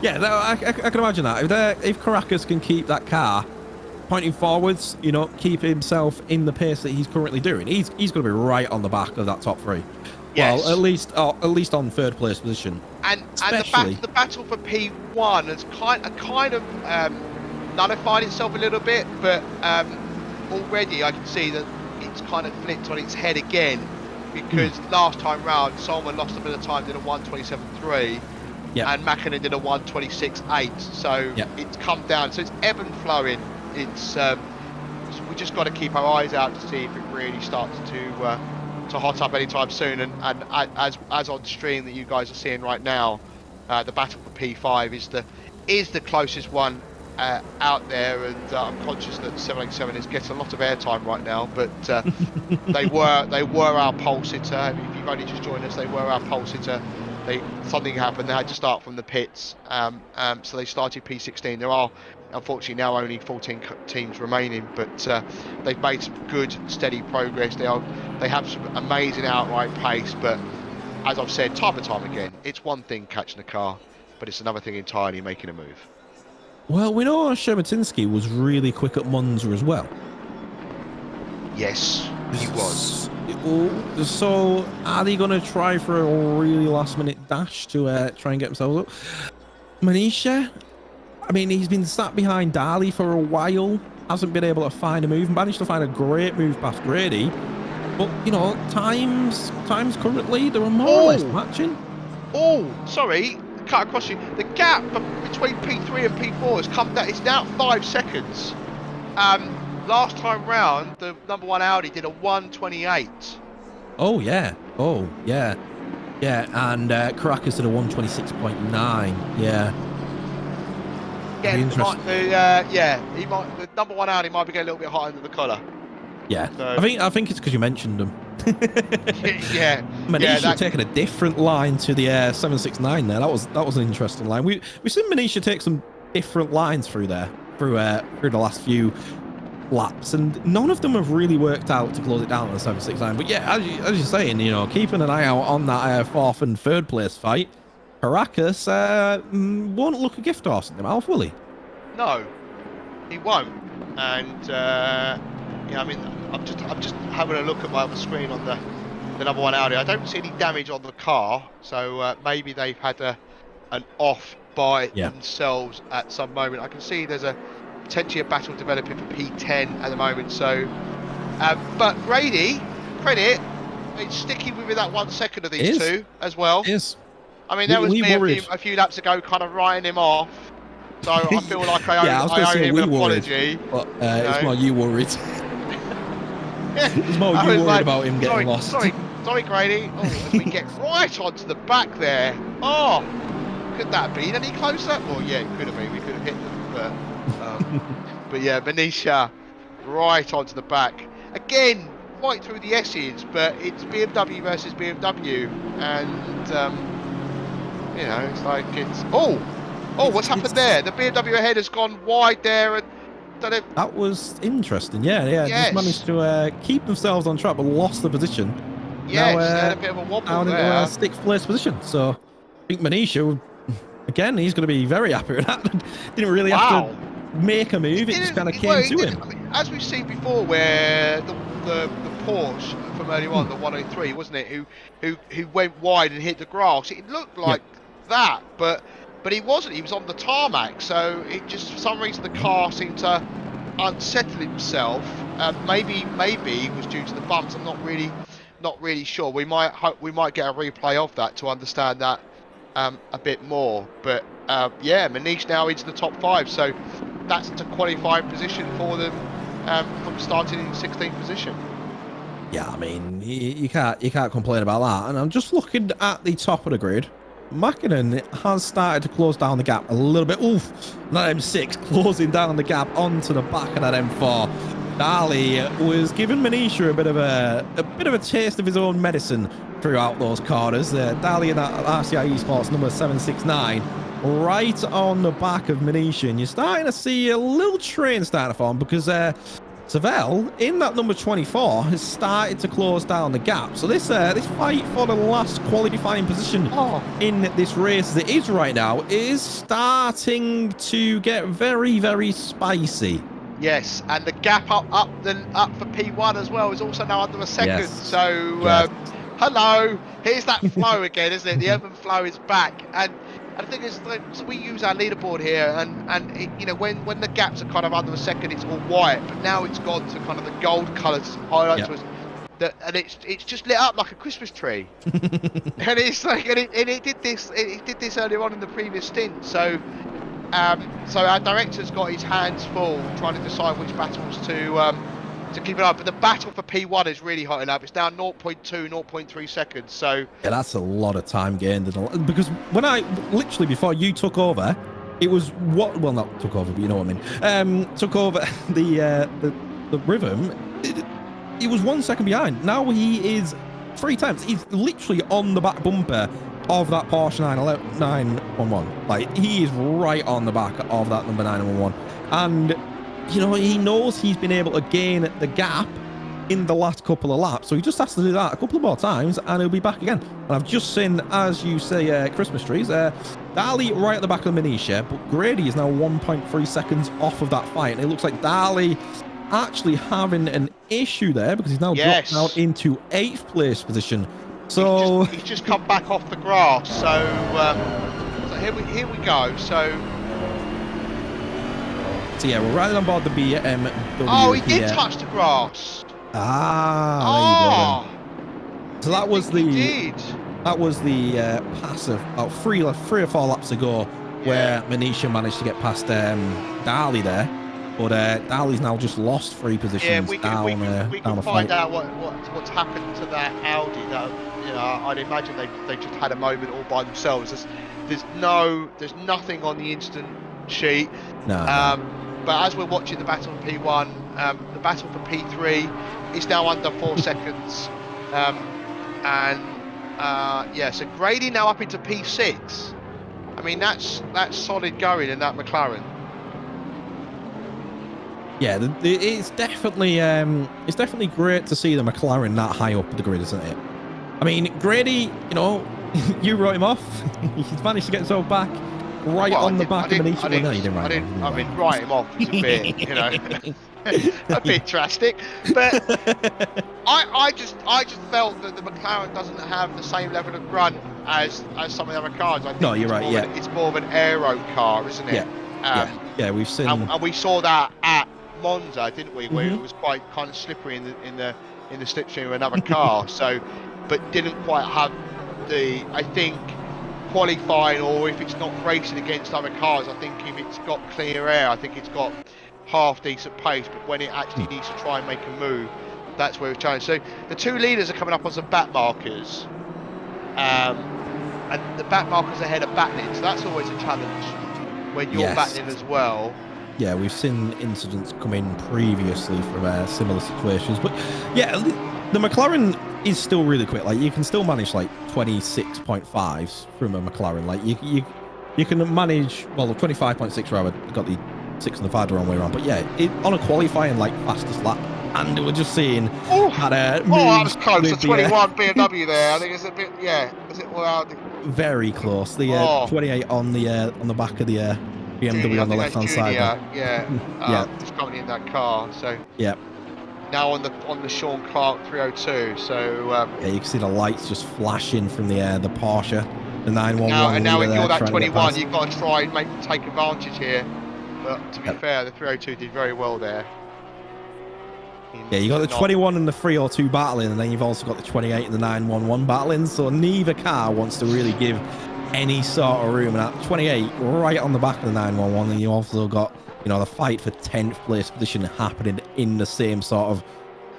Speaker 1: Yeah, I can imagine that. If Karakas can keep that car pointing forwards, you know, keep himself in the pace that he's currently doing, he's going to be right on the back of that top three. Yes. Well, at least on third place position. And
Speaker 2: the battle for P1 has kind of nullified itself a little bit, but already I can see that it's kind of flipped on its head again, because last time round Solomon lost a bit of time, did a 127.3, and Mackinnon did a 126.8. So it's come down. So it's ebb and flowing. It's we just got to keep our eyes out to see if it really starts to hot up anytime soon, and as on stream that you guys are seeing right now, the battle for P5 is the closest one out there, and I'm conscious that 787 is getting a lot of airtime right now, but they were our pole sitter. If you've only just joined us, they were our pole sitter. Something happened, they had to start from the pits, so they started P16. There are unfortunately now only 14 teams remaining, but they've made some good steady progress. They have some amazing outright pace, but as I've said time and time again, it's one thing catching a car, but it's another thing entirely making a move.
Speaker 1: Well, we know Shermatinsky was really quick at Monza as well.
Speaker 2: Yes, he was.
Speaker 1: So are they going to try for a really last minute dash to try and get themselves up? Manisha, I mean, he's been sat behind Dali for a while, hasn't been able to find a move, managed to find a great move past Grady, but you know, times currently they were more or less matching.
Speaker 2: Oh, sorry, cut across you. The gap between P3 and P4 has come down. It's now 5 seconds. Last time round, the number 1 Audi did a 128.
Speaker 1: Oh yeah, and Karakas did a 126.9. Yeah.
Speaker 2: Again, the number 1 Audi might be getting a little bit hot under the collar.
Speaker 1: Yeah, so, I think it's because you mentioned them.
Speaker 2: Yeah,
Speaker 1: Manisha taking a different line to the 769 there. That was an interesting line. We've seen Manisha take some different lines through there through the last few laps, and none of them have really worked out to close it down on the 769. But yeah, as you're saying, you know, keeping an eye out on that 4th and 3rd place fight. Karakas won't look a gift horse in the mouth, will he?
Speaker 2: No, he won't. And yeah, I mean, I'm just having a look at my other screen on the number 1 Audi. I don't see any damage on the car, so maybe they've had an off by themselves at some moment. I can see there's potentially a battle developing for P10 at the moment. So, but Grady, credit, it's sticking with that 1 second of these two as well.
Speaker 1: Yes.
Speaker 2: I mean, there was me a few laps ago kind of writing him off. So I feel like I owe him an apology.
Speaker 1: But it's more you worried. It's more you worried about him getting lost.
Speaker 2: Sorry, Grady. Oh, as we get right onto the back there. Oh, could that have been any closer? Well, yeah, it could have been. We could have hit them. But yeah, Benicia right onto the back again, right through the S's. But it's BMW versus BMW, and you know, it's like what's happened there? The BMW ahead has gone wide there, and
Speaker 1: that was interesting. Yeah, just managed to keep themselves on track, but lost the position.
Speaker 2: Yes,
Speaker 1: Now,
Speaker 2: they had a bit of a wobble
Speaker 1: down into
Speaker 2: there.
Speaker 1: a 6th place position. So I think Manisha, again, he's going to be very happy with that. Didn't really have to make a move. It just kind of came to him.
Speaker 2: I mean, as we've seen before, where the Porsche from earlier on, the 103, wasn't it, who went wide and hit the grass. It looked like that, but he wasn't. He was on the tarmac, so it just, for some reason, the car seemed to unsettle himself. Maybe it was due to the bumps. I'm not really sure. We might get a replay of that to understand that a bit more. But yeah, Manish now into the top 5, so that's a qualifying position for them from starting in 16th position.
Speaker 1: Yeah, I mean, you can't complain about that. And I'm just looking at the top of the grid. Mackinnon has started to close down the gap a little bit. Oof, that M6 closing down the gap onto the back of that M4. Dali was giving Manisha a bit of a taste of his own medicine throughout those corners. Dali in that RCI Esports number 769, right on the back of Manisha, and you're starting to see a little train starting to form because Savell in that number 24 has started to close down the gap. So this fight for the last qualifying position in this race as it is right now is starting to get very, very spicy.
Speaker 2: Yes, and the gap up for P1 as well is also now under a second.
Speaker 1: Yes.
Speaker 2: So hello, here's that flow again, isn't it? The ebb and flow is back, and the thing is, so we use our leaderboard here, and it, you know, when the gaps are kind of under a second, it's all white, but now it's gone to kind of the gold colours highlights, and it's just lit up like a Christmas tree. And it's like, and it did this earlier on in the previous stint. So our director's got his hands full trying to decide which battles to keep it up. But the battle for P1 is really hotting up. It's now 0.2, 0.3 seconds. So
Speaker 1: yeah, that's a lot of time gained. Because when I literally before you took over, it was well, not took over, but you know what I mean. Took over the rhythm. He was 1 second behind. Now he is 3 times. He's literally on the back bumper of that Porsche 911. Like, he is right on the back of that number 911. And, you know, he knows he's been able to gain the gap in the last couple of laps. So he just has to do that a couple of more times and he'll be back again. And I've just seen, as you say, Christmas trees. Dali right at the back of Manisha, but Grady is now 1.3 seconds off of that fight. And it looks like Dali actually having an issue there because he's now dropped out into 8th place position. So
Speaker 2: he's just come back off the grass. So here we go. So
Speaker 1: yeah, we're riding on board the BMW.
Speaker 2: Oh, he did touch the grass.
Speaker 1: There you go. So that was the pass of about three or 4 laps ago, where Manisha managed to get past Dali there. But Dali's now just lost 3 positions
Speaker 2: we
Speaker 1: down
Speaker 2: can
Speaker 1: the
Speaker 2: find
Speaker 1: fight.
Speaker 2: out what's happened to that Audi. That, you know, I'd imagine they just had a moment all by themselves. There's nothing on the instant sheet.
Speaker 1: No.
Speaker 2: But as we're watching the battle for P1, the battle for P3 is now under 4 seconds. So Grady now up into P6. I mean, that's solid going in that McLaren.
Speaker 1: Yeah, it's definitely great to see the McLaren that high up the grid, isn't it? I mean, Grady, you know, you wrote him off. He's managed to get himself back right on the back of Manisha. Well, no, you didn't write him off.
Speaker 2: I mean, write him off is a bit, you know, a bit drastic. But I just felt that the McLaren doesn't have the same level of grunt as some of the other cars. I think
Speaker 1: no, you're right. Yeah,
Speaker 2: it's more of an aero car, isn't it?
Speaker 1: Yeah, we've seen,
Speaker 2: and we saw that at Monza, didn't we? Where it was quite kind of slippery in the slipstream of another car. So, but didn't quite have the, I think, qualifying, or if it's not racing against other cars, I think if it's got clear air, I think it's got half decent pace. But when it actually needs to try and make a move, that's where it's challenged. So the 2 leaders are coming up on some back markers, and the back markers ahead of Batlin, so that's always a challenge. when you're
Speaker 1: Yes.
Speaker 2: battling as well.
Speaker 1: Yeah, we've seen incidents come in previously from similar situations, but yeah, the McLaren is still really quick. Like you can still manage like 26.5s from a McLaren. Like you can manage, well, 25.6 rather. Got the 6 and the 5 the wrong way around, but yeah, on a qualifying like fastest lap, and we're just seeing that
Speaker 2: that
Speaker 1: moves
Speaker 2: was close.
Speaker 1: with
Speaker 2: The 21 BMW there. I think it's a bit. Yeah, is it? Well,
Speaker 1: very close. The 28 on the back of the BMW on the left hand side.
Speaker 2: Yeah, just coming in that car. So
Speaker 1: yeah.
Speaker 2: Now on the Sean Clark 302. So
Speaker 1: yeah, you can see the lights just flashing from the Porsche, the 911.
Speaker 2: And now if you're that 21,
Speaker 1: you've
Speaker 2: you've got to try and take advantage here. But to be fair, the 302 did very well there.
Speaker 1: Yeah, you got the 21 and the 302 battling, and then you've also got the 28 and the 911 battling. So neither car wants to really give any sort of room. And at 28, right on the back of the 911, and you also got, you know, the fight for 10th place position happening in the same sort of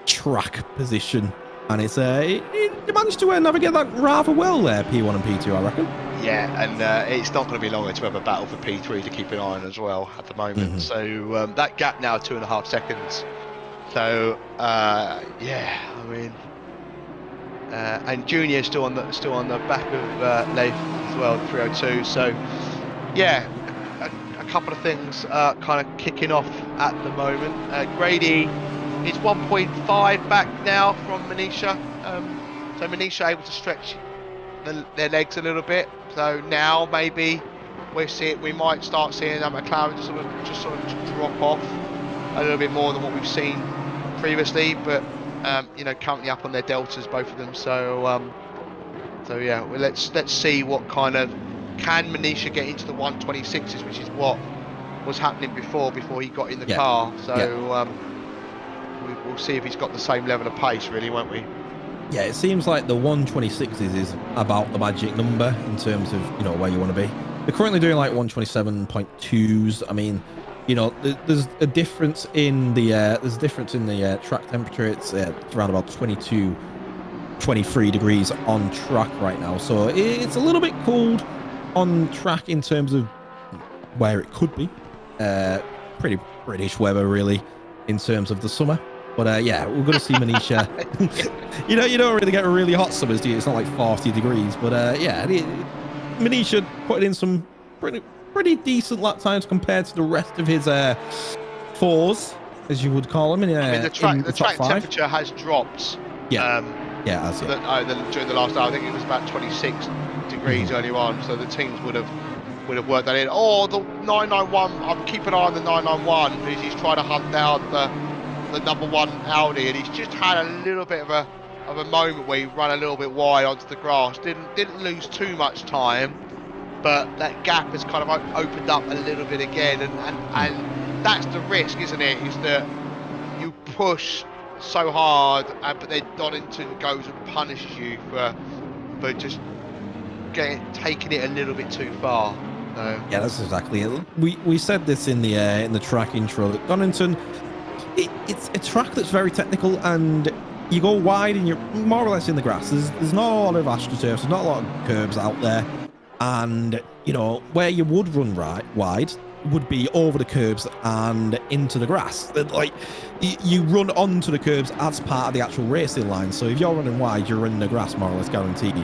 Speaker 1: track position. And it's you managed to navigate that rather well there, P1 and P2, I reckon.
Speaker 2: Yeah, and it's not going to be long until we have a battle for P3 to keep an eye on as well at the moment. So that gap now 2.5 seconds. So yeah, I mean, and Junior still on the back of Leif as well, 302. So yeah, a couple of things kind of kicking off at the moment. Grady is 1.5 back now from Manisha. So Manisha able to stretch their legs a little bit. So now maybe we might start seeing that McLaren just sort of drop off a little bit more than what we've seen previously, but you know, currently up on their deltas, both of them. So so yeah, well, let's see what kind of, can Manisha get into the 126s, which is what was happening before he got in the car. So we'll see if he's got the same level of pace, really, won't we?
Speaker 1: Yeah, it seems like the 126s is about the magic number in terms of, you know, where you want to be. They're currently doing like 127.2s. I mean, you know, there's a difference in the track temperature. It's around about 22, 23 degrees on track right now. So it's a little bit cold on track in terms of where it could be. Pretty British weather, really, in terms of the summer. But yeah, we're going to see Manisha. you don't really get really hot summers, do you? It's not like 40 degrees. But yeah, Manisha putting in some pretty decent lap times compared to the rest of his fours, as you would call them. I mean,
Speaker 2: the track temperature has dropped.
Speaker 1: Yeah,
Speaker 2: during the last hour, I think it was about 26 degrees earlier on. So the teams would have worked that in. Oh, the 991. I'm keeping an eye on the 991 because he's trying to hunt down the number 1 Audi, and he's just had a little bit of a moment where he ran a little bit wide onto the grass. Didn't lose too much time, but that gap has kind of opened up a little bit again, and that's the risk, isn't it? Is that you push so hard, but then Donington goes and punishes you for just taking it a little bit too far.
Speaker 1: Yeah, that's exactly it. We said this in the track intro that Donington, it's a track that's very technical, and you go wide and you're more or less in the grass. There's not a lot of astroturfs, there's not a lot of curbs out there, and you know where you would run wide would be over the curbs and into the grass. Like you run onto the curbs as part of the actual racing line. So if you're running wide, you're in the grass more or less guaranteed,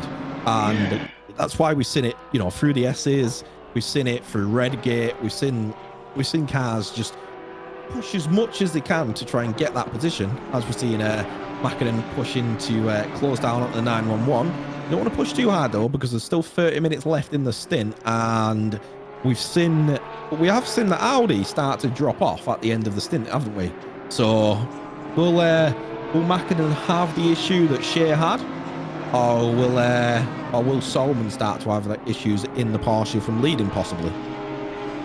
Speaker 1: and that's why we've seen it, you know, through the S's, we've seen it through Redgate, we've seen cars just push as much as they can to try and get that position, as we're seeing Mackinnon pushing to close down at the 911. You don't want to push too hard though, because there's still 30 minutes left in the stint, and we have seen the Audi start to drop off at the end of the stint, haven't we? So will Mackinnon have the issue that Shea had, or will Solomon start to have issues in the Porsche from leading possibly?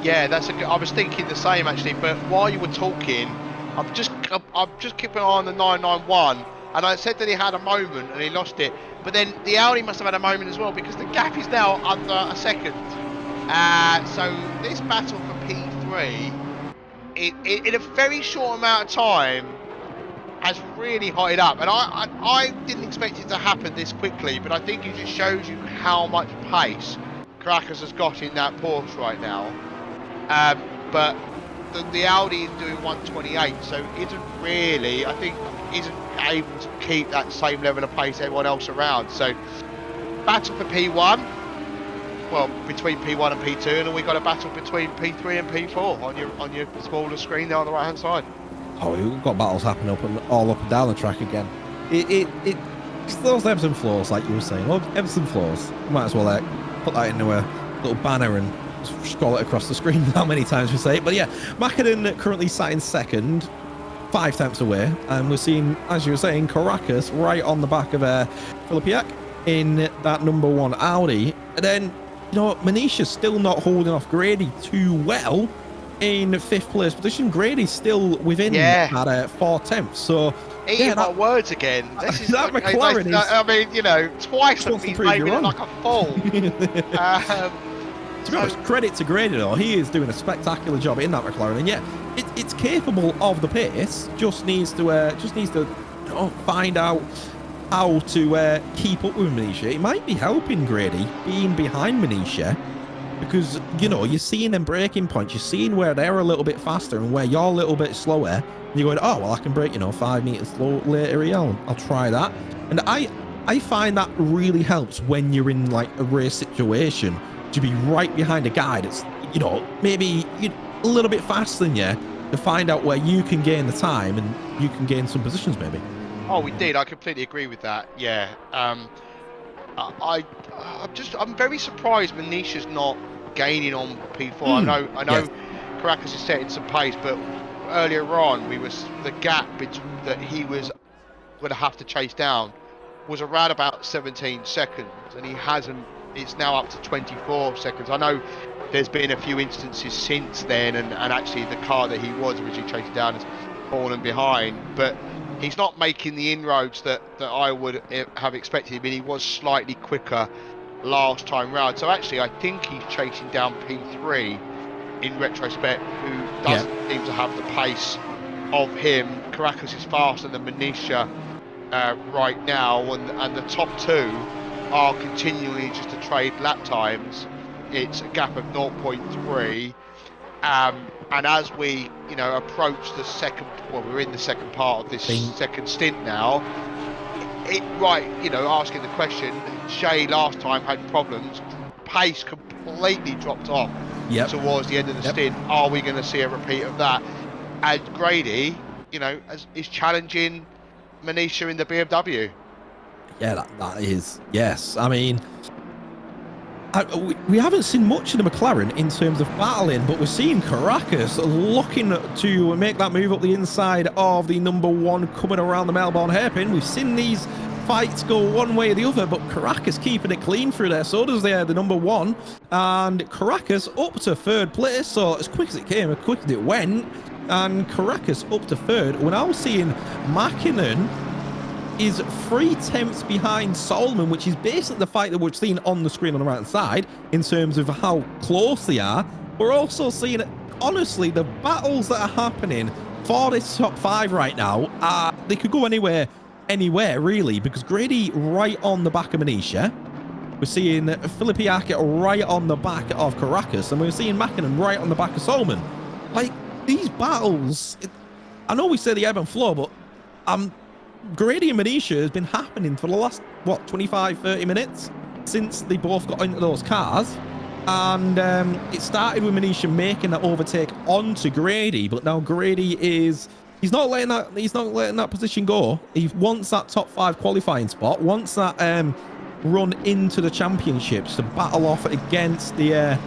Speaker 2: Yeah, I was thinking the same actually, but while you were talking, I'm just keeping an eye on the 991, and I said that he had a moment and he lost it, but then the Audi must have had a moment as well, because the gap is now under a second. So this battle for P3, in a very short amount of time, has really hotted up, and I didn't expect it to happen this quickly, but I think it just shows you how much pace Crackers has got in that Porsche right now. But the Audi is doing 128, so isn't really, I think, isn't able to keep that same level of pace everyone else around. So battle for P1, well, between P1 and P2, and then we got a battle between P3 and P4 on your smaller screen there on the right hand side.
Speaker 1: Oh, we've got battles happening all up and down the track again. It's those ebbs and flows, like you were saying. Well, ebbs and flows. You might as well put that into a little banner and scroll it across the screen how many times we say it. But yeah, Mackinnon currently sat in second, 5 tenths away, and we're seeing, as you were saying, Caracas right on the back of Filipiak in that number 1 Audi. And then, you know, Manisha's still not holding off Grady too well in 5th place position. Grady's still within at 4 tenths. So
Speaker 2: eating my words again. This is
Speaker 1: that McLaren is,
Speaker 2: I mean, you know, twice he's made me look like a fool.
Speaker 1: To be honest, credit to Grady though. He is doing a spectacular job in that McLaren, and yeah, it's capable of the pace. Just needs to you know, find out how to keep up with Manisha. It might be helping Grady being behind Manisha, because, you know, you're seeing them braking points. You're seeing where they're a little bit faster and where you're a little bit slower. And you're going, oh, well, I can brake, you know, 5 meters later here. I'll try that. And I find that really helps when you're in, like, a race situation, to be right behind a guy that's, you know, maybe a little bit faster than you, to find out where you can gain the time and you can gain some positions, maybe.
Speaker 2: Oh, we did. I completely agree with that. Yeah. I'm very surprised Manisha's not gaining on P4. I know yes. Caracas is setting some pace, but earlier on the gap that he was going to have to chase down was around about 17 seconds, and he hasn't. It's now up to 24 seconds. I know there's been a few instances since then, and actually the car that he was originally chasing down has fallen behind, but he's not making the inroads that I would have expected. I mean, he was slightly quicker last time round. So actually, I think he's chasing down P3 in retrospect, who doesn't seem to have the pace of him. Caracas is faster than Manisha right now, and the top 2 are continually just to trade lap times. It's a gap of 0.3. And as we, you know, approach the second, well, we're in the second part of this second stint now. You know, asking the question, Shay last time had problems. Pace completely dropped off towards the end of the stint. Are we going to see a repeat of that? And Grady, you know, is challenging Manisha in the BMW.
Speaker 1: Yeah, that is, yes. I mean, we haven't seen much of the McLaren in terms of battling, but we're seeing Caracas looking to make that move up the inside of the number 1 coming around the Melbourne hairpin. We've seen these fights go one way or the other, but Caracas keeping it clean through there. So does the number 1, and Caracas up to 3rd place. So as quick as it came, as quick as it went, and Caracas up to 3rd. We're now seeing Mackinnon is 3 tenths behind Solomon, which is basically the fight that we're seeing on the screen on the right hand side in terms of how close they are. We're also seeing, honestly, the battles that are happening for this top 5 right now, they could go anywhere really, because Grady right on the back of Manisha. We're seeing Filipiak right on the back of Caracas, and we're seeing Mackinnon right on the back of Solomon. Like, these battles, I know we say the ebb and flow, but Grady and Manisha has been happening for the last, 25-30 minutes since they both got into those cars. And it started with Manisha making that overtake onto Grady, but now Grady he's not letting that position go. He wants that top 5 qualifying spot, wants that run into the championships to battle off against the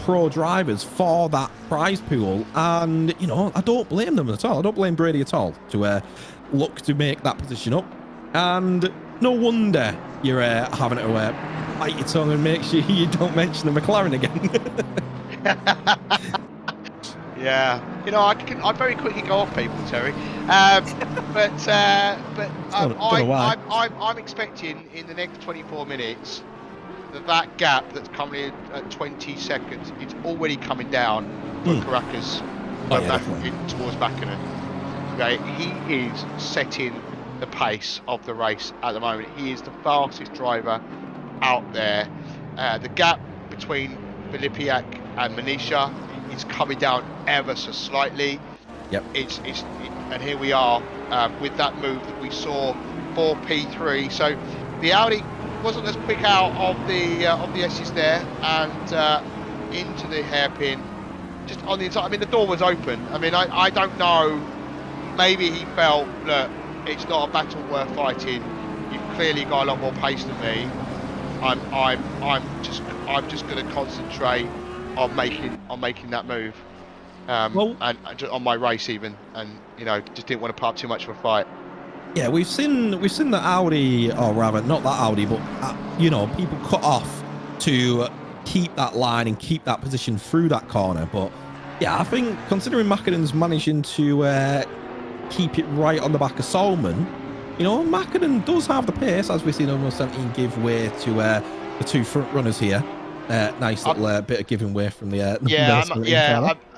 Speaker 1: pro drivers for that prize pool. And, you know, I don't blame them at all. I don't blame Grady at all to look to make that position up. And no wonder you're having to bite your tongue and make sure you don't mention the McLaren again.
Speaker 2: Yeah, you know, I very quickly go off people, Terry. But I'm expecting in the next 24 minutes that gap that's coming at 20 seconds, it's already coming down for Caracas towards Mackinnon. Okay, he is setting the pace of the race at the moment. He is the fastest driver out there. The gap between Filipiak and Manisha. It's coming down ever so slightly.
Speaker 1: Yep.
Speaker 2: And here we are with that move that we saw for P3. So the Audi wasn't as quick out of the S's there, and into the hairpin, just on the inside. I mean, the door was open. I mean, I don't know. Maybe he felt that it's not a battle worth fighting. You've clearly got a lot more pace than me. I'm just going to concentrate on making that move. And on my race even, and just didn't want to put up too much of a fight.
Speaker 1: Yeah, we've seen the Audi, or rather not that Audi, but people cut off to keep that line and keep that position through that corner. But yeah, I think considering Mackinnon's managing to keep it right on the back of Solman, Mackinnon does have the pace, as we've seen almost 17 give way to the two front runners here. Nice little bit of giving way from the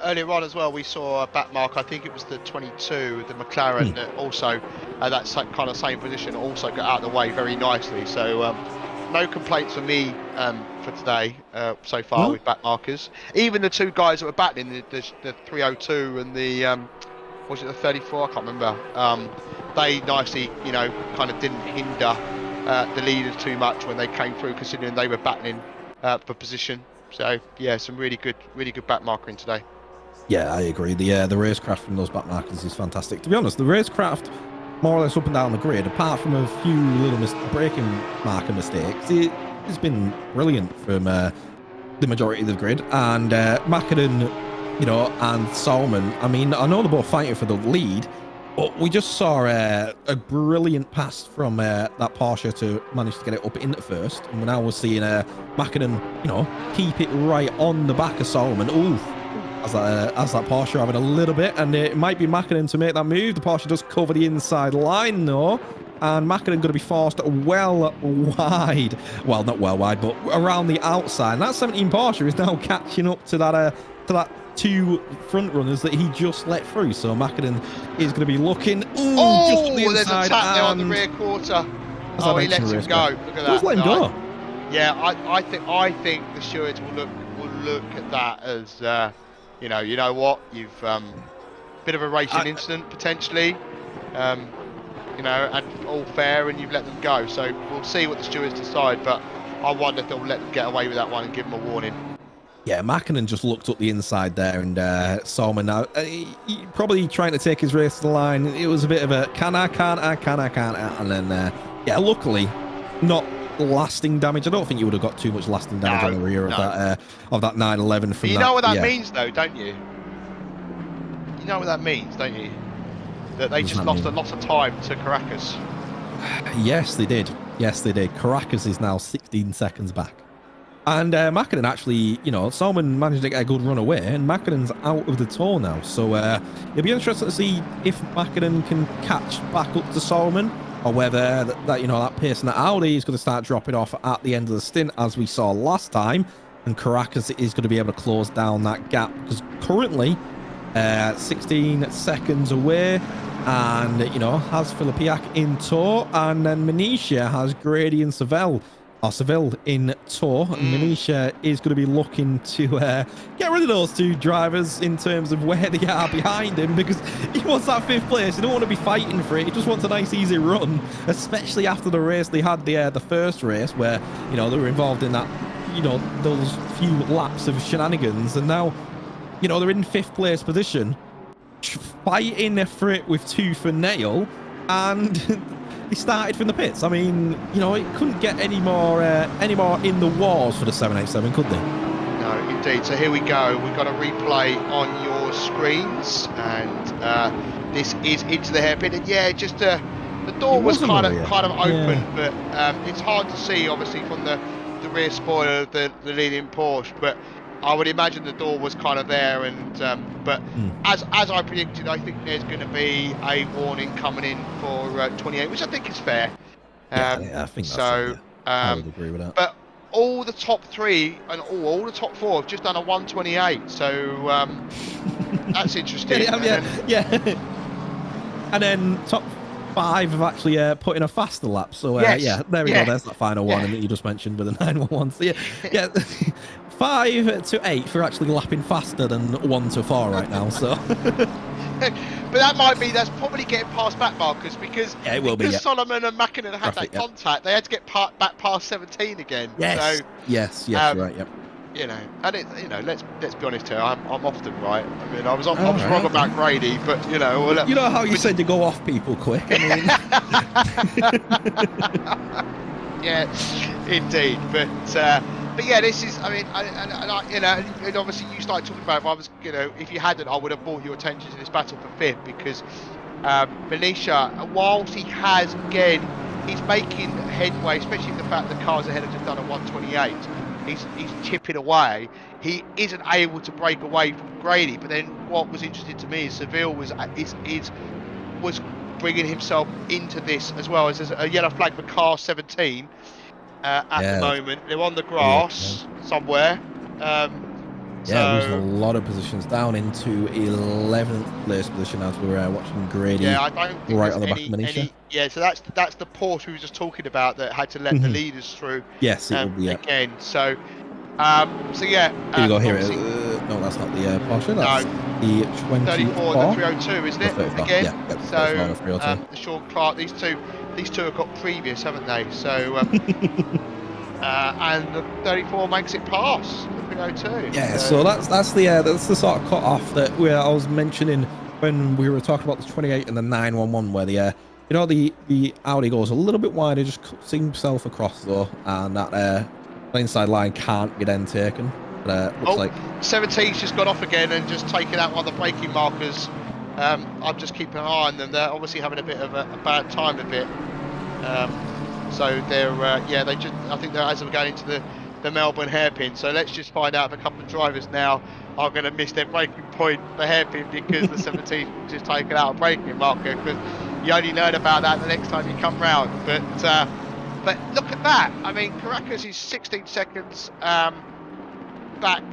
Speaker 2: earlier on as well we saw a back mark. I think it was the 22, the McLaren, that also that kind of same position also got out of the way very nicely. So no complaints from me for today so far with back markers. Even the two guys that were battling, the 302 and the was it the 34? I can't remember. They nicely kind of didn't hinder the leaders too much when they came through, considering they were battling for position. So yeah, some really good back markering today.
Speaker 1: Yeah, I agree. The racecraft from those back markers is fantastic. To be honest, the racecraft more or less up and down the grid, apart from a few little braking marker mistakes, it's been brilliant from the majority of the grid. And Mackinnon, and Salmon, I mean, I know they're both fighting for the lead, but we just saw a brilliant pass from that Porsche to manage to get it up into first. And now we're seeing Mackinnon, keep it right on the back of Solomon. Ooh, as that Porsche having a little bit, and it might be Mackinnon to make that move. The Porsche does cover the inside line though, and Mackinnon going to be forced well wide. Well, not well wide, but around the outside. And that 17 Porsche is now catching up to that two front runners that he just let through. So Mackinnon is going to be looking. Ooh, just to the inside,
Speaker 2: there's a tap there on the rear quarter. Oh, he lets him go. Look at that.
Speaker 1: Just let him go.
Speaker 2: Yeah, I think the stewards will look at that as you know what, you've bit of a racing incident potentially, and all fair, and you've let them go. So we'll see what the stewards decide, but I wonder if they'll let them get away with that one and give them a warning.
Speaker 1: Yeah, Mackinnon just looked up the inside there, and Solomon now probably trying to take his race to the line. It was a bit of a can't, and then luckily not lasting damage. I don't think you would have got too much lasting damage on the rear of that 911 from
Speaker 2: you know what that means though, don't you? You know what that means, don't you? That they just lost a lot of time to Caracas.
Speaker 1: Yes, they did. Caracas is now 16 seconds back. And Mackinnon actually, Solomon managed to get a good run away, and Mackinnon's out of the tour now. So it'll be interesting to see if Mackinnon can catch back up to Solomon, or whether that pace in the Audi is going to start dropping off at the end of the stint, as we saw last time, and Caracas is going to be able to close down that gap, because currently 16 seconds away, and has Filipiak in tow, and then Manisha has Grady and Seville in tow, and Manisha is going to be looking to get rid of those two drivers in terms of where they are behind him, because he wants that 5th place. He don't want to be fighting for it. He just wants a nice easy run, especially after the race they had, the first race where they were involved in that those few laps of shenanigans, and now they're in 5th place position, fighting for it with tooth and nail, and he started from the pits. I mean, it couldn't get any more in the wars for the 787, could they?
Speaker 2: No, indeed. So here we go. We've got a replay on your screens, and this is into the hairpin. And yeah, just the door was kind of open, but it's hard to see, obviously, from the rear spoiler of the leading Porsche. But I would imagine the door was kind of there, and but as I predicted, I think there's going to be a warning coming in for 28, which I think is fair.
Speaker 1: I think so. I would agree with that.
Speaker 2: But all the top 3 and all the top 4 have just done a 128, so that's interesting.
Speaker 1: And then top 5 have actually put in a faster lap. So there we go. There's that final one, and that you just mentioned with the 911. So yeah. 5 to 8 we're actually lapping faster than 1 to 4 right now, so
Speaker 2: But that's probably getting past back markers because
Speaker 1: yeah, it will be. Yeah.
Speaker 2: Solomon and Mackinnon had
Speaker 1: Traffic,
Speaker 2: that contact, they had to get back past 17 again.
Speaker 1: Yes,
Speaker 2: So
Speaker 1: yes, you're right. Yep.
Speaker 2: you know, and it, you know, let's be honest here. I'm often right. I mean, I was
Speaker 1: All
Speaker 2: wrong
Speaker 1: right.
Speaker 2: about Grady, but you know, well,
Speaker 1: you know how you said you go off people quick. I mean,
Speaker 2: yeah, indeed. But yeah, this is. I mean, you know, and obviously you started talking about. If I was, you know, if you hadn't, I would have brought your attention to this battle for fifth because Venetia, whilst he has again, he's making headway, especially the fact the cars ahead have just done a 128. He's chipping away. He isn't able to break away from Grady. But then, what was interesting to me is Seville was bringing himself into this as well. As there's a yellow flag for car 17 at the moment. They're on the grass somewhere.
Speaker 1: losing a lot of positions down into 11th place position as we were watching Grady.
Speaker 2: Yeah, I don't think
Speaker 1: right on the back of Manisha.
Speaker 2: Yeah, so that's the Porsche we were just talking about that had to let the leaders through.
Speaker 1: Yes, it will be
Speaker 2: again. So yeah.
Speaker 1: Here we go. Here. No, that's not the Porsche. That's the
Speaker 2: 34, the 302, isn't it? Again.
Speaker 1: Yeah.
Speaker 2: So the Sean Clark. These two have got previous, haven't they? So and the 34 makes it past the 302.
Speaker 1: Yeah. So that's the sort of cut off that I was mentioning when we were talking about the 28 and the 911, where the the Audi goes a little bit wider, just cuts himself across though, and that inside line can't be then taken. But looks like
Speaker 2: 17's just got off again and just taken out one of the braking markers. I'm just keeping an eye on them. They're obviously having a bit of a bad time of it. So they're they just, I think they're as we're going into the Melbourne hairpin. So let's just find out if a couple of drivers now are going to miss their braking point, the hairpin, because the 17 just taken out a braking marker, because you only learn about that the next time you come round. But look at that. I mean, Caracas is 16 seconds back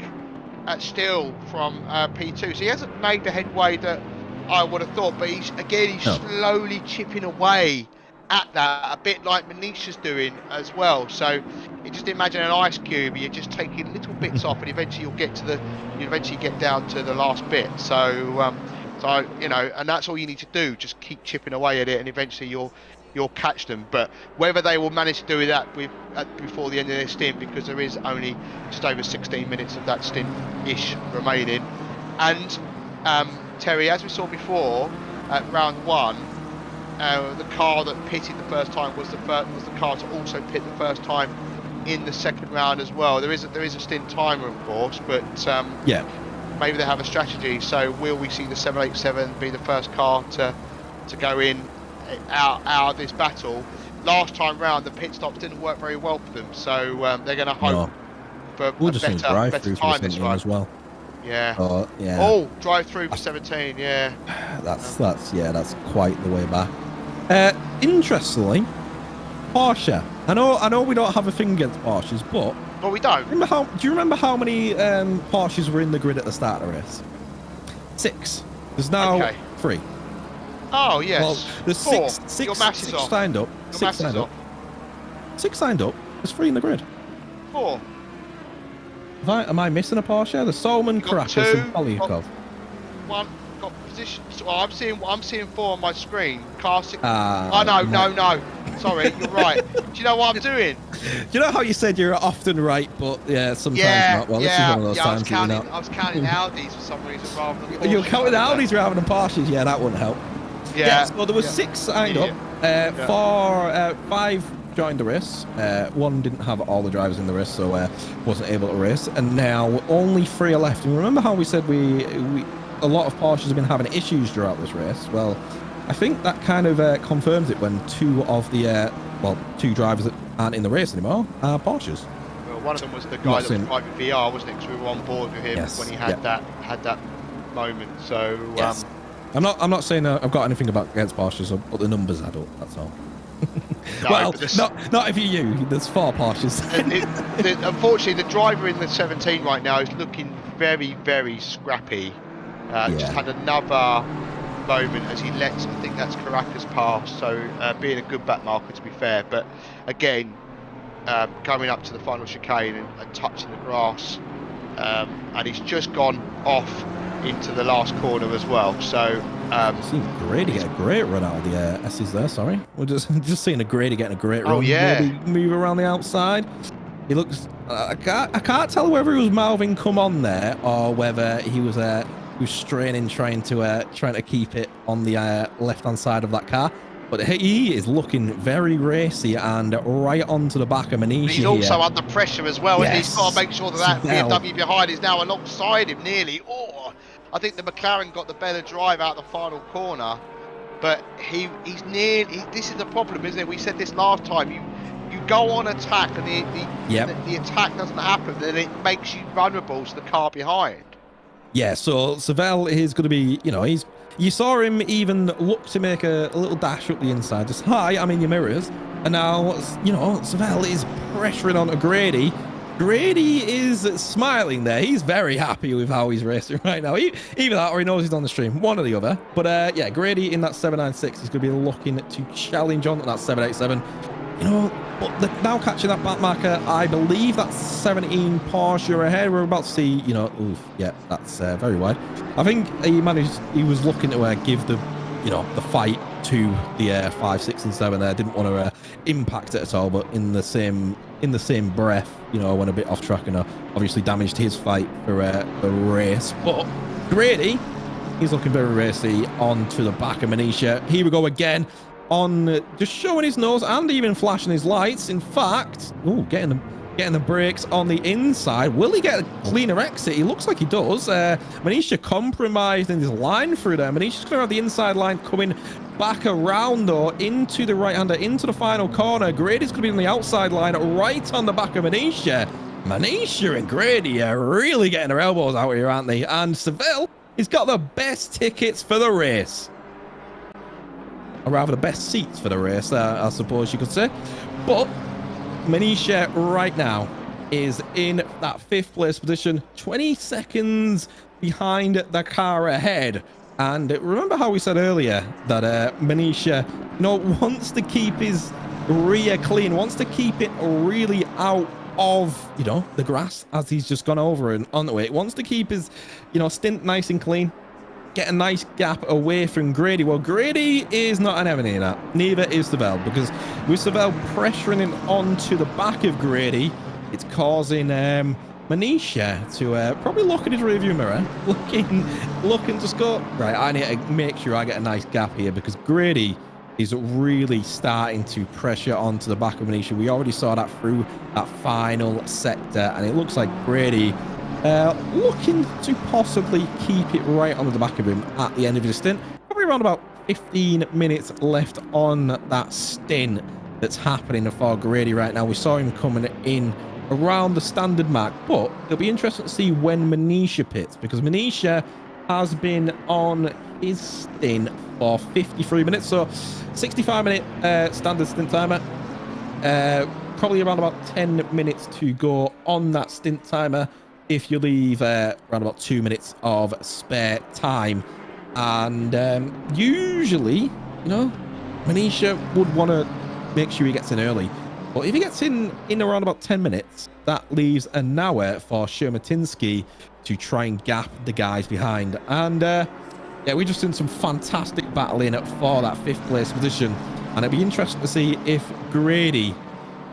Speaker 2: still from P2. So he hasn't made the headway that I would have thought, but he's slowly chipping away at that, a bit like Manisha's doing as well. So you just imagine an ice cube, you're just taking little bits off, and eventually you eventually get down to the last bit. So you know, and that's all you need to do, just keep chipping away at it, and eventually you'll catch them. But whether they will manage to do that before the end of their stint, because there is only just over 16 minutes of that stint-ish remaining. And Terry, as we saw before at round one, the car that pitted the first time was the car to also pit the first time in the second round as well. There is a stint timer, of course, but maybe they have a strategy. So will we see the 787 be the first car to go in out of this battle? Last time round, the pit stops didn't work very well for them, so they're going to hope for a better time this time
Speaker 1: as well.
Speaker 2: Yeah.
Speaker 1: Yeah.
Speaker 2: Oh, drive through for 17. Yeah.
Speaker 1: That's quite the way back. Interestingly, Porsche. I know we don't have a thing against Porsches, but
Speaker 2: we don't.
Speaker 1: Do you remember how many Porsches were in the grid at the start of the race? 6. There's now 3.
Speaker 2: Oh yes.
Speaker 1: Well, there's 6 signed up. 6 signed up. 6 signed up. There's 3 in the grid.
Speaker 2: 4.
Speaker 1: Am I missing a Porsche? The Solomon, Caracas, and Polyakov.
Speaker 2: One got position. Well, I'm seeing 4 on my screen. Car 6.
Speaker 1: No.
Speaker 2: Sorry, you're right. Do you know what I'm doing?
Speaker 1: Do you know how you said you're often right, but sometimes not? Well, this is one of those times.
Speaker 2: I was counting Audis for some reason rather than Porsche.
Speaker 1: You're counting Audis rather than Porsches. Yeah, that wouldn't help.
Speaker 2: Yeah.
Speaker 1: So there was 6 signed up. 5 joined the race. 1 didn't have all the drivers in the race, so wasn't able to race. And now only 3 are left. And remember how we said a lot of Porsches have been having issues throughout this race? Well, I think that kind of confirms it when 2 of the 2 drivers that aren't in the race anymore are Porsches.
Speaker 2: Well, one of them was the guy that was driving VR, wasn't it? Because we were on board with him when he had that moment. So
Speaker 1: I'm not saying I've got anything against Porsches, but the numbers add up. That's all.
Speaker 2: No,
Speaker 1: well, not if you're you. There's 4 Porsches.
Speaker 2: Unfortunately, the driver in the 17 right now is looking very, very scrappy. Just had another moment as he lets, I think that's Caracas pass, so being a good back marker to be fair, but again coming up to the final chicane and touching the grass and he's just gone off into the last corner as well. So
Speaker 1: seen Grady get a great run out of the S's there. Sorry, we're just seeing a Grady getting a great run.
Speaker 2: Oh yeah,
Speaker 1: maybe move around the outside. He looks. I can't tell whether he was mouthing "come on" there or whether he was straining, trying to keep it on the left hand side of that car. But he is looking very racy and right onto the back of Manisha.
Speaker 2: He's also
Speaker 1: here.
Speaker 2: under pressure as well,
Speaker 1: Yes.
Speaker 2: and he's got to make sure that BMW behind is now alongside him nearly. Oh, I think the McLaren got the better drive out the final corner, but he's nearly. This is the problem, isn't it? We said this last time. You go on attack, and the attack doesn't happen, then it makes you vulnerable to the car behind.
Speaker 1: Yeah, so Savell is going to be, you saw him even look to make a little dash up the inside. Just, hi, I'm in your mirrors. And now, Savell is pressuring onto Grady. Grady is smiling there. He's very happy with how he's racing right now. Either that or he knows he's on the stream. One or the other. But yeah, Grady in that 796 is going to be looking to challenge on that 787. But they're now catching that back marker. I believe that's 17 Porsche ahead. We're about to see, oof, yeah, that's very wide. I think he was looking to give the fight to the 5, 6, and 7 there. Didn't want to impact it at all, but in the same breath, went a bit off track and obviously damaged his fight for the race. But Grady, he's looking very racy onto the back of Manisha. Here we go again. On just showing his nose and even flashing his lights. In fact, getting the brakes on the inside. Will he get a cleaner exit? He looks like he does. Manisha compromised in his line through there. Manisha's going to have the inside line coming back around though into the right-hander, into the final corner. Grady's going to be on the outside line right on the back of Manisha. Manisha and Grady are really getting their elbows out here, aren't they? And Seville, he's got the best tickets for the race. Or rather, the best seats for the race, I suppose you could say. But Manisha right now is in that 5th place position, 20 seconds behind the car ahead. And remember how we said earlier that Manisha, wants to keep his rear clean, wants to keep it really out of, the grass as he's just gone over and onto it. Wants to keep his, stint nice and clean. Get a nice gap away from Grady. Well, Grady is not having any of that. Neither is Savell, because with Savell pressuring him onto the back of Grady, it's causing Manisha to probably look at his rearview mirror, looking to go, right, I need to make sure I get a nice gap here, because Grady is really starting to pressure onto the back of Manisha. We already saw that through that final sector, and it looks like Grady looking to possibly keep it right on the back of him at the end of his stint. Probably around about 15 minutes left on that stint that's happening for Grady right now. We saw him coming in around the standard mark, but it'll be interesting to see when Manisha pits, because Manisha has been on his stint for 53 minutes, so 65-minute standard stint timer. Probably around about 10 minutes to go on that stint timer if you leave around about 2 minutes of spare time. And usually, Manisha would want to make sure he gets in early. But if he gets in around about 10 minutes, that leaves an hour for Shermatinsky to try and gap the guys behind. And yeah, we just seen some fantastic battling for that 5th place position. And it'd be interesting to see if Grady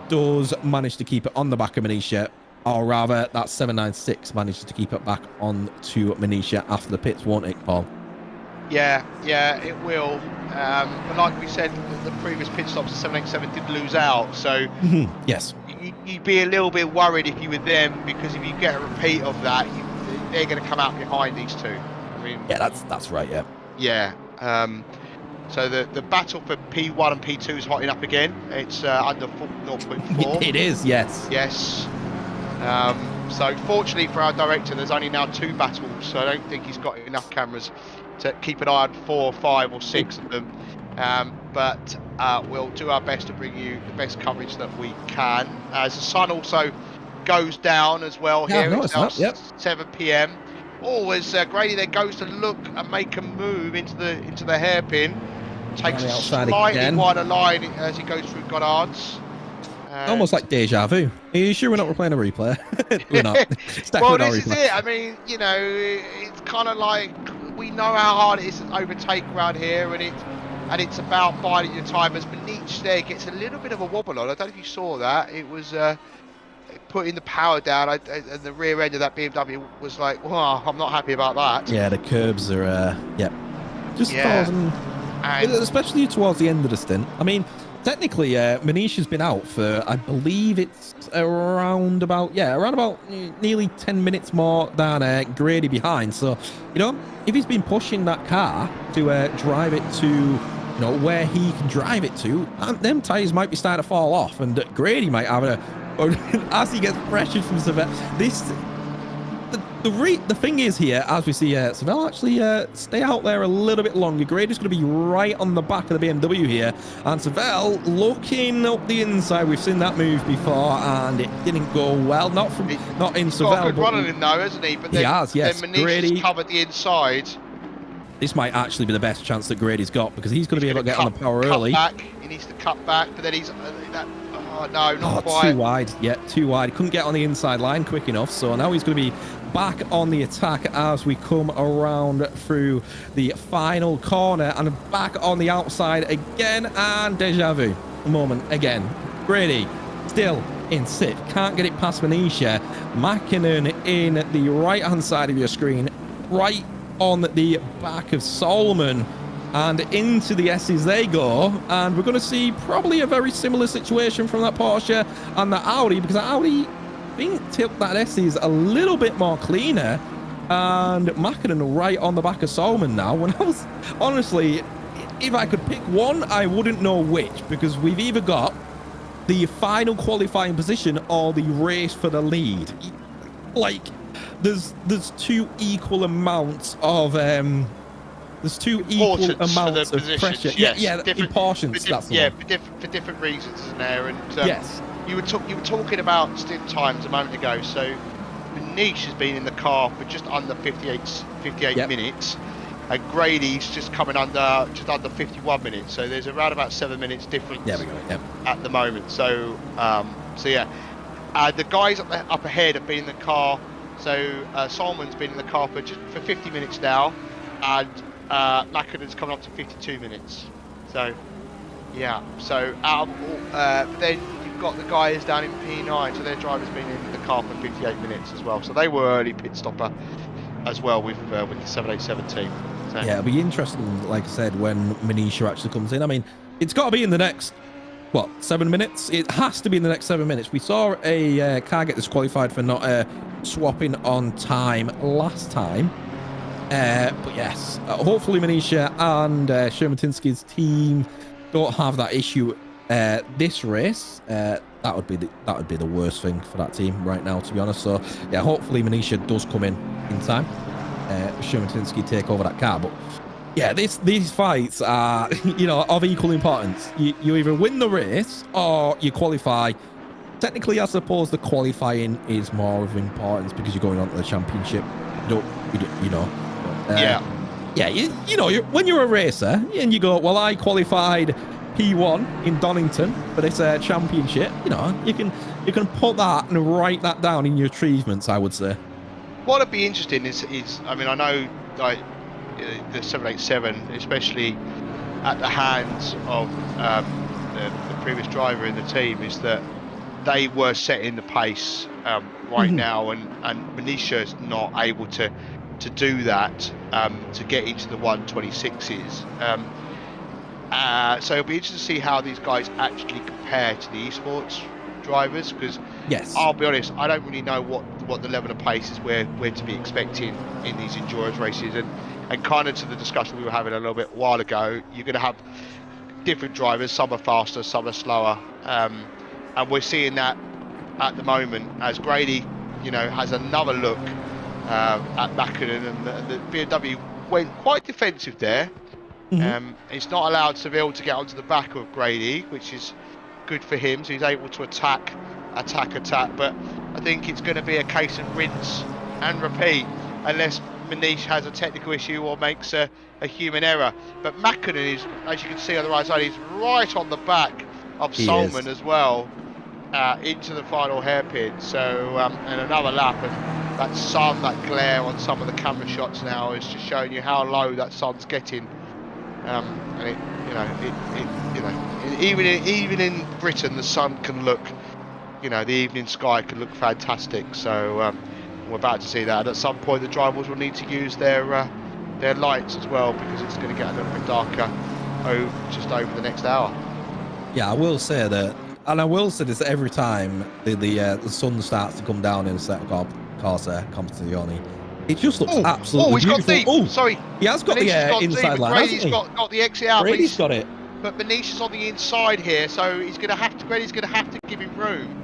Speaker 1: does manage to keep it on the back of Manisha, or rather that 796 manages to keep it back on to Manisha after the pits, won't it, Paul?
Speaker 2: Yeah, it will. But like we said, the previous pit stops, the 787 did lose out, so
Speaker 1: yes,
Speaker 2: you'd be a little bit worried if you were them, because if you get a repeat of that, they're going to come out behind these two. I mean,
Speaker 1: yeah, that's right.
Speaker 2: Yeah. So the battle for P1 and P2 is hotting up again. It's under 0.4.
Speaker 1: It is, yes.
Speaker 2: Yes. So fortunately for our director, there's only now 2 battles, so I don't think he's got enough cameras to keep an eye on 4, 5 or 6 of them. But we'll do our best to bring you the best coverage that we can. As the sun also goes down as well here, it's now 7 p.m. As Grady then goes to look and make a move into the hairpin, takes a slightly wider line as he goes through Goddard's.
Speaker 1: Almost like deja vu. Are you sure we're not replaying a replay? We're not. It's
Speaker 2: Well,
Speaker 1: definitely not a
Speaker 2: this is
Speaker 1: replay.
Speaker 2: it. I mean, you know, it's kind of like we know how hard it is to overtake around here, and it's about biding your time. As Maniche there gets a little bit of a wobble on. I don't know if you saw that. It was putting the power down, and the rear end of that BMW was like, "Wow, I'm not happy about that."
Speaker 1: Yeah, the curbs are, just
Speaker 2: Yeah,
Speaker 1: causing,
Speaker 2: and
Speaker 1: especially towards the end of the stint. I mean, technically, Manish has been out for, I believe it's around about nearly 10 minutes more than Grady behind. So, you know, if he's been pushing that car to drive it to, you know, where he can drive it to, them tyres might be starting to fall off, and Grady might have or as he gets pressured from Savell, the thing is here, as we see Savell actually stay out there a little bit longer. Grady's going to be right on the back of the BMW here, and Savell looking up the inside. We've seen that move before, and it didn't go well. Not in
Speaker 2: he's
Speaker 1: Savell,
Speaker 2: got a good
Speaker 1: but
Speaker 2: run on him though, hasn't he? But
Speaker 1: he has. Yes,
Speaker 2: then Maniche
Speaker 1: Grady
Speaker 2: has covered the inside.
Speaker 1: This might actually be the best chance that Grady's got, because he's going to be able to get on the power
Speaker 2: cut
Speaker 1: early.
Speaker 2: Back. He needs to cut back, but then he's oh no, not quite.
Speaker 1: Too wide. Yeah, too wide. Couldn't get on the inside line quick enough, so now he's going to be back on the attack as we come around through the final corner, and back on the outside again, and deja vu moment again. Grady still in sixth, can't get it past Venetia. Mackinnon in the right hand side of your screen, right on the back of Solomon, and into the S's they go, and we're going to see probably a very similar situation from that Porsche and the Audi, because the Audi, I think, tipped that S's a little bit more cleaner, and Mackinnon right on the back of Solomon now. When I was, honestly, if I could pick one, I wouldn't know which, because we've either got the final qualifying position or the race for the lead. Like, there's two equal amounts of pressure.
Speaker 2: Yes.
Speaker 1: Yeah, importance. That's the one.
Speaker 2: For different reasons, isn't there? And
Speaker 1: yes,
Speaker 2: you were talking about stint times a moment ago. So Maniche has been in the car for just under 58 minutes, and Grady's just coming under 51 minutes. So there's around about 7 minutes difference.
Speaker 1: There we go. Yep.
Speaker 2: At the moment. So yeah, the guys up ahead have been in the car. So Solomon's been in the car for 50 minutes now, and Mackinnon's coming up to 52 minutes. So yeah, so but then you've got the guys down in P9, so their driver's been in the car for 58 minutes as well. So they were early pit stopper as well with the 787 team. So.
Speaker 1: Yeah, it'll be interesting, like I said, when Manisha actually comes in. I mean, it's got to be in the next 7 minutes. It has to be in the next 7 minutes. We saw a car get disqualified for not swapping on time last time, but yes, hopefully Manisha and Shermatinsky's team don't have that issue this race. That would be the worst thing for that team right now, to be honest. So yeah, hopefully Manisha does come in time. Shermatinsky take over that car, but yeah, these fights are, you know, of equal importance. You either win the race or you qualify. Technically, I suppose the qualifying is more of importance because you're going on to the championship. You know. Yeah. You know, when you're a racer and you go, well, I qualified P1 in Donington for this championship. You know, you can put that and write that down in your achievements, I would say.
Speaker 2: What'd be interesting is I mean, I know like the 787, especially at the hands of the previous driver in the team, is that they were setting the pace right now, and Manisha's not able to do that to get into the 126s. So it'll be interesting to see how these guys actually compare to the esports drivers, because I'll be honest, I don't really know what the level of pace is we're to be expecting in these endurance races, and kind of to the discussion we were having a little bit while ago, you're going to have different drivers. Some are faster, some are slower, and we're seeing that at the moment as Grady, you know, has another look at Mackinnon, and the BMW went quite defensive there. It's not allowed Seville to get onto the back of Grady, which is good for him, so he's able to attack, but I think it's going to be a case of rinse and repeat unless Maniche has a technical issue or makes a human error. But Mackinnon is, as you can see on the right side, he's right on the back of Solomon as well, into the final hairpin. So and another lap, and that sun, that glare on some of the camera shots now is just showing you how low that sun's getting. And it, even in Britain, the sun can look, the evening sky can look fantastic. So we're about to see that. At some point, the drivers will need to use their lights as well, because it's going to get a little bit darker just over the next hour.
Speaker 1: Yeah, I will say that, and I will say this every time the sun starts to come down in a set of Corsa Competizione. It just looks absolutely
Speaker 2: he's
Speaker 1: beautiful.
Speaker 2: got deep.
Speaker 1: Oh,
Speaker 2: sorry.
Speaker 1: He has got
Speaker 2: Venetia's
Speaker 1: the inside line,
Speaker 2: Brady's
Speaker 1: hasn't he?
Speaker 2: got the exit out.
Speaker 1: Brady's got it.
Speaker 2: But Venetia's on the inside here, so Brady's going to have to give him room.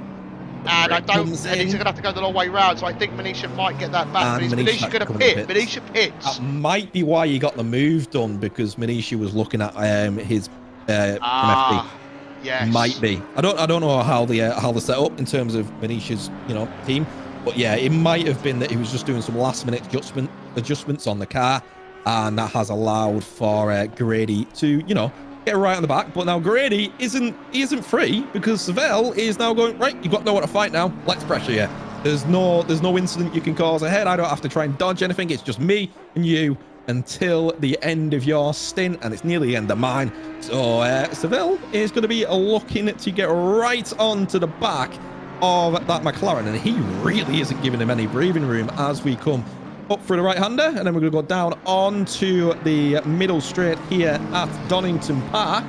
Speaker 2: And he's going to have to go the long way round, so I think Venetia might get that back. But is Venetia going to pit? Venetia pits.
Speaker 1: That might be why he got the move done, because Venetia was looking at his MFD.
Speaker 2: Yes.
Speaker 1: Might be. I don't know how the set up in terms of Venetia's team, but yeah, it might have been that he was just doing some last minute adjustments on the car, and that has allowed for Grady to get right on the back. But now Grady isn't free, because Seville is now going, right, you've got nowhere to fight now, let's pressure you. There's no incident you can cause ahead. I don't have to try and dodge anything. It's just me and you until the end of your stint, and it's nearly the end of mine. So Seville is going to be looking to get right onto the back of that McLaren, and he really isn't giving him any breathing room as we come up for the right-hander, and then we're going to go down onto the middle straight here at Donington Park,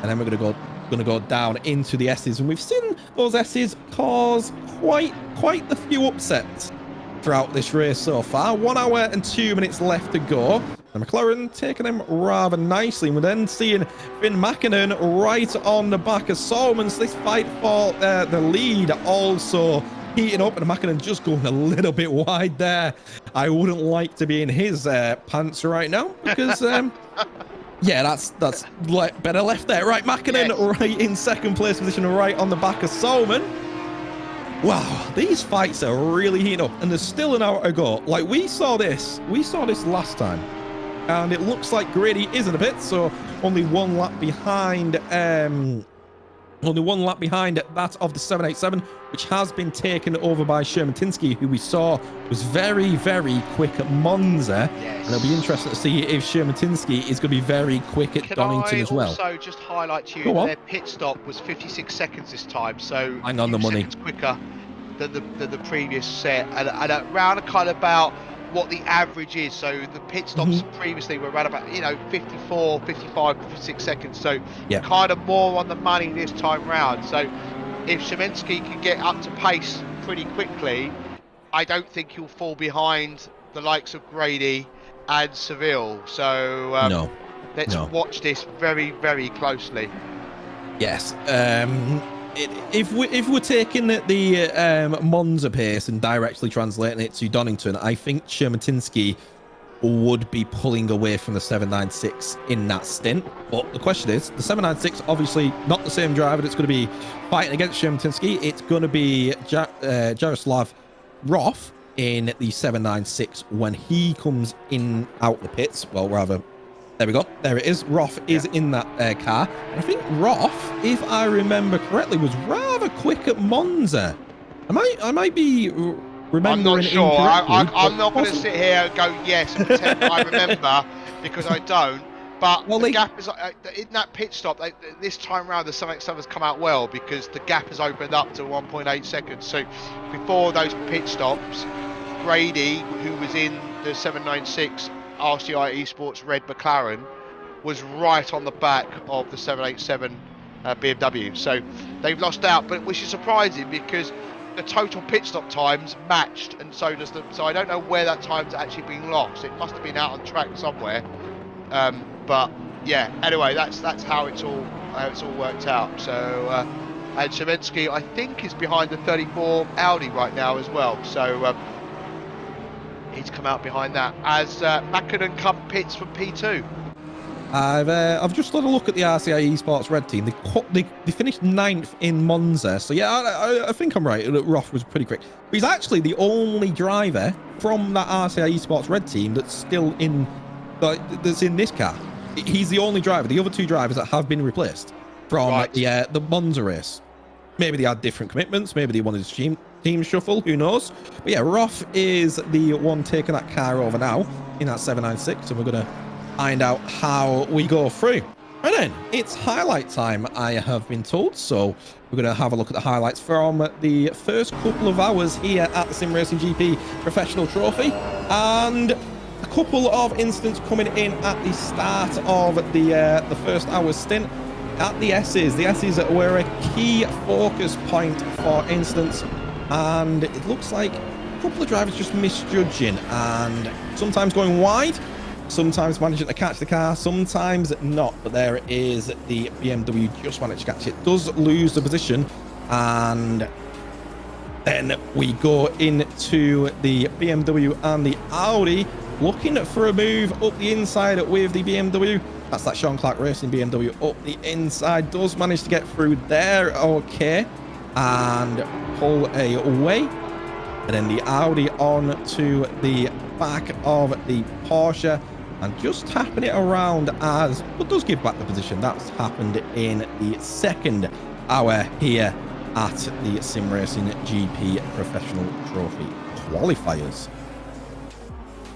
Speaker 1: and then we're going to go down into the S's, and we've seen those S's cause quite a few upsets throughout this race so far. 1 hour and 2 minutes left to go. The McLaren taking them rather nicely. We're then seeing Finn Mäkinen right on the back of Solomons. This fight for the lead also heating up, and Mäkinen just going a little bit wide there. I wouldn't like to be in his pants right now, because yeah, that's better left there. Right, Mäkinen right in second place position, right on the back of Solomon. Wow, these fights are really heating up, and there's still an hour to go. Like, we saw this last time, and it looks like Grady is in a bit, so only one lap behind that of the 787, which has been taken over by Shermatinsky, who we saw was very, very quick at Monza. Yes. And it'll be interesting to see if Shermatinsky is going to be very quick at Donington as well.
Speaker 2: Also, just highlight to you their pit stop was 56 seconds this time, so
Speaker 1: hang on the money.
Speaker 2: Seconds quicker than the previous set, and around kind of about what the average is. So the pit stops previously were around about 54, 55, 56 seconds, so kind of more on the money this time round. So if Szymanski can get up to pace pretty quickly, I don't think he'll fall behind the likes of Grady and Seville. So let's watch this very, very closely.
Speaker 1: Yes. If we're taking the Monza pace and directly translating it to Donington, I think Shermatinsky would be pulling away from the 796 in that stint. But the question is, the 796 obviously not the same driver that's going to be fighting against Shermatinsky. It's going to be Jaroslav Roth in the 796 when he comes in out the pits. Well, rather, there we go. There it is. Roth is in that car. And I think Roth, if I remember correctly, was rather quick at Monza. I might be remembering. I'm
Speaker 2: not sure. I'm not going to sit here and go yes and pretend I remember, because I don't. But the gap is in that pit stop. This time round, the 787 has come out well, because the gap has opened up to 1.8 seconds. So before those pit stops, Grady, who was in the 796 RCI Esports Red McLaren, was right on the back of the 787 BMW. So they've lost out, but which is surprising, because the total pit stop times matched, and so does so I don't know where that time's actually been lost. It must have been out on track somewhere. But yeah, anyway, that's how it's all worked out. So and Szymanski, I think, is behind the 34 Audi right now as well. So he's come out behind that as Mäkinen pits from P2.
Speaker 1: I've just had a look at the RCI Esports Red team. They finished 9th in Monza, so yeah, I think I'm right. Roth was pretty quick. But he's actually the only driver from that RCI Esports Red team that's still in this car. He's the only driver. The other two drivers that have been replaced from the Monza race. Maybe they had different commitments. Maybe they wanted to team shuffle. Who knows? But yeah, Roth is the one taking that car over now in that 796. And we're going to find out how we go through. And then it's highlight time, I have been told. So we're going to have a look at the highlights from the first couple of hours here at the Simracing.gp Professional Trophy. And a couple of incidents coming in at the start of the first hour's stint. At the S's. The S's were a key focus point for instance, and it looks like a couple of drivers just misjudging and sometimes going wide, sometimes managing to catch the car, sometimes not. But there it is, the BMW just managed to catch it, does lose the position, and then we go into the BMW and the Audi, looking for a move up the inside with the BMW. That's that Sean Clark Racing BMW up the inside. Does manage to get through there, okay, and pull away. And then the Audi on to the back of the Porsche and just tapping it around as, but does give back the position. That's happened in the second hour here at the Simracing.gp Professional Trophy qualifiers.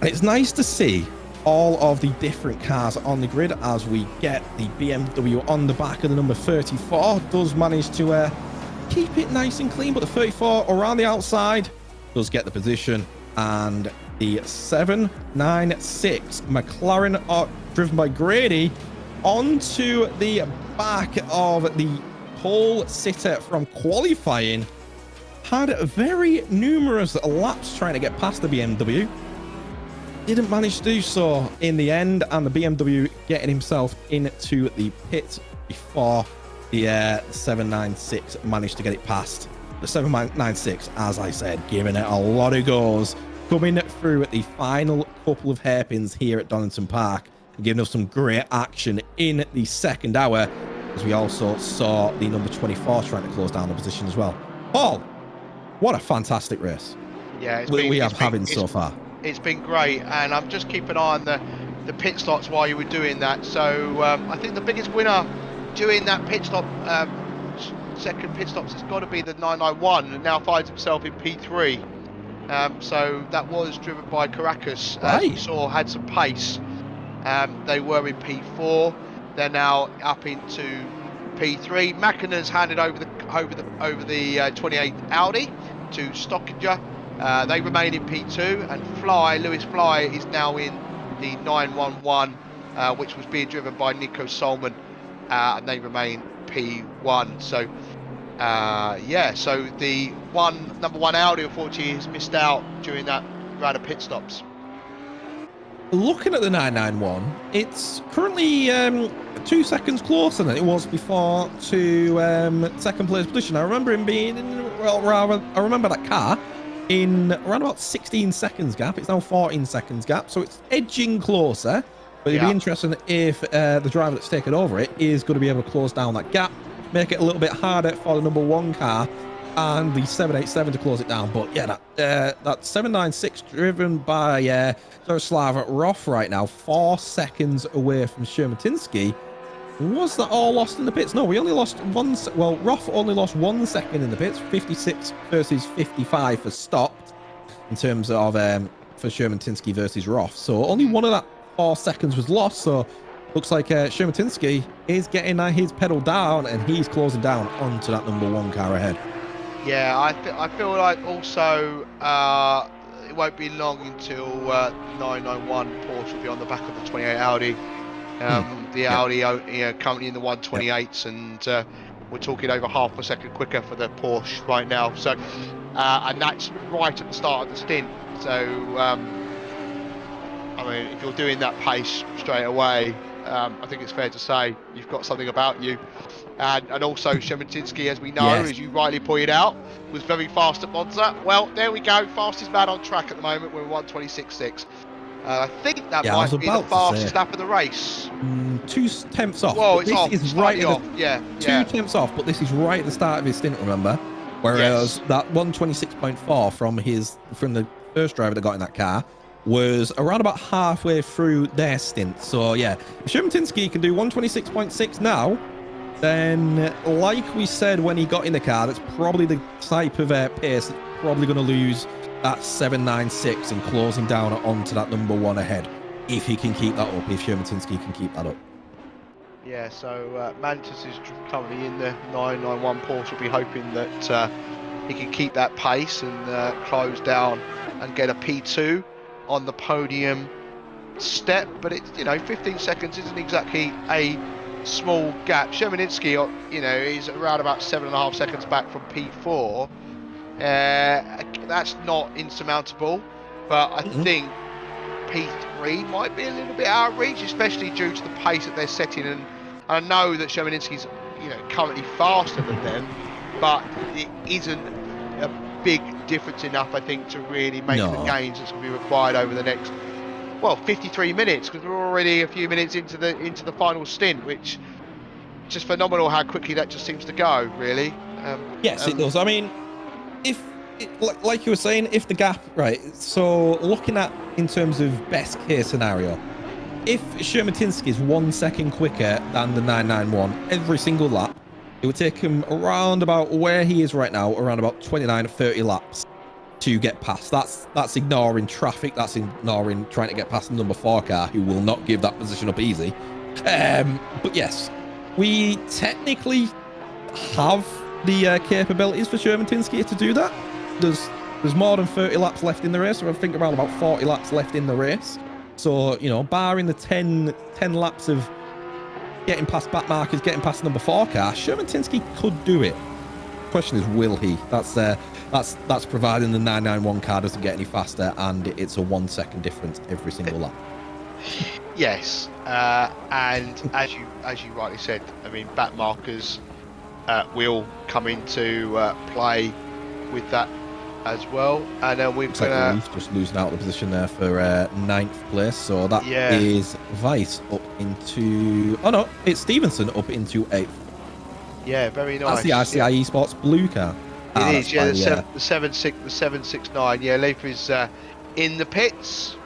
Speaker 1: And it's nice to see all of the different cars on the grid as we get the BMW on the back of the number 34. Does manage to keep it nice and clean, but the 34 around the outside does get the position. And the 796 McLaren, driven by Grady, onto the back of the pole sitter from qualifying, had very numerous laps trying to get past the BMW. Didn't manage to do so in the end, and the BMW getting himself into the pit before the 796 managed to get it past. The 796, as I said, giving it a lot of goals, coming through at the final couple of hairpins here at Donington Park, and giving us some great action in the second hour, as we also saw the number 24 trying to close down the position as well. Paul, what a fantastic race.
Speaker 2: Yeah,
Speaker 1: we have having so far.
Speaker 2: It's been great, and I'm just keeping an eye on the pit stops while you were doing that. So I think the biggest winner during that pit stop, second pit stops, has got to be the 991, and now finds himself in P3. So that was driven by Caracas, as we saw, had some pace. They were in P4. They're now up into P3. Mackina's handed over the 28 Audi to Stockinger. They remain in P2, and Lewis Fly is now in the 911, which was being driven by Nico Solman, and they remain P1. So yeah, so the number one Audi unfortunately has missed out during that round of pit stops.
Speaker 1: Looking at the 991, it's currently 2 seconds closer than it was before to second place position. I remember him being I remember that car in around about 16 seconds gap. It's now 14 seconds gap, so it's edging closer. But it'd be interesting if the driver that's taken over it is going to be able to close down that gap, make it a little bit harder for the number one car and the 787 to close it down. But yeah, that 796 driven by Jaroslav Roth right now, 4 seconds away from Shermatinsky. Was that all lost in the pits? No, we only lost one. Well, Roth only lost 1 second in the pits, 56 versus 55 for stopped in terms of for Shermatinsky versus Roth. So only one of that 4 seconds was lost. So looks like Shermatinsky is getting his pedal down, and he's closing down onto that number one car ahead. Yeah,
Speaker 2: I feel like also it won't be long until 991 Porsche will be on the back of the 28 Audi. The Audi currently in the 128s, and we're talking over half a second quicker for the Porsche right now. So, and that's right at the start of the stint. So, I mean, if you're doing that pace straight away, I think it's fair to say you've got something about you. And also Shermatinsky, as we know, as you rightly pointed out, was very fast at Monza. Well, there we go, fastest man on track at the moment. We're 126.6. I think that might be the fastest lap of the race. 2 tenths off.
Speaker 1: Whoa, it's off.
Speaker 2: Is right off. Yeah,
Speaker 1: 2 tenths off, but this is right at the start of his stint, remember? Whereas that 126.4 from the first driver that got in that car was around about halfway through their stint. So yeah, if Shermatinsky can do 126.6 now, then like we said when he got in the car, that's probably the type of pace that's probably going to lose that 796 and close him down onto that number 1 ahead, if he can keep that up, if Shermatinsky can keep that up.
Speaker 2: Yeah, so Mantis is currently in the 991 Porsche. Will be hoping that he can keep that pace and close down and get a P2 on the podium step. But it's, you know, 15 seconds isn't exactly a small gap. Shermaninsky, you know, is around about 7.5 seconds back from P4. That's not insurmountable, but I think P3 might be a little bit out of reach, especially due to the pace that they're setting. And I know that Shermaninsky's, you know, currently faster than them, but it isn't a big difference enough, I think, to really make the gains that's going to be required over the next, well, 53 minutes, because we're already a few minutes into the final stint, which just phenomenal how quickly that just seems to go, really.
Speaker 1: Yes, it does. I mean, if like you were saying, if the gap, right, so looking at in terms of best case scenario, if Shermatinsky is 1 second quicker than the 991 every single lap, it would take him around about where he is right now, around about 29 to 30 laps to get past. That's ignoring traffic, that's ignoring trying to get past the number 4 car, who will not give that position up easy. But yes, we technically have the capabilities for Shermatinsky to do that. There's more than 30 laps left in the race, so I think around about 40 laps left in the race. So, you know, barring the 10 laps of getting past back markers, getting past the number 4 car, Shermatinsky could do it. The question is, will he? That's providing the 991 car doesn't get any faster and it's a 1 second difference every single lap.
Speaker 2: Yes, and as you rightly said, I mean, back markers will come into play with that as well, and then we've got
Speaker 1: like just losing out the position there for 9th place, so that is Weiss up into, oh no, it's Stevenson up into 8th.
Speaker 2: Yeah, very nice.
Speaker 1: That's the ICI Esports blue car.
Speaker 2: It is, yeah, the 769. Yeah, Leif is in the pits.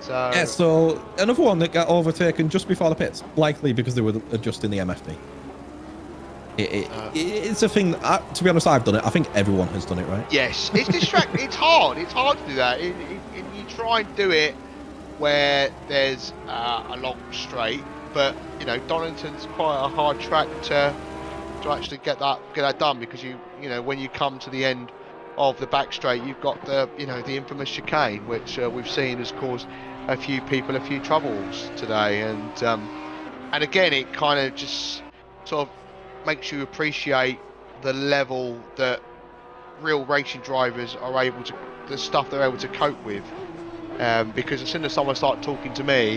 Speaker 2: So
Speaker 1: yeah, so another one that got overtaken just before the pits, likely because they were adjusting the MFD. It's a thing that, to be honest, I've done it. I think everyone has done it, right?
Speaker 2: Yes, it's distracting. It's hard to do that. You try and do it where there's a long straight, but you know, Donington's quite a hard track to actually get that done, because you know, when you come to the end of the back straight, you've got the infamous chicane, which we've seen has caused a few people a few troubles today, and again, it kind of just sort of makes you appreciate the level that real racing drivers are able to, the stuff they're able to cope with, because as soon as someone starts talking to me,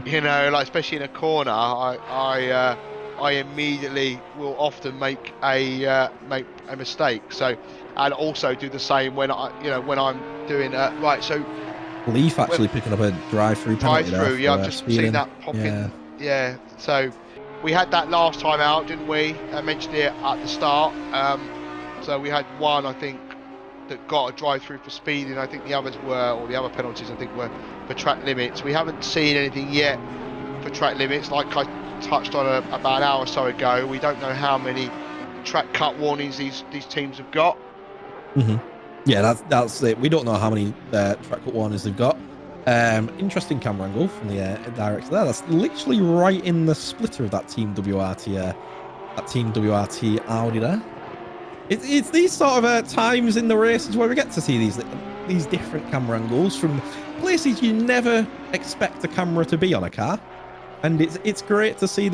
Speaker 2: you know, like especially in a corner, I immediately will often make a mistake. So, and also do the same when I'm doing right. So
Speaker 1: Leaf actually picking up a drive-through.
Speaker 2: Yeah, I've just seen that pop in. Yeah, so we had that last time out, didn't we? I mentioned it at the start. So we had one, I think, that got a drive-through for speeding. I think the others were, or the other penalties, I think, were for track limits. We haven't seen anything yet for track limits, like I touched on about an hour or so ago. We don't know how many track cut warnings these teams have got.
Speaker 1: Yeah, that's it. We don't know how many track cut warnings they've got. Interesting camera angle from the director there. That's literally right in the splitter of that Team WRT Audi there. It's these sort of times in the races where we get to see these different camera angles from places you never expect the camera to be on a car, and it's great to see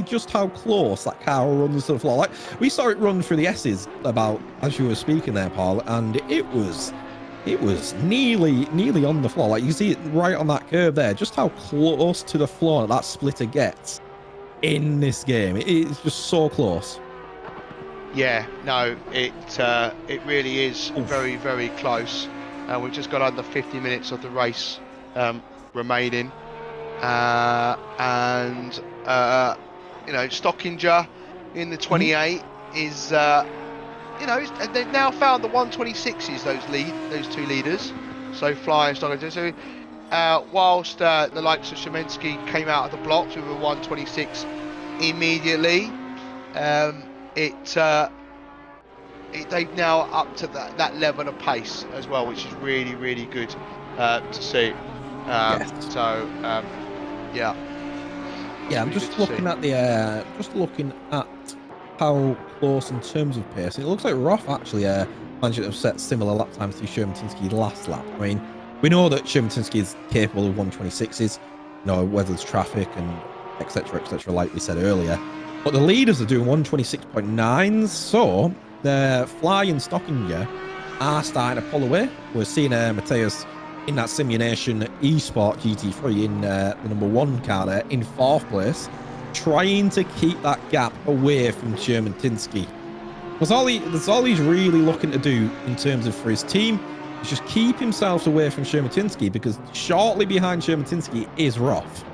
Speaker 1: just how close that car runs to the floor. Like we saw it run through the S's about as you were speaking there, Paul, and it was nearly on the floor. Like you see it right on that curve there, just how close to the floor that splitter gets in this game. It's just so close.
Speaker 2: Yeah, no, it really is very, very close. We've just got under 50 minutes of the race remaining, and you know, Stockinger in the 28 is you know, they've now found the 126s, those two leaders, so Fly and Stockinger. So whilst the likes of Shemensky came out of the blocks with a 126 immediately. They've now up to that level of pace as well, which is really, really good to see.
Speaker 1: Yes.
Speaker 2: So yeah.
Speaker 1: Yeah, I'm
Speaker 2: really
Speaker 1: just
Speaker 2: good to
Speaker 1: looking
Speaker 2: see.
Speaker 1: at the just looking at how close in terms of pace. It looks like Roth actually managed to have set similar lap times to Sherman-Tinsky last lap. I mean, we know that Sherman-Tinsky is capable of 126s, whether there's traffic and etc., like we said earlier. But the leaders are doing 126.9s, so the Fly and Stockinger are starting to pull away. We're seeing Mateus in that simulation eSport GT3 in the number 1 car there in 4th place, trying to keep that gap away from Sherman-Tinsky. That's all he's really looking to do in terms of for his team, is just keep himself away from Sherman-Tinsky, because shortly behind Sherman-Tinsky is Roth.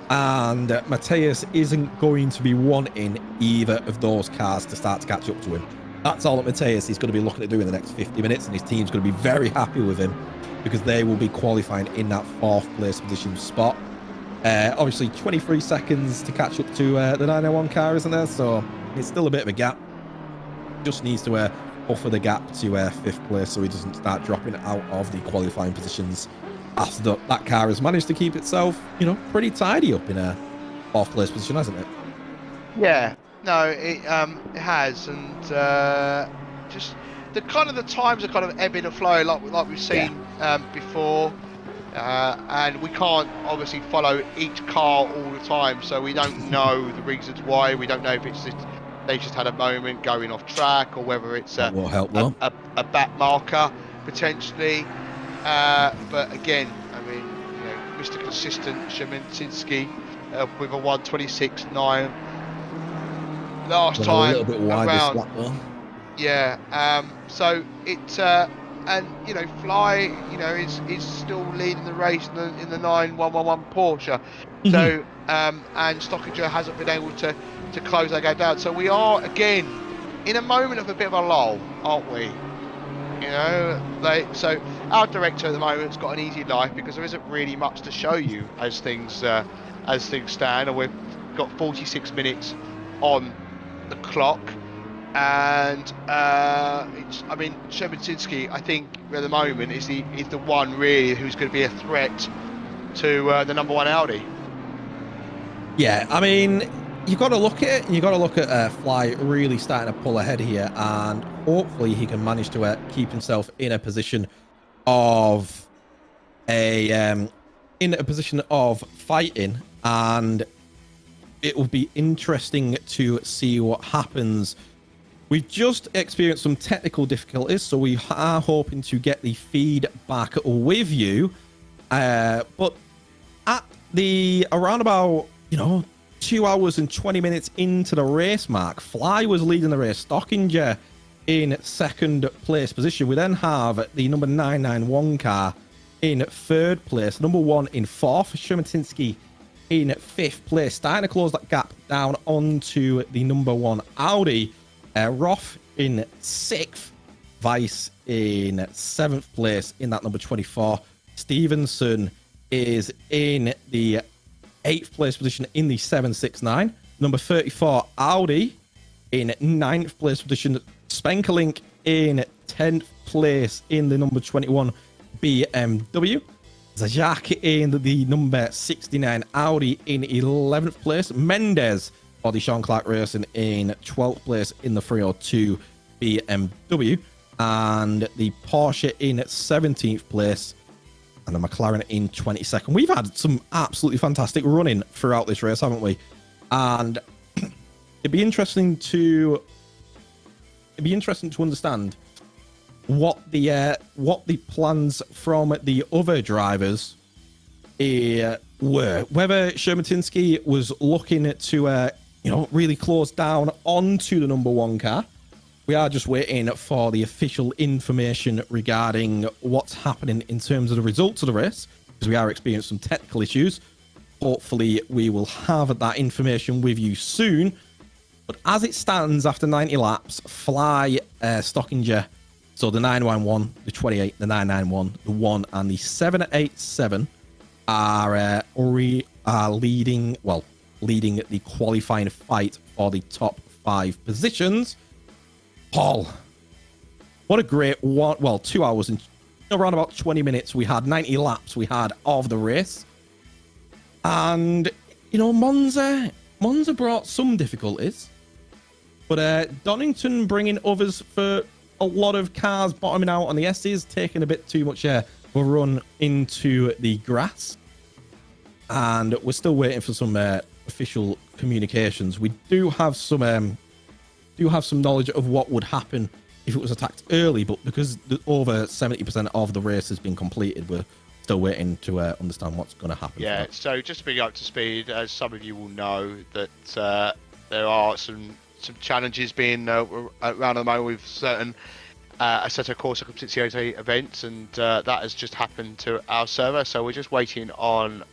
Speaker 1: And Mateus isn't going to be wanting either of those cars to start to catch up to him. That's all that Mateus is going to be looking to do in the next 50 minutes, and his team's going to be very happy with him, because they will be qualifying in that 4th place position spot. Obviously 23 seconds to catch up to the 901 car, isn't there? So it's still a bit of a gap. Just needs to buffer the gap to 5th place, so he doesn't start dropping out of the qualifying positions after that car has managed to keep itself, pretty tidy up in a 4th place position, hasn't it?
Speaker 2: Yeah, no, it has, and just the times are kind of ebbing and flowing, like we've seen before, and we can't obviously follow each car all the time, so we don't know the reasons why. We don't know if it's just they just had a moment going off track, or whether it's a back marker potentially. But again, I mean, Mr. Consistent Sherman-Tinsky with a 126.9 last time
Speaker 1: a little bit wide
Speaker 2: around.
Speaker 1: this lap, though.
Speaker 2: Yeah. So it and Fly, is still leading the race in the 9111 Porsche. Mm-hmm. So and Stockinger hasn't been able to close that gap down. So we are again in a moment of a bit of a lull, aren't we? So our director at the moment's got an easy life, because there isn't really much to show you as things stand, and we've got 46 minutes on the clock, and Sherman-Tinsky, I think at the moment is the one really who's going to be a threat to the number 1 Audi.
Speaker 1: Yeah, I mean, you got to look at it. You got to look at Fly really starting to pull ahead here, and hopefully he can manage to keep himself in a position of fighting, and it will be interesting to see what happens. We've just experienced some technical difficulties, so we are hoping to get the feedback with you. But at around about 2 hours and 20 minutes into the race mark, Fly was leading the race. Stockinger in 2nd place position. We then have the number 991 car in 3rd place, number 1 in 4th, Sherman-Tinsky in 5th place, starting to close that gap down onto the number 1 Audi. Roth in 6th, Weiss in 7th place in that number 24. Stevenson is in the 8th place position in the 769. Number 34, Audi in 9th place position. Spenkelink in 10th place in the number 21 BMW. Zajak in the number 69 Audi in 11th place. Mendes for the Sean Clark Racing in 12th place in the 302 BMW. And the Porsche in 17th place. And the McLaren in 22nd. We've had some absolutely fantastic running throughout this race, haven't we? And it'd be interesting to understand what the plans from the other drivers were. Whether Sherman-Tinsky was looking to really close down onto the number 1 car. We are just waiting for the official information regarding what's happening in terms of the results of the race, because we are experiencing some technical issues. Hopefully, we will have that information with you soon. But as it stands, after 90 laps, Fly, Stockinger, so the 911, the 28, the 991, the 1, and the 787 are leading, well, leading the qualifying fight for the top 5 positions. Paul, what a great 2 hours and around about 20 minutes. We had 90 laps we had of the race. And, Monza brought some difficulties. But Donington bringing others for a lot of cars bottoming out on the S's, taking a bit too much of a run into the grass. And we're still waiting for some official communications. We do have some knowledge of what would happen if it was attacked early, but because over 70% of the race has been completed, we're still waiting to understand what's going to happen.
Speaker 2: Yeah, so just to bring you up to speed, as some of you will know, that there are some challenges being around at the moment with certain Assetto Corsa Competizione events, and that has just happened to our server. So we're just waiting on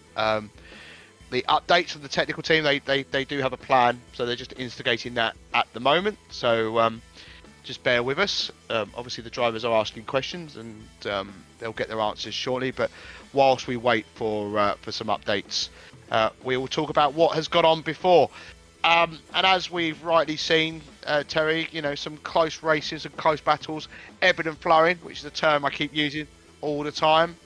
Speaker 2: the updates from the technical team. They do have a plan, so they're just instigating that at the moment. So just bear with us. Obviously, the drivers are asking questions, and they'll get their answers shortly. But whilst we wait for some updates, we will talk about what has gone on before. And as we've rightly seen, Terry, some close races and close battles, ebbing and flowing, which is a term I keep using all the time.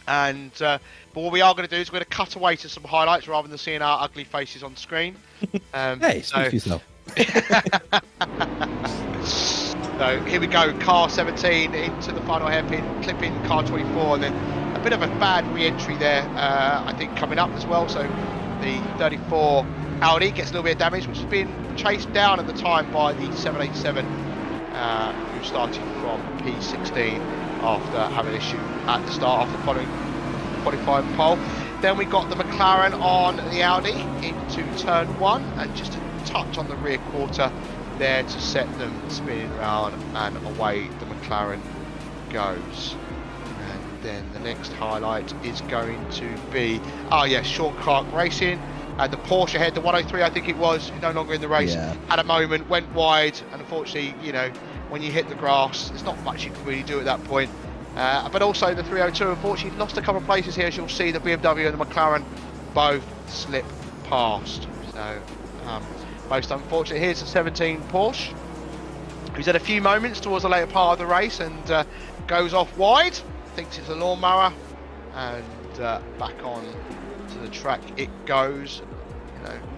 Speaker 2: And but what we are going to do is we're going to cut away to some highlights rather than seeing our ugly faces on screen.
Speaker 1: Hey, speak for yourself.
Speaker 2: So here we go, car 17 into the final hairpin, clipping car 24, and then a bit of a bad re-entry there, I think, coming up as well. So the 34 Audi gets a little bit of damage, which has been chased down at the time by the 787, who started from P16 after having an issue at the start after following qualifying pole. Then we got the McLaren on the Audi into turn 1, and just a touch on the rear quarter there to set them spinning around, and away the McLaren goes. And then the next highlight is going to be Sean Clark Racing. The Porsche ahead, the 103 I think it was, no longer in the race, had a moment, went wide, and unfortunately, when you hit the grass, there's not much you can really do at that point. But also the 302, unfortunately, lost a couple of places here. As you'll see, the BMW and the McLaren both slip past. So most unfortunate. Here's the 17 Porsche, who's had a few moments towards the later part of the race and goes off wide, thinks it's a lawnmower, and back on to the track it goes.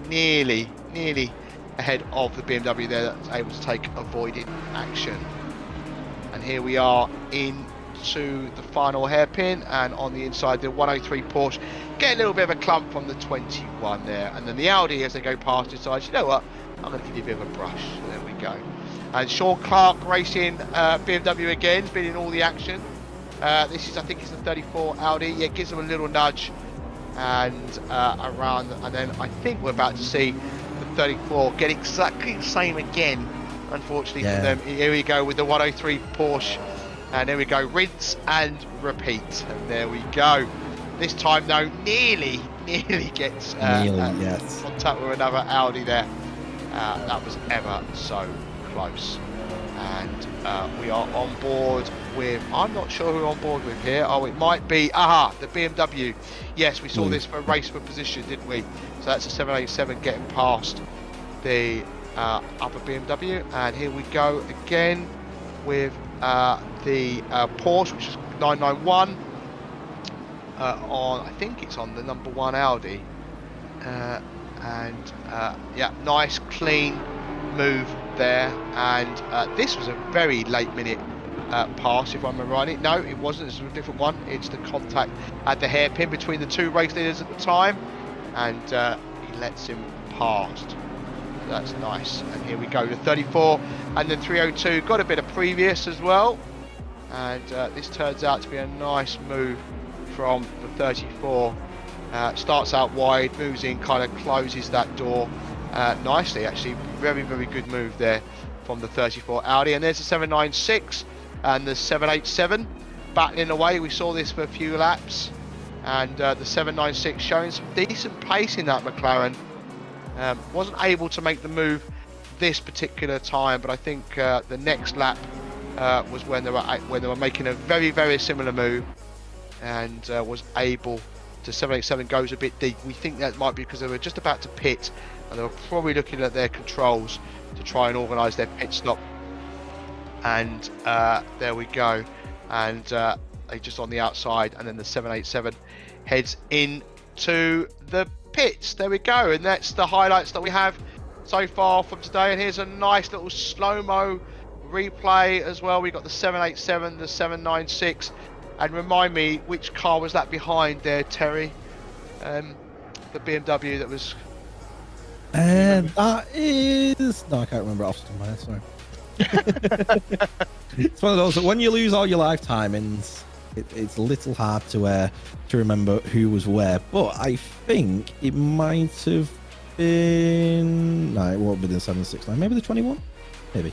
Speaker 2: Nearly ahead of the BMW there, that's able to take avoiding action. And here we are into the final hairpin, and on the inside the 103 Porsche get a little bit of a clump from the 21 there, and then the Audi, as they go past, decides, you know what, I'm going to give you a bit of a brush. So there we go. And Sean Clark Racing, BMW again, has been in all the action. This is, I think it's the 34 Audi. Yeah, gives them a little nudge, and around, and then I think we're about to see the 34 get exactly the same again, unfortunately for them. Here we go with the 103 Porsche, and there we go, rinse and repeat, and there we go. This time though, nearly gets contact with another Audi there. That was ever so close. And we are on board with, I'm not sure who we're on board with here. Oh, it might be, the BMW. Yes, we saw this for race for position, didn't we? So that's a 787 getting past the upper BMW. And here we go again with the Porsche, which is 991. On, I think it's on the number 1 Audi. Nice clean move there, and this was a very late minute pass, if I'm right. No, it wasn't. It's a different one. It's the contact at the hairpin between the two race leaders at the time, and he lets him past. So that's nice. And here we go, the 34 and the 302 got a bit of previous as well, and this turns out to be a nice move from the 34. Starts out wide, moves in, kind of closes that door nicely, actually. Very good move there from the 34 Audi. And there's the 796 and the 787 battling away. We saw this for a few laps, and the 796 showing some decent pace in that McLaren. Wasn't able to make the move this particular time, but I think the next lap was when they were making a very similar move, and was able to 787 goes a bit deep. We think that might be because they were just about to pit, and they were probably looking at their controls to try and organise their pit stop. And there we go. And they just on the outside, and then the 787 heads into the pits. There we go, and that's the highlights that we have so far from today. And here's a nice little slow-mo replay as well. We got the 787, the 796, and remind me, which car was that behind there, Terry? The BMW that was.
Speaker 1: That is no, I can't remember off the top of my head. Sorry. It's one of those that when you lose all your life timings, it's a little hard to remember who was where. But I think it might have been. No, it won't be the 769. Maybe the 21. Maybe.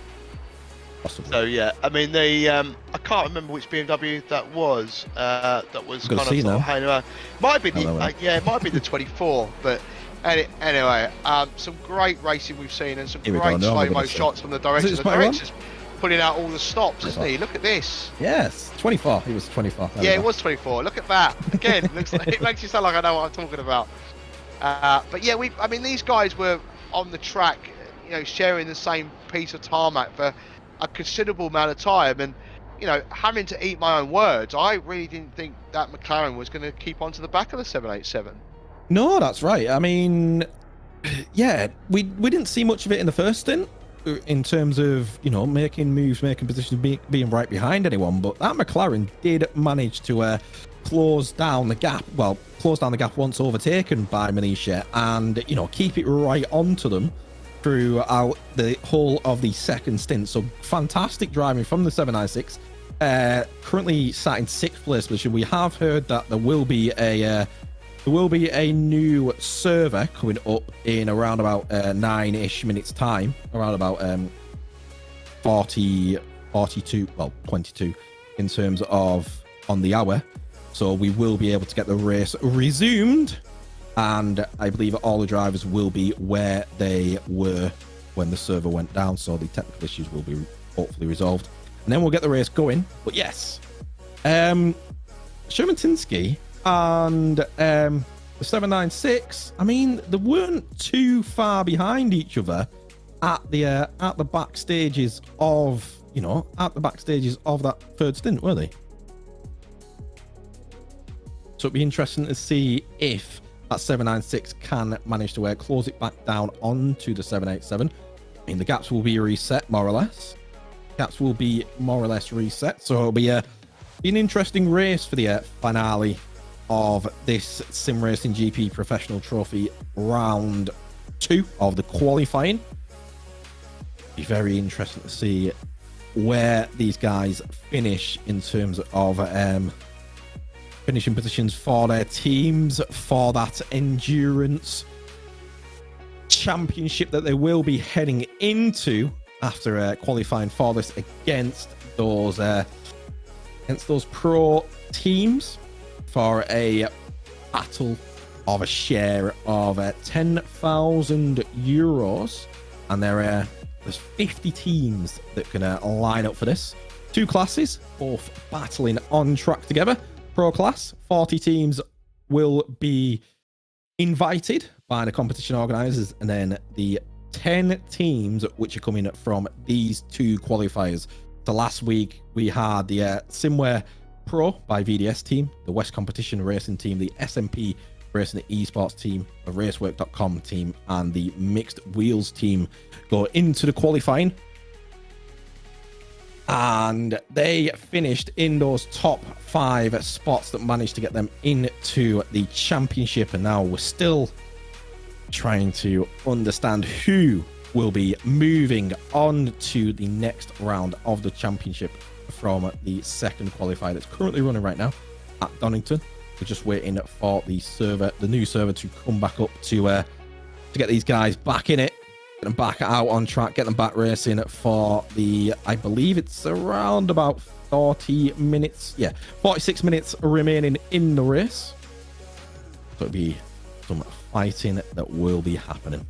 Speaker 1: Possibly.
Speaker 2: So yeah, I mean the I can't remember which BMW that was. That was kind of sort of hanging around. Might be the yeah, it might be the 24. But anyway, some great racing we've seen, and some great slow-mo shots from the directors. The directors putting out all the stops, isn't he? Look at this.
Speaker 1: Yes, 24. He was 24.
Speaker 2: Yeah, it was 24. Look at that. Again, looks like, it makes you sound like I know what I'm talking about. But yeah, I mean, these guys were on the track, you know, sharing the same piece of tarmac for a considerable amount of time, and you know, having to eat my own words, I really didn't think that McLaren was going to keep on to the back of the 787.
Speaker 1: No, that's right. I mean, yeah, we didn't see much of it in the first stint in terms of, you know, making moves, making positions, being right behind anyone. But that McLaren did manage to close down the gap. Well, close down the gap once overtaken by Manisha, and you know, keep it right onto them throughout the whole of the second stint. So fantastic driving from the 796. Currently sat in 6th place position. We have heard that there will be a new server coming up in around about 9-ish minutes time, around about 42 in terms of on the hour. So we will be able to get the race resumed, and I believe all the drivers will be where they were when the server went down, so the technical issues will be hopefully resolved, and then we'll get the race going. But yes, Sherman-Tinsky and the 796, I mean, they weren't too far behind each other at the back stages of, you know, that third stint, were they? So it'd be interesting to see if that 796 can manage to close it back down onto the 787. I mean, the gaps will be reset, more or less. Reset. So it'll be an interesting race for the finale of this Simracing.gP Professional Trophy round 2 of the qualifying. Be very interesting to see where these guys finish in terms of finishing positions for their teams for that endurance championship that they will be heading into after qualifying for this against those pro teams for a battle of a share of 10,000 euros. And there's 50 teams that can line up for this. 2 classes, both battling on track together. Pro class, 40 teams will be invited by the competition organisers, and then the 10 teams which are coming from these 2 qualifiers. So last week we had the Simware Pro by VDS team, the West Competition Racing team, the SMP Racing Esports team, the Racework.com team, and the Mixed Wheels team go into the qualifying. And they finished in those top 5 spots that managed to get them into the championship. And now we're still trying to understand who will be moving on to the next round of the championship from the second qualifier that's currently running right now at Donington. We're just waiting for the new server to come back up to get these guys back in it. Get them back out on track, get them back racing for the, I believe it's around about 40 minutes. Yeah, 46 minutes remaining in the race. So it'll be some fighting that will be happening.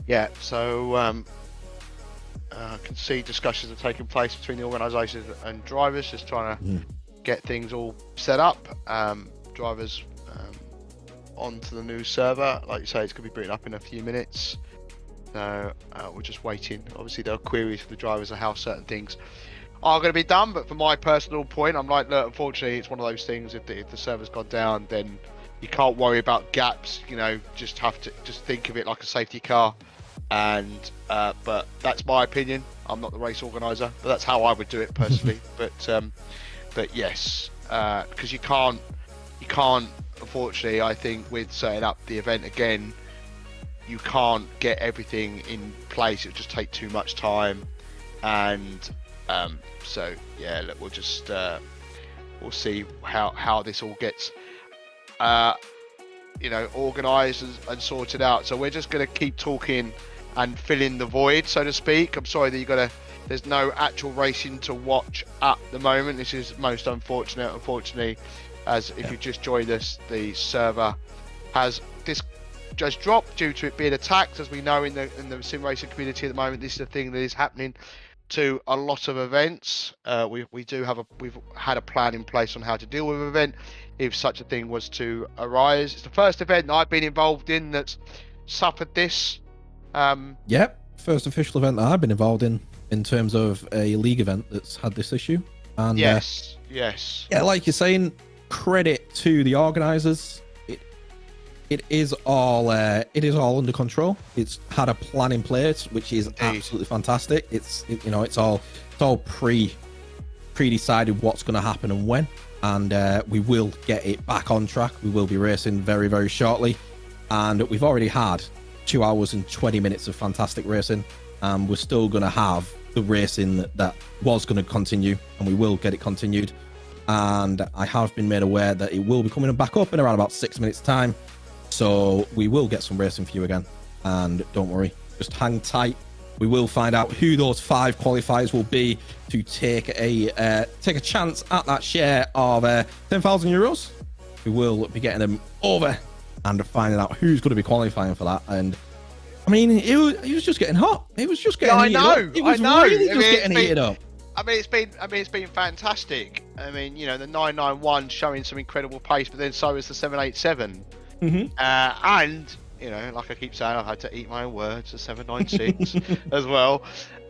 Speaker 2: Yeah, so I can see discussions are taking place between the organisations and drivers, just trying to get things all set up. drivers onto the new server. Like you say, it's going to be booting up in a few minutes. So we're just waiting. Obviously, there are queries for the drivers of how certain things are going to be done. But from my personal point, I'm like, look, unfortunately, it's one of those things. If the server's gone down, then you can't worry about gaps. You know, just have to think of it like a safety car. And but that's my opinion. I'm not the race organizer, but that's how I would do it personally. But yes, because you can't. Unfortunately, I think with setting up the event again, you can't get everything in place. It'll just take too much time, and so yeah, look, we'll just we'll see how this all gets organized and sorted out. So we're just going to keep talking and fill in the void, so to speak. I'm sorry that there's no actual racing to watch at the moment. This is most unfortunate, unfortunately, as if you just joined us, the server has just dropped due to it being attacked. As we know in the sim racing community at the moment, this is a thing that is happening to a lot of events. We've had a plan in place on how to deal with an event if such a thing was to arise. It's the first event that I've been involved in that's suffered this.
Speaker 1: Yep, first official event that I've been involved in terms of a league event that's had this issue. And
Speaker 2: yes.
Speaker 1: Yeah, like you're saying, credit to the organisers. It is all under control. It's had a plan in place, which is absolutely fantastic. It's all pre-decided what's going to happen and when, and we will get it back on track. We will be racing very, very shortly, and we've already had 2 hours and 20 minutes of fantastic racing, and we're still going to have the racing that was going to continue, and we will get it continued. And I have been made aware that it will be coming back up in around about 6 minutes time. So we will get some racing for you again, and don't worry, just hang tight. We will find out who those 5 qualifiers will be to take a chance at that share of 10,000 euros. We will be getting them over and finding out who's going to be qualifying for that. And I mean, it was just getting hot. It was just getting heated up. It was really just getting heated up.
Speaker 2: I mean, it's been fantastic. I mean, the 991 showing some incredible pace, but then so is the 787.
Speaker 1: Mm-hmm.
Speaker 2: And like I keep saying, I've had to eat my own words, the 796 as well.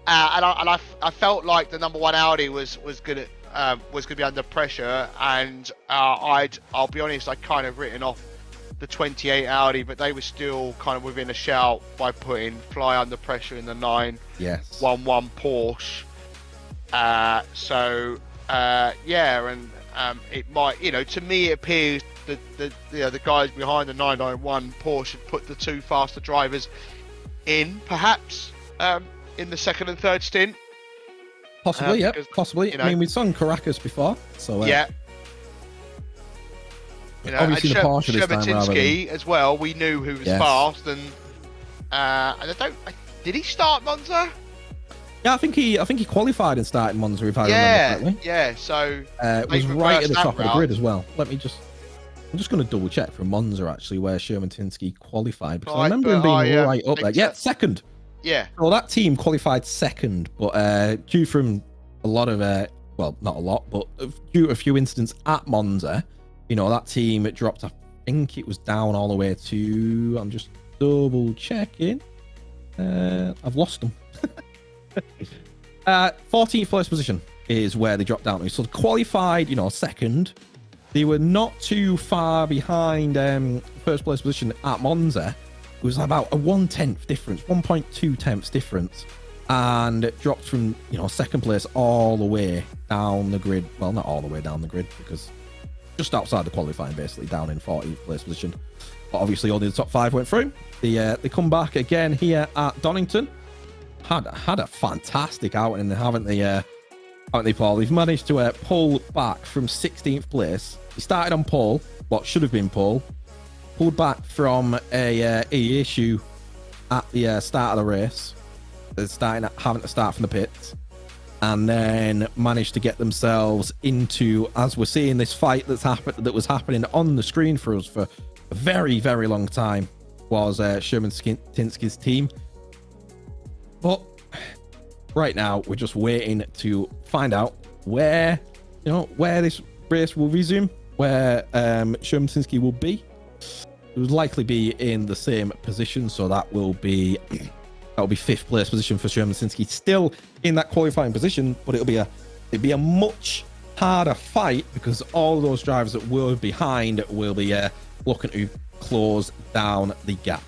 Speaker 2: And I felt like the number 1 Audi was gonna be under pressure, and I'll be honest, I kind of written off the 28 Audi, but they were still kind of within a shout by putting Fly under pressure in the 911 Porsche. It might, to me it appears the guys behind the 991 Porsche should put the 2 faster drivers in, perhaps, in the second and third stint.
Speaker 1: Possibly, yeah, possibly. I mean, we've sung Caracas before, so
Speaker 2: yeah.
Speaker 1: Obviously the Porsche this time rather than...
Speaker 2: as well. We knew who was fast, and did he start Monza?
Speaker 1: Yeah, I think he qualified and started Monza, if I remember correctly.
Speaker 2: Yeah. So
Speaker 1: it was right at the top of the grid as well. I'm just going to double check for Monza actually where Sherman Tinsky qualified, because I remember him being right up there. Yeah, second.
Speaker 2: Yeah.
Speaker 1: Well, that team qualified second, but due from a lot of well, not a lot, but due to a few incidents at Monza, that team dropped. I think it was down all the way to. I'm just double checking. I've lost them. 14th place position is where they dropped down to. So qualified, second. They were not too far behind first place position at Monza. It was about a 1/10 difference, 1.2 tenths difference, and it dropped from second place all the way down the grid. Well, not all the way down the grid, because just outside the qualifying, basically down in 14th place position. But obviously, only the top 5 went through. They come back again here at Donington. Had a fantastic outing, haven't they, Paul? They've managed to pull back from 16th place. He started on pole, what should have been pole, pulled back from a issue at the start of the race, having to start from the pits, and then managed to get themselves into, as we're seeing, this fight that was happening on the screen for us for a very, very long time, was Sherman Tinsky's team. But right now, we're just waiting to find out where this race will resume, where Sherman Sinski will be. It would likely be in the same position, so that will be 5th place position for Sherman Sinski, still in that qualifying position, but it'd be a much harder fight because all of those drivers that were behind will be looking to close down the gap.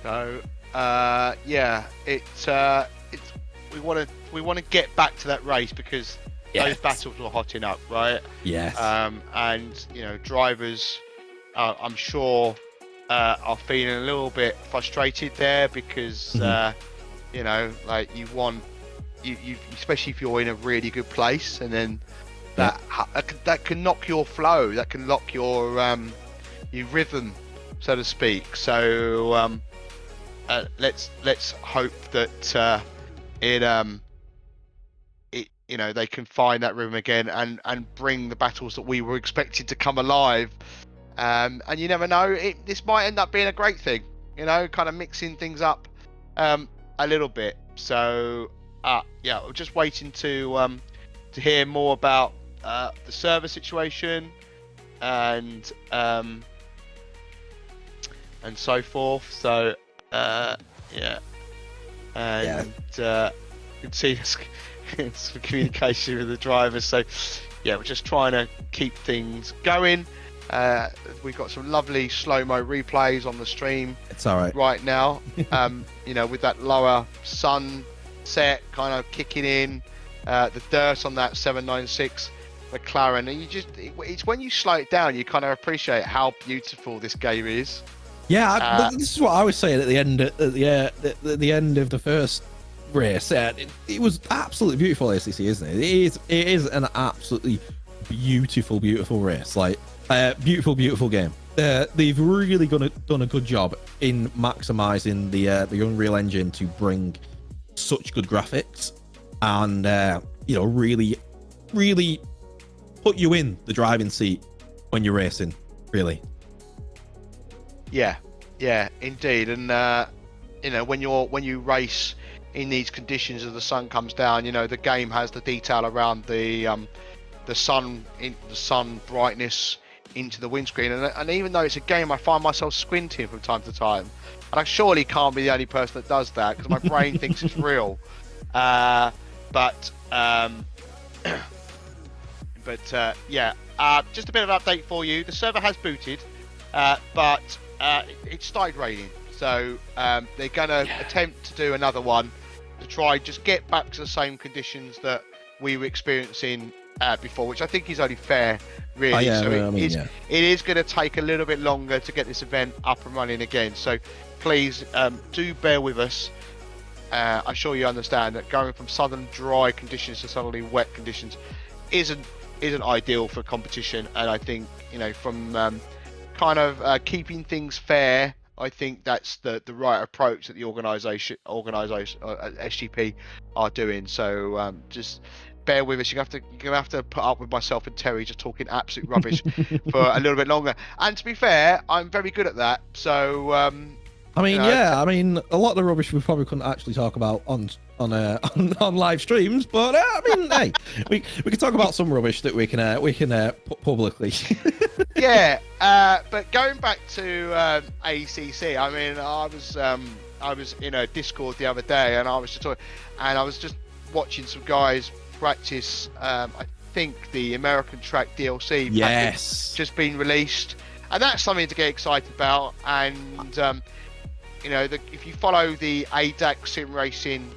Speaker 2: So yeah, it's we want to get back to that race because those battles were hotting up, right?
Speaker 1: Yes.
Speaker 2: And you know, drivers, I'm sure, are feeling a little bit frustrated there because you know, like you especially if you're in a really good place, and then that can knock your flow, that can lock your rhythm, so to speak. So let's hope that it you know, they can find that rhythm again and bring the battles that we were expecting to come alive. And you never know, this might end up being a great thing, you know, kind of mixing things up a little bit. So yeah, we're just waiting to hear more about the server situation and so forth. So yeah, and you can see some communication with the drivers. So yeah, we're just trying to keep things going. We've got some lovely slow-mo replays on the stream.
Speaker 1: It's all
Speaker 2: right now. You know, with that lower sunset kind of kicking in, the dirt on that 796 McLaren, and it's when you slow it down, you kind of appreciate how beautiful this game is.
Speaker 1: Yeah, this is what I was saying at the end at the end of the first race. It was absolutely beautiful, ACC, isn't it? It is an absolutely beautiful race. Like beautiful game. They've really done a good job in maximizing the Unreal Engine to bring such good graphics and you know, really put you in the driving seat when you're racing, really. Yeah, indeed. And you know, when you race in these conditions as the sun comes down, you know, the game has the detail around the sun brightness into the windscreen, and even though it's a game, I find myself squinting from time to time, and I surely can't be the only person that does that because my brain thinks it's real. But yeah, just a bit of an update for you. The server has booted, but it started raining, so they're gonna attempt to do another one to try just get back to the same conditions that we were experiencing before, which I think is only fair, really. It is going to take a little bit longer to get this event up and running again. So please do bear with us. I'm sure you understand that going from southern dry conditions to suddenly wet conditions isn't ideal for competition. And I think, you know, from kind of keeping things fair, I think that's the right approach that the organisation SGP are doing. So just bear with us. You're gonna have to put up with myself and Terry just talking absolute rubbish for a little bit longer. And to be fair, I'm very good at that. So I mean, you know, I mean, a lot of the rubbish we probably couldn't actually talk about on live streams, but I mean, hey, we can talk about some rubbish that we can put publicly.
Speaker 2: Yeah, but going back to ACC, I mean, I was in a Discord the other day, and I was just watching some guys practice. I think the American Track DLC package just been released, and that's something to get excited about. And you know, if you follow the ADAC Sim Racing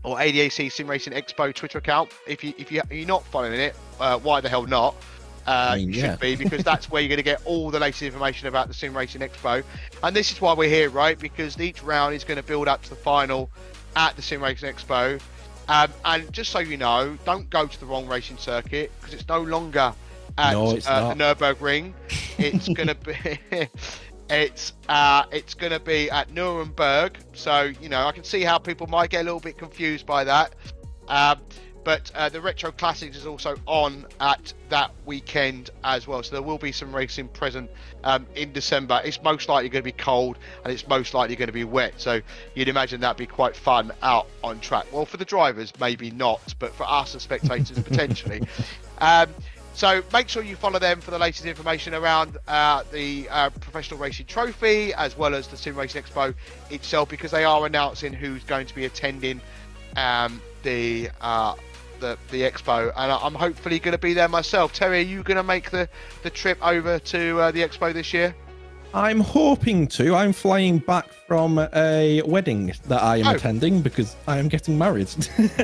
Speaker 2: or ADAC Sim Racing Expo Twitter account, if you're not following it, why the hell not? You should be, because that's where you're going to get all the latest information about the Sim Racing Expo. And this is why we're here, right? Because each round is going to build up to the final at the Sim Racing Expo. And just so you know, don't go to the wrong racing circuit, because it's no longer at the Nürburgring. It's going to be it's going to be at Nuremberg. So, you know, I can see how people might get a little bit confused by that. But the Retro Classics is also on at that weekend as well. So there will be some racing present in December. It's most likely going to be cold and it's most likely going to be wet. So you'd imagine that'd be quite fun out on track. Well, for the drivers, maybe not, but for us as spectators, potentially. So make sure you follow them for the latest information around the Professional Racing Trophy, as well as the Sim Racing Expo itself, because they are announcing who's going to be attending the Expo, and I'm hopefully going to be there myself. Terry, are you going to make the trip over to the Expo this year?
Speaker 1: I'm hoping to. I'm flying back from a wedding that I am attending because I am getting married.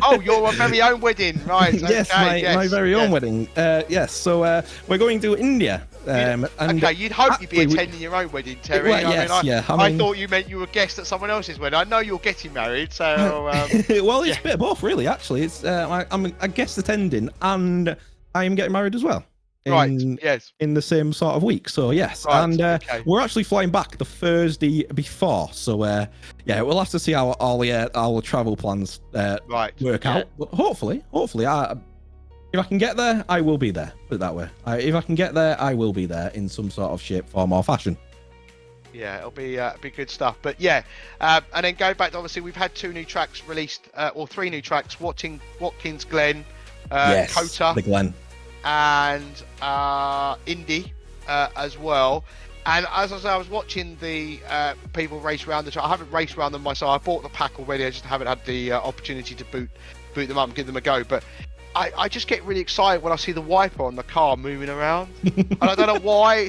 Speaker 2: Oh, your very own wedding, right?
Speaker 1: Yes,
Speaker 2: okay,
Speaker 1: my very own wedding. Yes, so we're going to India. And
Speaker 2: okay, you'd hope you'd be attending your own wedding, Terry.
Speaker 1: Well,
Speaker 2: I thought you meant you were a guest at someone else's wedding. I know you're getting married, so...
Speaker 1: well, it's a bit of both, really, actually. It's I'm a guest attending, and I am getting married as well.
Speaker 2: Yes.
Speaker 1: In the same sort of week. So, yes. Right, and we're actually flying back the Thursday before. So, we'll have to see how all the travel plans work out. But hopefully, if I can get there, I will be there. Put it that way. If I can get there, I will be there in some sort of shape, form, or fashion.
Speaker 2: Yeah, it'll be good stuff. But yeah, and then go back to, obviously, we've had 2 new tracks released, or 3 new tracks, Watkins Glen, Kota,
Speaker 1: the Glen,
Speaker 2: and Indy as well. And as I say, I was watching the people race around the track. I haven't raced around them myself. I bought the pack already. I just haven't had the opportunity to boot them up and give them a go. But I just get really excited when I see the wiper on the car moving around. And I don't know why.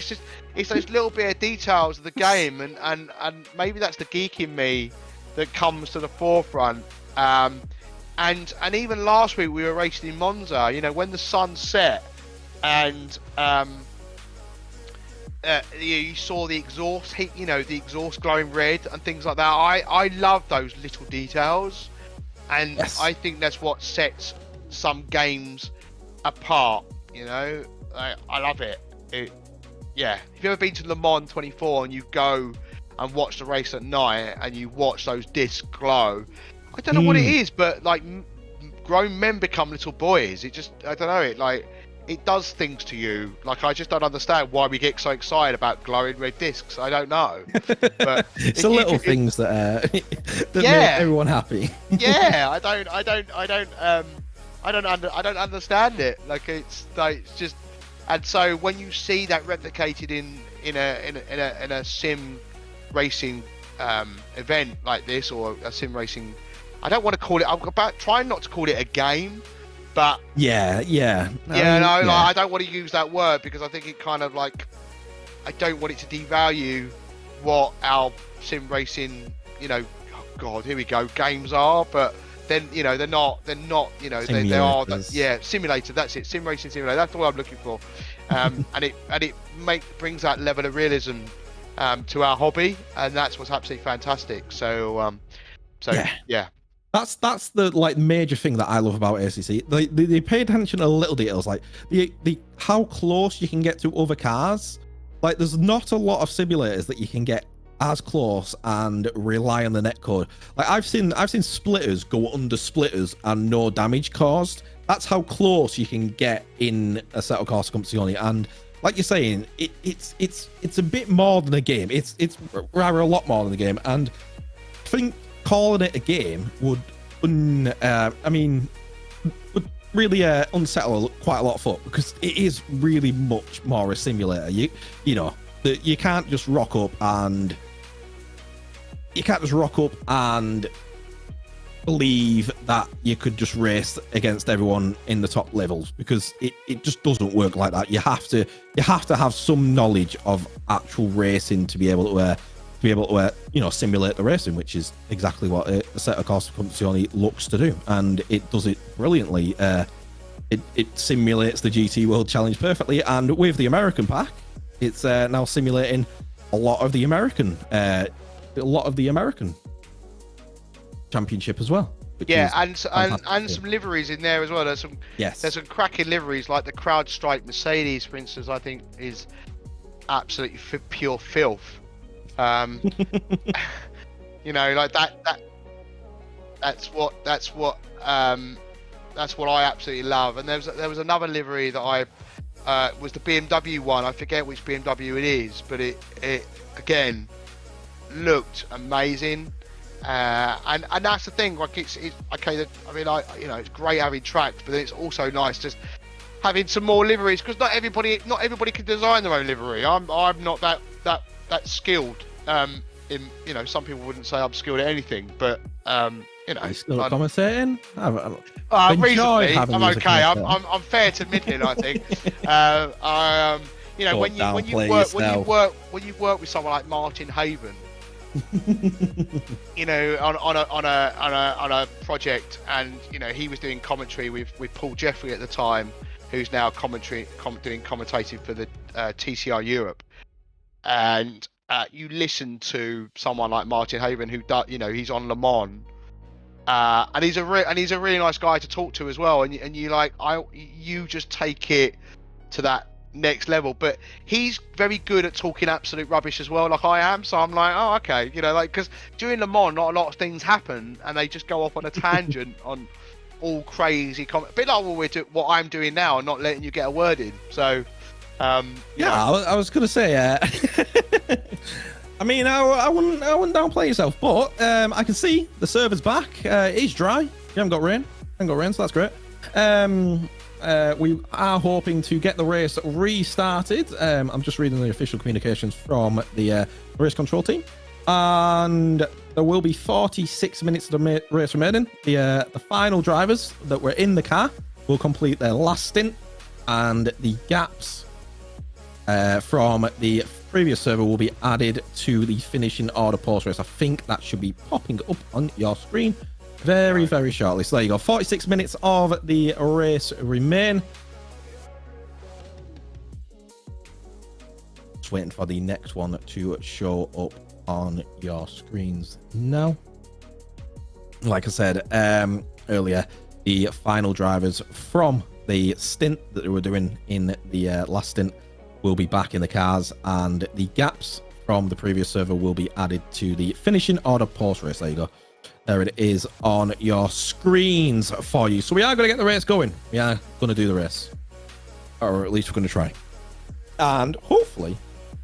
Speaker 2: It's those little bit of details of the game, and maybe that's the geek in me that comes to the forefront. And even last week we were racing in Monza, you know, when the sun set and you saw the exhaust heat, you know, the exhaust glowing red and things like that. I love those little details, and yes. I think that's what sets some games apart, you know. I love it. Yeah, if you've ever been to Le Mans 24 and you go and watch the race at night and you watch those discs glow, I don't know what it is, but like grown men become little boys. It just, I don't know, it does things to you. Like, I just don't understand why we get so excited about glowing red discs. I don't know. But
Speaker 1: it's the little things that make everyone happy.
Speaker 2: Yeah, I don't understand it. Like, it's just, and so when you see that replicated in a sim racing event like this, or a sim racing, I don't want to call it. I'm about trying not to call it a game, but I don't want to use that word because I think it kind of like, I don't want it to devalue what our sim racing, you know, oh God, here we go, games are. But then, you know, they're not, you know, they are, simulator. That's it, sim racing simulator. That's what I'm looking for. And it brings that level of realism to our hobby, and that's what's absolutely fantastic. So yeah.
Speaker 1: That's the major thing that I love about ACC. They pay attention to little details, like the how close you can get to other cars. Like, there's not a lot of simulators that you can get as close and rely on the netcode. Like, I've seen splitters go under splitters and no damage caused. That's how close you can get in Assetto Corsa Competizione. And like you're saying, it's a bit more than a game. It's rather a lot more than a game. And I think calling it a game would really unsettle quite a lot of folk, because it is really much more a simulator. You know that you can't just rock up and believe that you could just race against everyone in the top levels, because it just doesn't work like that. You have to have some knowledge of actual racing to be able to simulate the racing, which is exactly what Assetto Corsa Competizione looks to do, and it does it brilliantly. It simulates the GT World Challenge perfectly, and with the American pack, it's now simulating a lot of the American championship as well.
Speaker 2: Yeah, and some liveries in there as well. There's some cracking liveries, like the CrowdStrike Mercedes, for instance. I think is absolutely pure filth. You know, like that's what that's what I absolutely love. And there was another livery that I was the BMW one. I forget which BMW it is, but it again looked amazing. And that's the thing. Like it's okay. I mean, it's great having tracks, but then it's also nice just having some more liveries, because not everybody can design their own livery. I'm not that skilled. In some people wouldn't say I'm skilled at anything, but
Speaker 1: Still commentating.
Speaker 2: Recently, I'm okay. I'm fair to middling, I think. When you work with someone like Martin Haven, on a project, and he was doing commentary with Paul Jeffrey at the time, who's now doing commentating for the TCR Europe, and you listen to someone like Martin Haven, who does, he's on Le Mans, and he's a really nice guy to talk to as well, and you just take it to that next level. But he's very good at talking absolute rubbish as well, like I am. So I'm like, oh, okay, because during Le Mans, not a lot of things happen, and they just go off on a tangent on all crazy a bit like what I'm doing now, and not letting you get a word in. So I was gonna say,
Speaker 1: I mean, I wouldn't downplay yourself, but I can see the server's back. It is dry. You haven't got rain, so that's great. We are hoping to get the race restarted. I'm just reading the official communications from the race control team, and there will be 46 minutes of the race remaining. The final drivers that were in the car will complete their last stint, and the gaps from the previous server will be added to the finishing order post race. I think that should be popping up on your screen very, very shortly. So there you go. 46 minutes of the race remain. Just waiting for the next one to show up on your screens now. Like I said earlier, the final drivers from the stint that they were doing in the last stint will be back in the cars, and the gaps from the previous server will be added to the finishing order post race. There you go. There it is on your screens for you. So we are going to get the race going. We are going to do the race, or at least we're going to try, and hopefully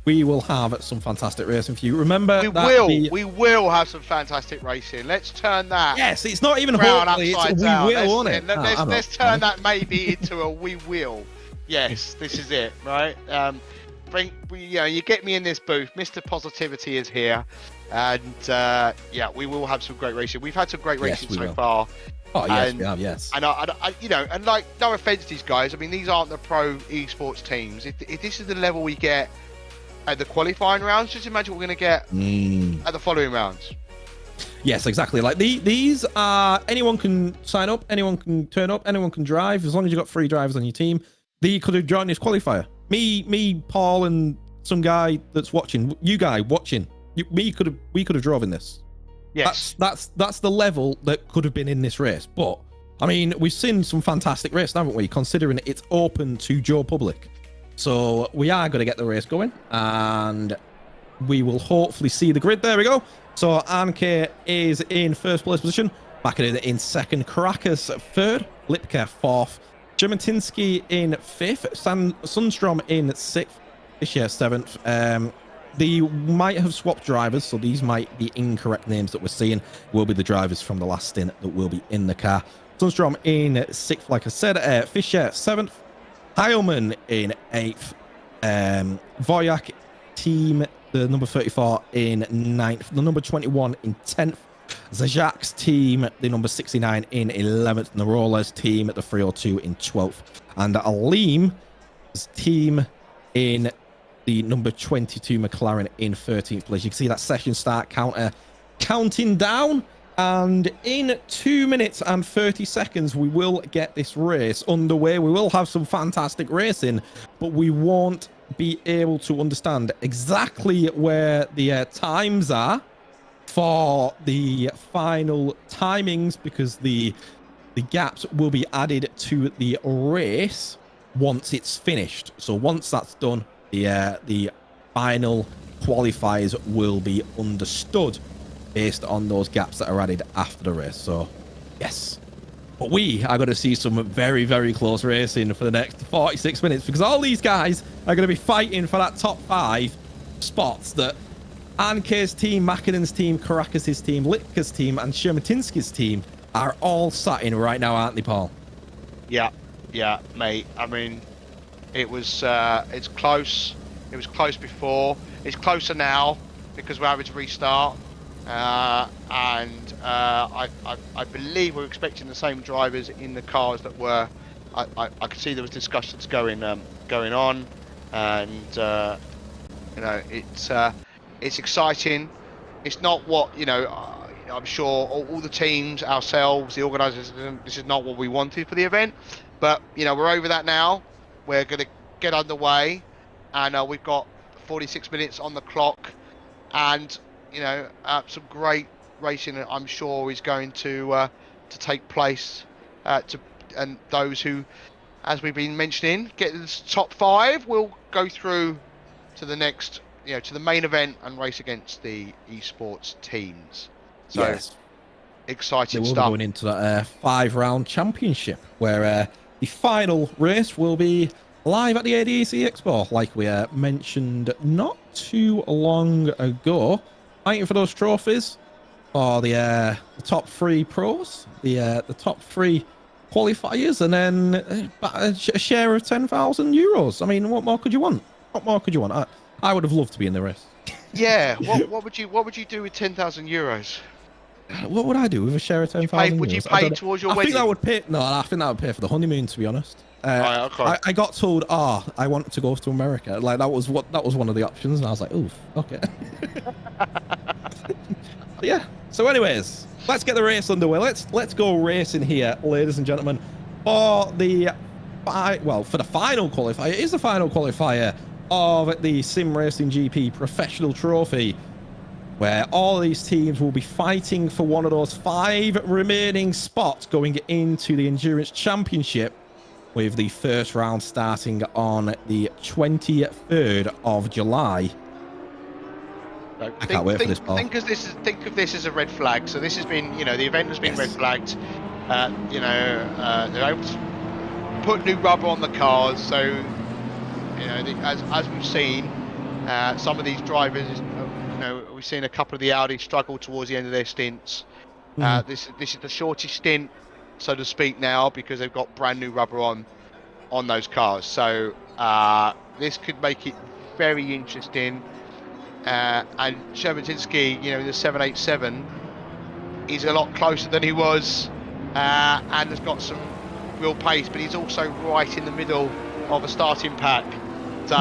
Speaker 1: we will have some fantastic racing for you. Remember,
Speaker 2: we will have some fantastic racing. Let's turn that.
Speaker 1: Yes, it's not even hopefully, it's we will, won't it?
Speaker 2: Let's turn that maybe into a we will. Yes, this is it, right? You get me in this booth. Mr. Positivity is here, and we will have some great racing. We've had some great racing so far.
Speaker 1: Oh yes, we have. Yes,
Speaker 2: and and like, no offense to these guys. I mean, these aren't the pro esports teams. If this is the level we get at the qualifying rounds, just imagine what we're going to get at the following rounds.
Speaker 1: Yes, exactly. Like these are, anyone can sign up, anyone can turn up, anyone can drive, as long as you've got 3 drivers on your team. They could have joined this qualifier. Me, Paul, and some guy that's watching. You guy watching. We could have driven this.
Speaker 2: Yes.
Speaker 1: That's the level that could have been in this race. But I mean, we've seen some fantastic races, haven't we? Considering it's open to Joe Public. So we are going to get the race going, and we will hopefully see the grid. There we go. So Anke is in first place position. Bakken in second. Caracas third. Lipka fourth. Jermatinsky in 5th, Sundstrom in 6th, Fischer 7th. They might have swapped drivers, so these might be incorrect names that we're seeing. Will be the drivers from the last stint that will be in the car. Sundstrom in 6th, like I said. Fischer 7th, Heilmann in 8th, Voyak team, the number 34 in 9th, the number 21 in 10th. Zajak's team, the number 69 in 11th, Narola's team at the 302 in 12th, and Alim's team in the number 22 McLaren in 13th place. You can see that session start counter counting down, and in 2 minutes and 30 seconds we will get this race underway. We will have some fantastic racing, but we won't be able to understand exactly where the times are for the final timings, because the gaps will be added to the race once it's finished. So once that's done, the final qualifiers will be understood based on those gaps that are added after the race. So yes, But we are going to see some very, very close racing for the next 46 minutes, because all these guys are going to be fighting for that top 5 spots that Anke's team, Makinen's team, Caracas' team, Litka's team, and Shermatinsky's team are all sat in right now, aren't they, Paul?
Speaker 2: Yeah, mate. I mean, it's close. It was close before. It's closer now because we're having to restart. I believe we're expecting the same drivers in the cars that were. I could see there was discussions going on, and you know, it's exciting. It's not what, you know. I'm sure all the teams, ourselves, the organisers, this is not what we wanted for the event, but you know, we're over that now. We're going to get underway, and we've got 46 minutes on the clock, and you know, some great racing, I'm sure, is going to take place. And those who, as we've been mentioning, get the top 5 will go through to the next, you know, to the main event and race against the esports teams. So, yes, exciting stuff.
Speaker 1: Going into that 5-round championship, where the final race will be live at the ADAC Expo, like we mentioned not too long ago. Fighting for those trophies for the top 3 pros, the top 3 qualifiers, and then a share of €10,000. I mean, what more could you want? What more could you want? I would have loved to be in the race.
Speaker 2: Yeah. What would you do with €10,000?
Speaker 1: What would I do with a share of €10,000?
Speaker 2: Would you pay towards your wedding?
Speaker 1: I think that would pay. No, I think that would pay for the honeymoon, to be honest.
Speaker 2: Okay.
Speaker 1: I got told, I want to go to America. Like that was one of the options, and I was like, oof, okay. Yeah. So, anyways, let's get the race underway. Let's go racing here, ladies and gentlemen, for the final qualifier. It is the final qualifier of the Simracing.gP Professional Trophy, where all these teams will be fighting for one of those 5 remaining spots going into the Endurance Championship, with the first round starting on the 23rd of July. I can't wait for this, Paul.
Speaker 2: Think of this as a red flag. So this has been, you know, the event has been red flagged. You know, they're able to put new rubber on the cars. So, you know, as we've seen, some of these drivers, you know, we've seen a couple of the Audi struggle towards the end of their stints. This is the shortest stint, so to speak, now, because they've got brand new rubber on those cars. So this could make it very interesting. And Shermatinsky, you know, in the 787, he's a lot closer than he was, and has got some real pace, but he's also right in the middle of a starting pack. So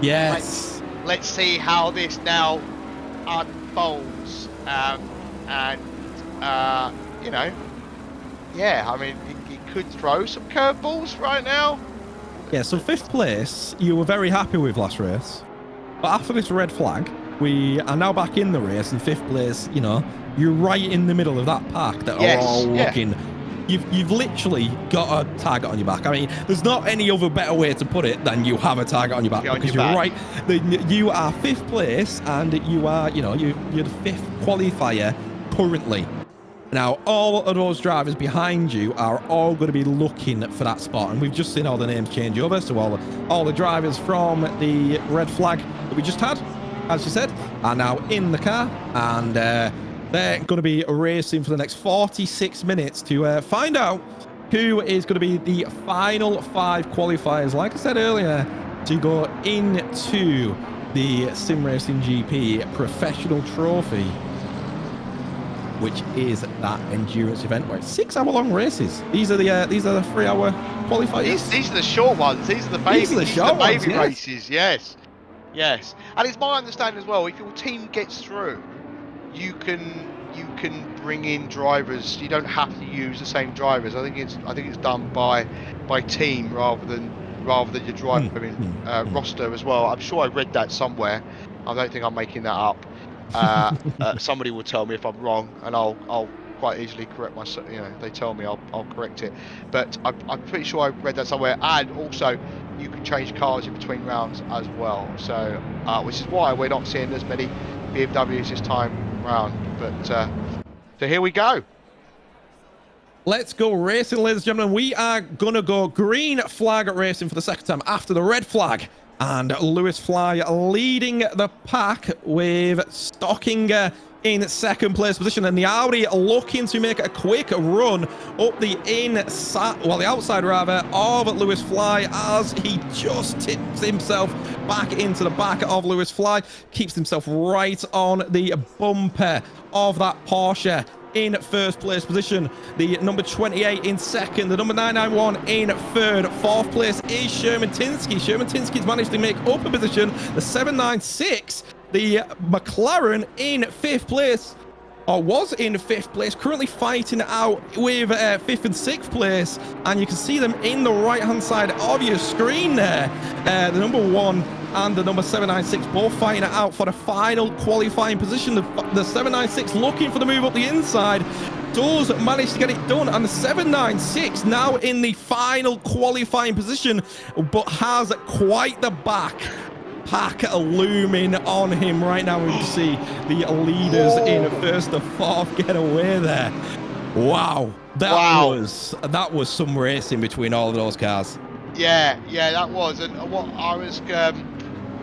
Speaker 1: yes,
Speaker 2: let's see how this now unfolds. And you know, yeah, I mean, he could throw some curveballs right now.
Speaker 1: Yeah, so 5th place, you were very happy with last race. But after this red flag, we are now back in the race, and 5th place, you know, you're right in the middle of that pack that are all looking. You've literally got a target on your back. I mean, there's not any other better way to put it than you have a target on your back, because you're right. You are 5th place, and you are, you know, you're the 5th qualifier currently. Now, all of those drivers behind you are all going to be looking for that spot, and we've just seen all the names change over. So all the drivers from the red flag that we just had, as you said, are now in the car, and they're going to be racing for the next 46 minutes to find out who is going to be the final 5 qualifiers, like I said earlier, to go into the Simracing.gP Professional Trophy, which is that endurance event where it's 6-hour-long races. These are the 3-hour qualifiers.
Speaker 2: These are the short ones. These are the baby.
Speaker 1: These are the short ones,
Speaker 2: races. Yes. And it's my understanding as well, if your team gets through, you can bring in drivers. You don't have to use the same drivers. I think it's done by team rather than your driver roster as well. I'm sure I read that somewhere. I don't think I'm making that up. Somebody will tell me if I'm wrong, and I'll quite easily correct myself. You know, they tell me, I'll correct it. But I'm pretty sure I read that somewhere. And also, you can change cars in between rounds as well. So, which is why we're not seeing as many BMWs this time round. But so here we go.
Speaker 1: Let's go racing, ladies and gentlemen. We are going to go green flag racing for the second time after the red flag. And Lewis Fly leading the pack with Stockinger in second place position. And the Audi looking to make a quick run up the inside, well, the outside rather, of Lewis Fly as he just tips himself back into the back of Lewis Fly. Keeps himself right on the bumper of that Porsche. In first place position, the number 28 in second, the number 991 in third. Fourth place is Sherman Tinsky. Sherman Tinsky's managed to make up a position. The 796, the McLaren in fifth place, or was in fifth place, currently fighting out with fifth and sixth place. And you can see them in the right hand side of your screen there. The number 1 and the number 796 both fighting it out for the final qualifying position. The 796 looking for the move up the inside, does manage to get it done, and the 796 now in the final qualifying position, but has quite the pack looming on him right now. We can see the leaders in first to fourth get away there. Wow, that was some racing between all of those cars.
Speaker 2: Yeah, that was. And what I was,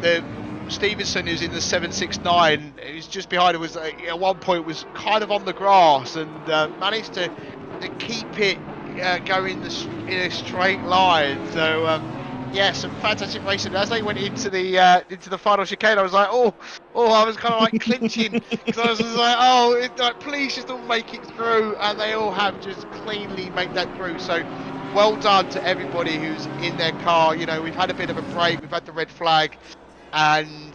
Speaker 2: the Stevenson, who's in the 769, who's just behind him, was at one point was kind of on the grass and managed to keep it going in a straight line. So yeah, some fantastic racing. As they went into the final chicane, I was like, oh, I was kind of like clinching because I was just like, please just all make it through, and they all have just cleanly make that through. So well done to everybody who's in their car. You know, we've had a bit of a break, we've had the red flag, and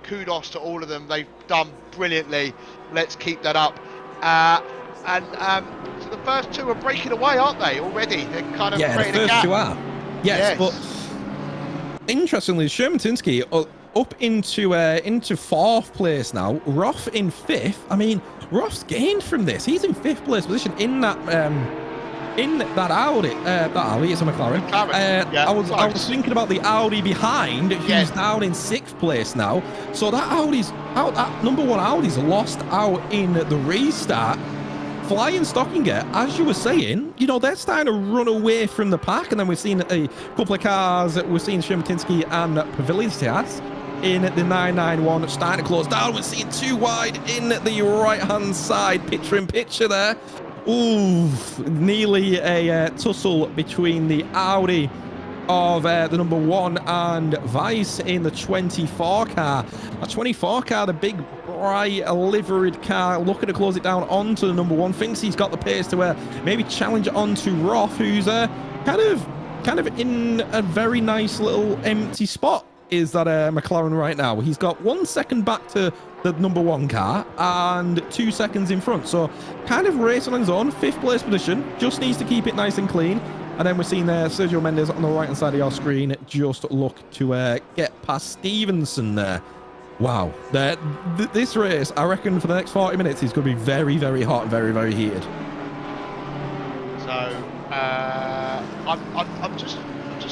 Speaker 2: kudos to all of them. They've done brilliantly. Let's keep that up. So the first two are breaking away, aren't they, already? They're kind of
Speaker 1: the first two are. Yes, but interestingly, Sherman Tinsky up into fourth place now. Roth in fifth. I mean, Roth's gained from this. He's in fifth place position in that Audi. It's a McLaren. I was thinking about the Audi behind, who's down in sixth place now. So that number 1 Audi's lost out in the restart. Fly and Stockinger, as you were saying, you know, they're starting to run away from the pack, and then we've seen a couple of cars. We've seen Sherman Tinsky and Pavilias in the 991 starting to close down. We're seeing 2 wide in the right-hand side, picture there. Ooh, nearly a tussle between the Audi of the number 1 and Weiss in the 24 car. A 24 car, the big bright liveried car, looking to close it down onto the number 1. Thinks he's got the pace to maybe challenge onto Roth, who's kind of in a very nice little empty spot. Is that McLaren right now? He's got 1 second back to the number 1 car and 2 seconds in front. So kind of racing on his own, 5th place position. Just needs to keep it nice and clean. And then we're seeing Sergio Mendes on the right-hand side of your screen just look to get past Stevenson there. Wow. This race, I reckon for the next 40 minutes, is going to be very, very hot and very, very heated.
Speaker 2: So, I've just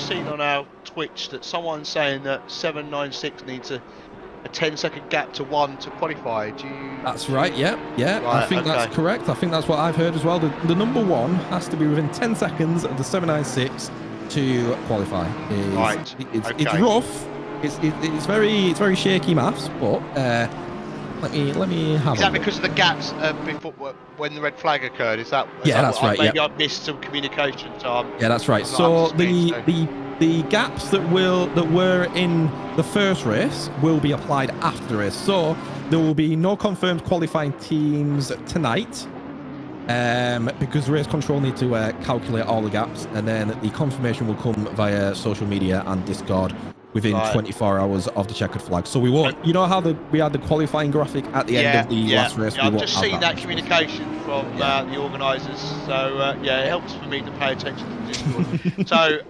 Speaker 2: seen on our Twitch that someone's saying that 796 needs a 10-second gap to 1 to qualify.
Speaker 1: That's right, yeah. Right, I think that's correct. I think that's what I've heard as well. The number 1 has to be within 10 seconds of the 796 to qualify. It's rough. It's very shaky maths, but let me have.
Speaker 2: Is that because of the gaps before when the red flag occurred?
Speaker 1: That's right.
Speaker 2: Maybe I missed some communication. So
Speaker 1: that's right. So the gaps that were in the first race will be applied after the race. So there will be no confirmed qualifying teams tonight, because race control need to calculate all the gaps, and then the confirmation will come via social media and Discord within 24 hours of the checkered flag. So we won't, you know how we had the qualifying graphic at the end of the last race?
Speaker 2: I've just seen that communication from the organisers, so it helps for me to pay attention to the Discord. So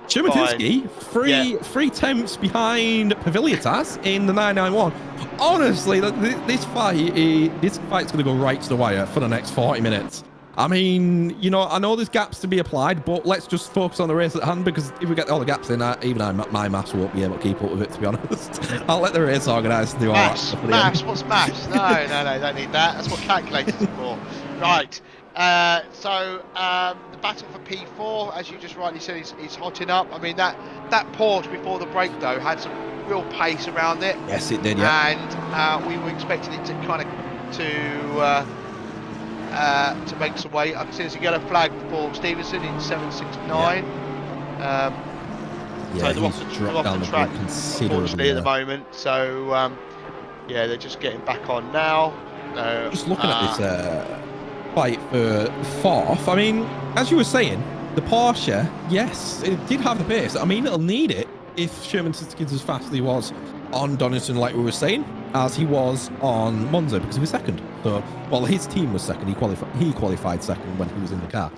Speaker 1: Sherman Tinsky, three tenths behind Pavilias in the 991. Honestly, this fight's going to go right to the wire for the next 40 minutes. I mean, you know, I know there's gaps to be applied, but let's just focus on the race at hand, because if we get all the gaps in, my maths won't be able to keep up with it, to be honest. I'll let the race organisers do all that
Speaker 2: Maths,
Speaker 1: stuff.
Speaker 2: maths, what's maths? No, don't need that. That's what calculators are for. Right. So the battle for P4, as you just rightly said, is hotting up. I mean, that Porsche before the break though had some real pace around it.
Speaker 1: Yes, it did. Yeah.
Speaker 2: And we were expecting it to kind of to make some weight. I can see there's a yellow flag for Stevenson in 769.
Speaker 1: Yeah,
Speaker 2: so
Speaker 1: he's dropped down the track considerably
Speaker 2: unfortunately at the moment. So yeah, they're just getting back on now.
Speaker 1: Just looking at this fight for fourth. I mean, as you were saying, the Porsche, yes, it did have the pace. I mean, it'll need it if Sherman Tinski's as fast as he was on Donington, like we were saying, as he was on Monza, because he was second. So, well, his team was second. He qualified second when he was in the car.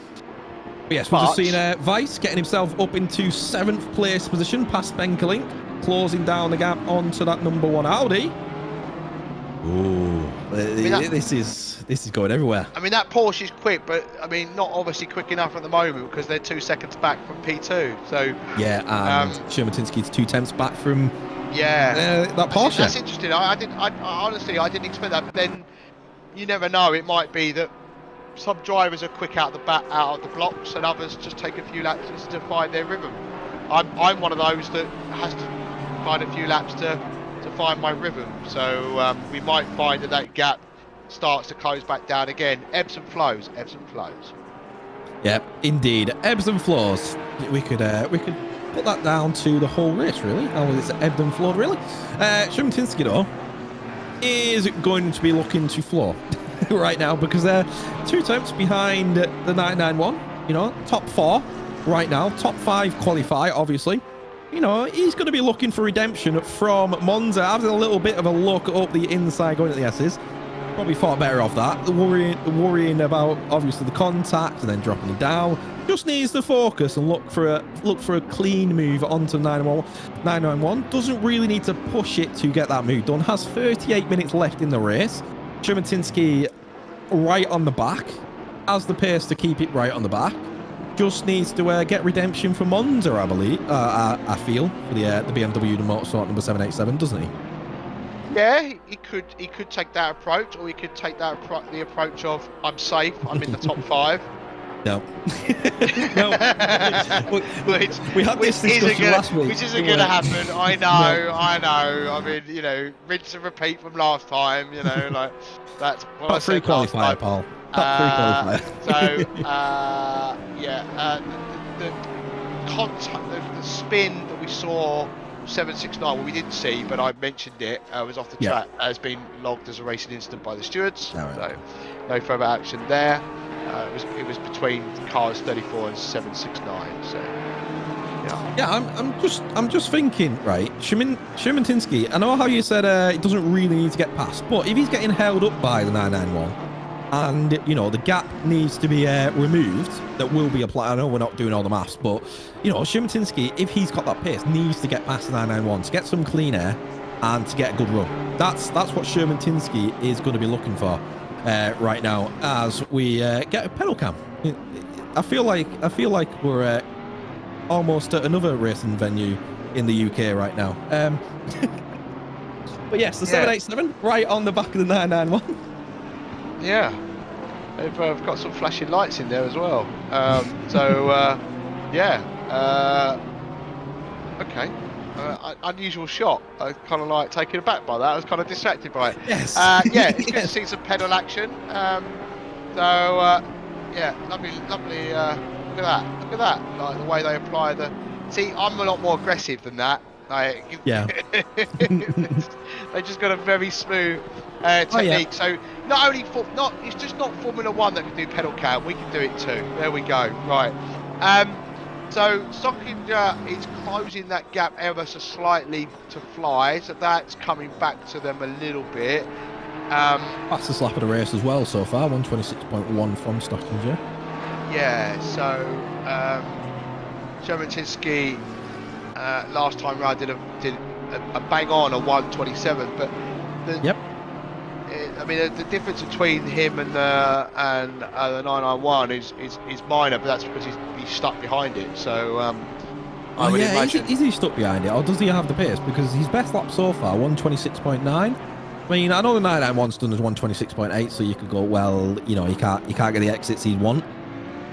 Speaker 1: But yes, we're just seeing Weiss getting himself up into 7th place position past Benkelink, closing down the gap onto that number 1 Audi. Ooh, this is going everywhere.
Speaker 2: I mean, that Porsche is quick, but I mean, not obviously quick enough at the moment because they're 2 seconds back from P2. So
Speaker 1: yeah, and Sherman Tinski's 2 tenths back from that Porsche.
Speaker 2: That's interesting. I honestly didn't expect that. But then you never know. It might be that some drivers are quick out of the blocks, and others just take a few laps to find their rhythm. I'm one of those that has to find a few laps to find my rhythm. So we might find that gap starts to close back down again. Ebbs and flows.
Speaker 1: Yeah, indeed, ebbs and flows. We could put that down to the whole race, really. How it's ebbed and flowed, really. Sherman Tinski, though, is going to be looking to floor right now, because they're 2 tenths behind the 991. You know, top 4 right now, top 5 qualify, obviously. You know, he's going to be looking for redemption from Monza, having a little bit of a look up the inside, going at the S's. Probably thought better of that. Worrying about, obviously, the contact and then dropping it down. Just needs to focus and look for a clean move onto 991. Doesn't really need to push it to get that move done. Has 38 minutes left in the race. Sherman Tinski right on the back. Has the pace to keep it right on the back. Just needs to get redemption from Monza, I believe. I feel, for the BMW Motorsport number 787, doesn't he?
Speaker 2: Yeah, he could take that approach, or he could take the approach of I'm safe, I'm in the top 5.
Speaker 1: No. No. We had this discussion last week.
Speaker 2: Which isn't going to happen. I know. I mean, you know, rinse and repeat from last time. You know, like that's what
Speaker 1: Top 3 qualifier, Paul. Top 3 qualifier.
Speaker 2: So yeah, the contact, the spin that we saw 769, well, we didn't see, but I mentioned it, was off the track, has been logged as a racing incident by the stewards. Right. So no further action there. It was between cars 34 and 769. So yeah, I'm just thinking, right? Sherman Tinski, I know how you said it doesn't really need to get past, but if he's getting held up by the 991, and you know the gap needs to be removed, that will be applied. I know we're not doing all the maths, but you know Sherman Tinski, if he's got that pace, needs to get past the 991 to get some clean air and to get a good run. That's what Sherman Tinski is going to be looking for right now as we get a pedal cam. I feel like we're almost at another racing venue in the UK right now. But yes, the 787 right on the back of the 991. Yeah, they've got some flashing lights in there as well. Yeah, okay. Unusual shot. I kind of like taken aback by that. I was kind of distracted by it.
Speaker 1: Yes.
Speaker 2: Yeah, it's good to see some pedal action. Yeah, lovely. Look at that. Like the way they apply the. See, I'm a lot more aggressive than that. Like,
Speaker 1: yeah.
Speaker 2: They just got a very smooth technique. So it's just not Formula 1 that can do pedal cam. We can do it too. There we go. Right. So Stockinger is closing that gap ever so slightly to Fly, so that's coming back to them a little bit.
Speaker 1: Fastest lap of the race as well so far, 126.1 from Stockinger.
Speaker 2: Yeah, so Sherman Tinski last time round did a bang on a 127, but I mean, the difference between him and the 991 is minor, but that's because he's stuck behind it. So I would imagine.
Speaker 1: Is he stuck behind it, or does he have the pace? Because his best lap so far, 126.9. I mean, I know the 991's done as 126.8, so you could go, well, you know, you can't get the exits he'd want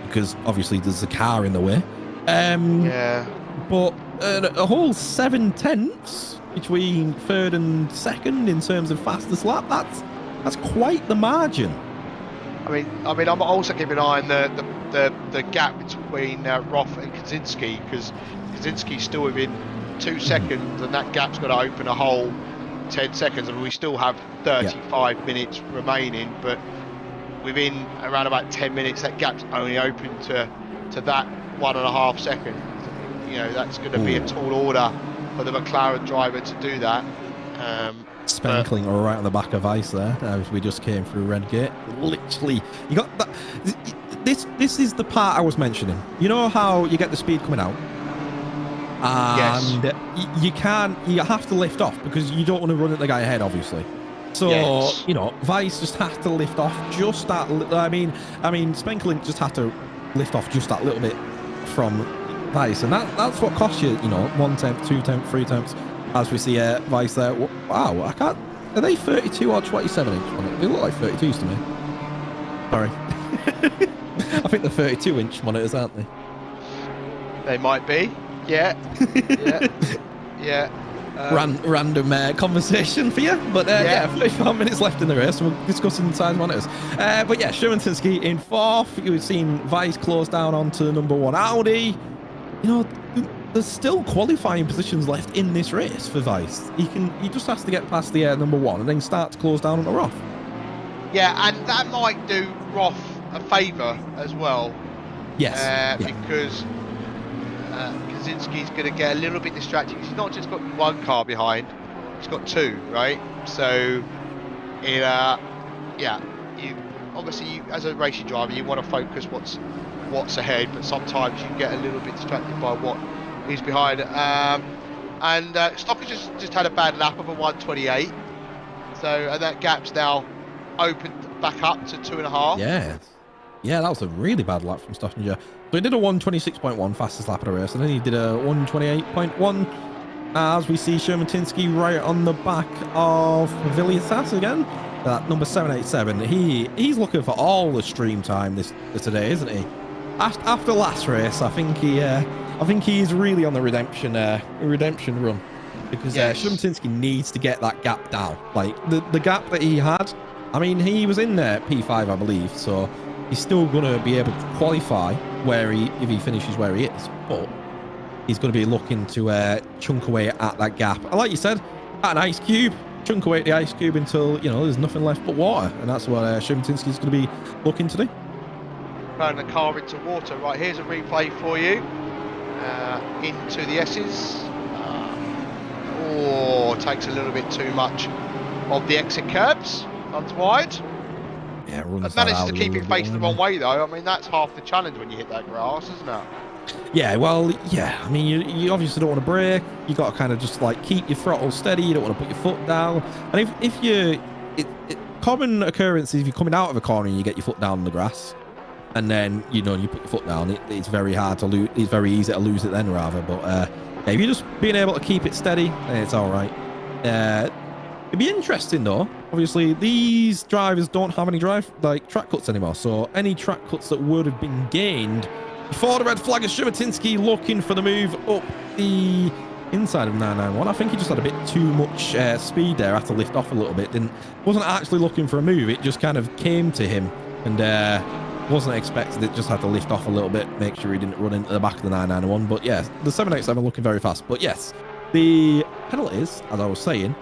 Speaker 1: because obviously there's a car in the way.
Speaker 2: Yeah.
Speaker 1: But a whole 7/10 between third and second in terms of fastest lap. That's quite the margin.
Speaker 2: I mean, I'm also keeping an eye on the gap between Roth and Kaczynski, because Kaczynski's still within 2 seconds, and that gap's got to open a whole 10 seconds, and we still have 35 minutes remaining. But within around about 10 minutes, that gap's only open to that 1.5 seconds. You know, that's going to be a tall order for the McLaren driver to do that.
Speaker 1: Spenkling right on the back of ice there as we just came through red gate. Literally, you got that. This is the part I was mentioning. You know how you get the speed coming out, and you have to lift off because you don't want to run at the guy ahead, obviously. So you know, Vice just has to lift off just that. I mean, Spenkling just had to lift off just that little bit from Vice, and that's what costs you. You know, 1 temp, 2 temp, 3 temps. As we see Vice there. Wow, I can't. Are they 32 or 27 inch monitors? They look like 32s to me. Sorry. I think they're 32 inch monitors, aren't they?
Speaker 2: They might be. Yeah. Yeah.
Speaker 1: Random conversation for you, but 35 minutes left in the race. We're discussing size monitors. But yeah, Shurman-Tinsky in 4th. You've seen Vice close down onto number 1 Audi. You know, there's still qualifying positions left in this race for Vice. He just has to get past the number 1 and then start to close down on the Roth.
Speaker 2: Yeah, and that might do Roth a favour as well.
Speaker 1: Yes.
Speaker 2: Because Kaczynski's going to get a little bit distracted because he's not just got 1 car behind, he's got 2, right? So, you obviously as a racing driver, you want to focus what's ahead, but sometimes you get a little bit distracted by what is behind. And Stocker just had a bad lap of a 128, so that gap's now opened back up to 2.5.
Speaker 1: Yeah, that was a really bad lap from Stoffinger. So he did a 126.1 fastest lap of the race, and then he did a 128.1. As we see Shurman-Tinsky right on the back of Villiers again. That number 787. He's looking for all the stream time today, isn't he? After last race, I think he's really on the redemption run, because Shurman-Tinsky needs to get that gap down. Like the gap that he had. I mean, he was in there P5, I believe, so he's still going to be able to qualify if he finishes where he is, but he's going to be looking to chunk away at that gap. And like you said, at an ice cube, chunk away at the ice cube until, you know, there's nothing left but water, and that's what Shurman-Tinsky is going to be looking to do.
Speaker 2: Throwing the car into water. Right, here's a replay for you. Into the S's. Takes a little bit too much of the exit curbs. Runs wide.
Speaker 1: Yeah, runs
Speaker 2: manages to keep it facing the wrong way though. I mean, that's half the challenge when you hit that grass, isn't it?
Speaker 1: Yeah, well, yeah. I mean, you obviously don't want to brake. You got to kind of just like keep your throttle steady. You don't want to put your foot down. And if you, common occurrence is if you're coming out of a corner and you get your foot down on the grass, and then you put your foot down, it's very hard to lose. It's very easy to lose it then, rather. But yeah, if you're just being able to keep it steady, then it's all right. It'd be interesting though. Obviously, these drivers don't have any track cuts anymore. So any track cuts that would have been gained before the red flag is Shurman-Tinsky looking for the move up the inside of 991. I think he just had a bit too much speed there. Had to lift off a little bit. Wasn't actually looking for a move. It just kind of came to him, and wasn't expected it. Just had to lift off a little bit, make sure he didn't run into the back of the 991. But yes, the 787 looking very fast. But yes, the penalties, as I was saying,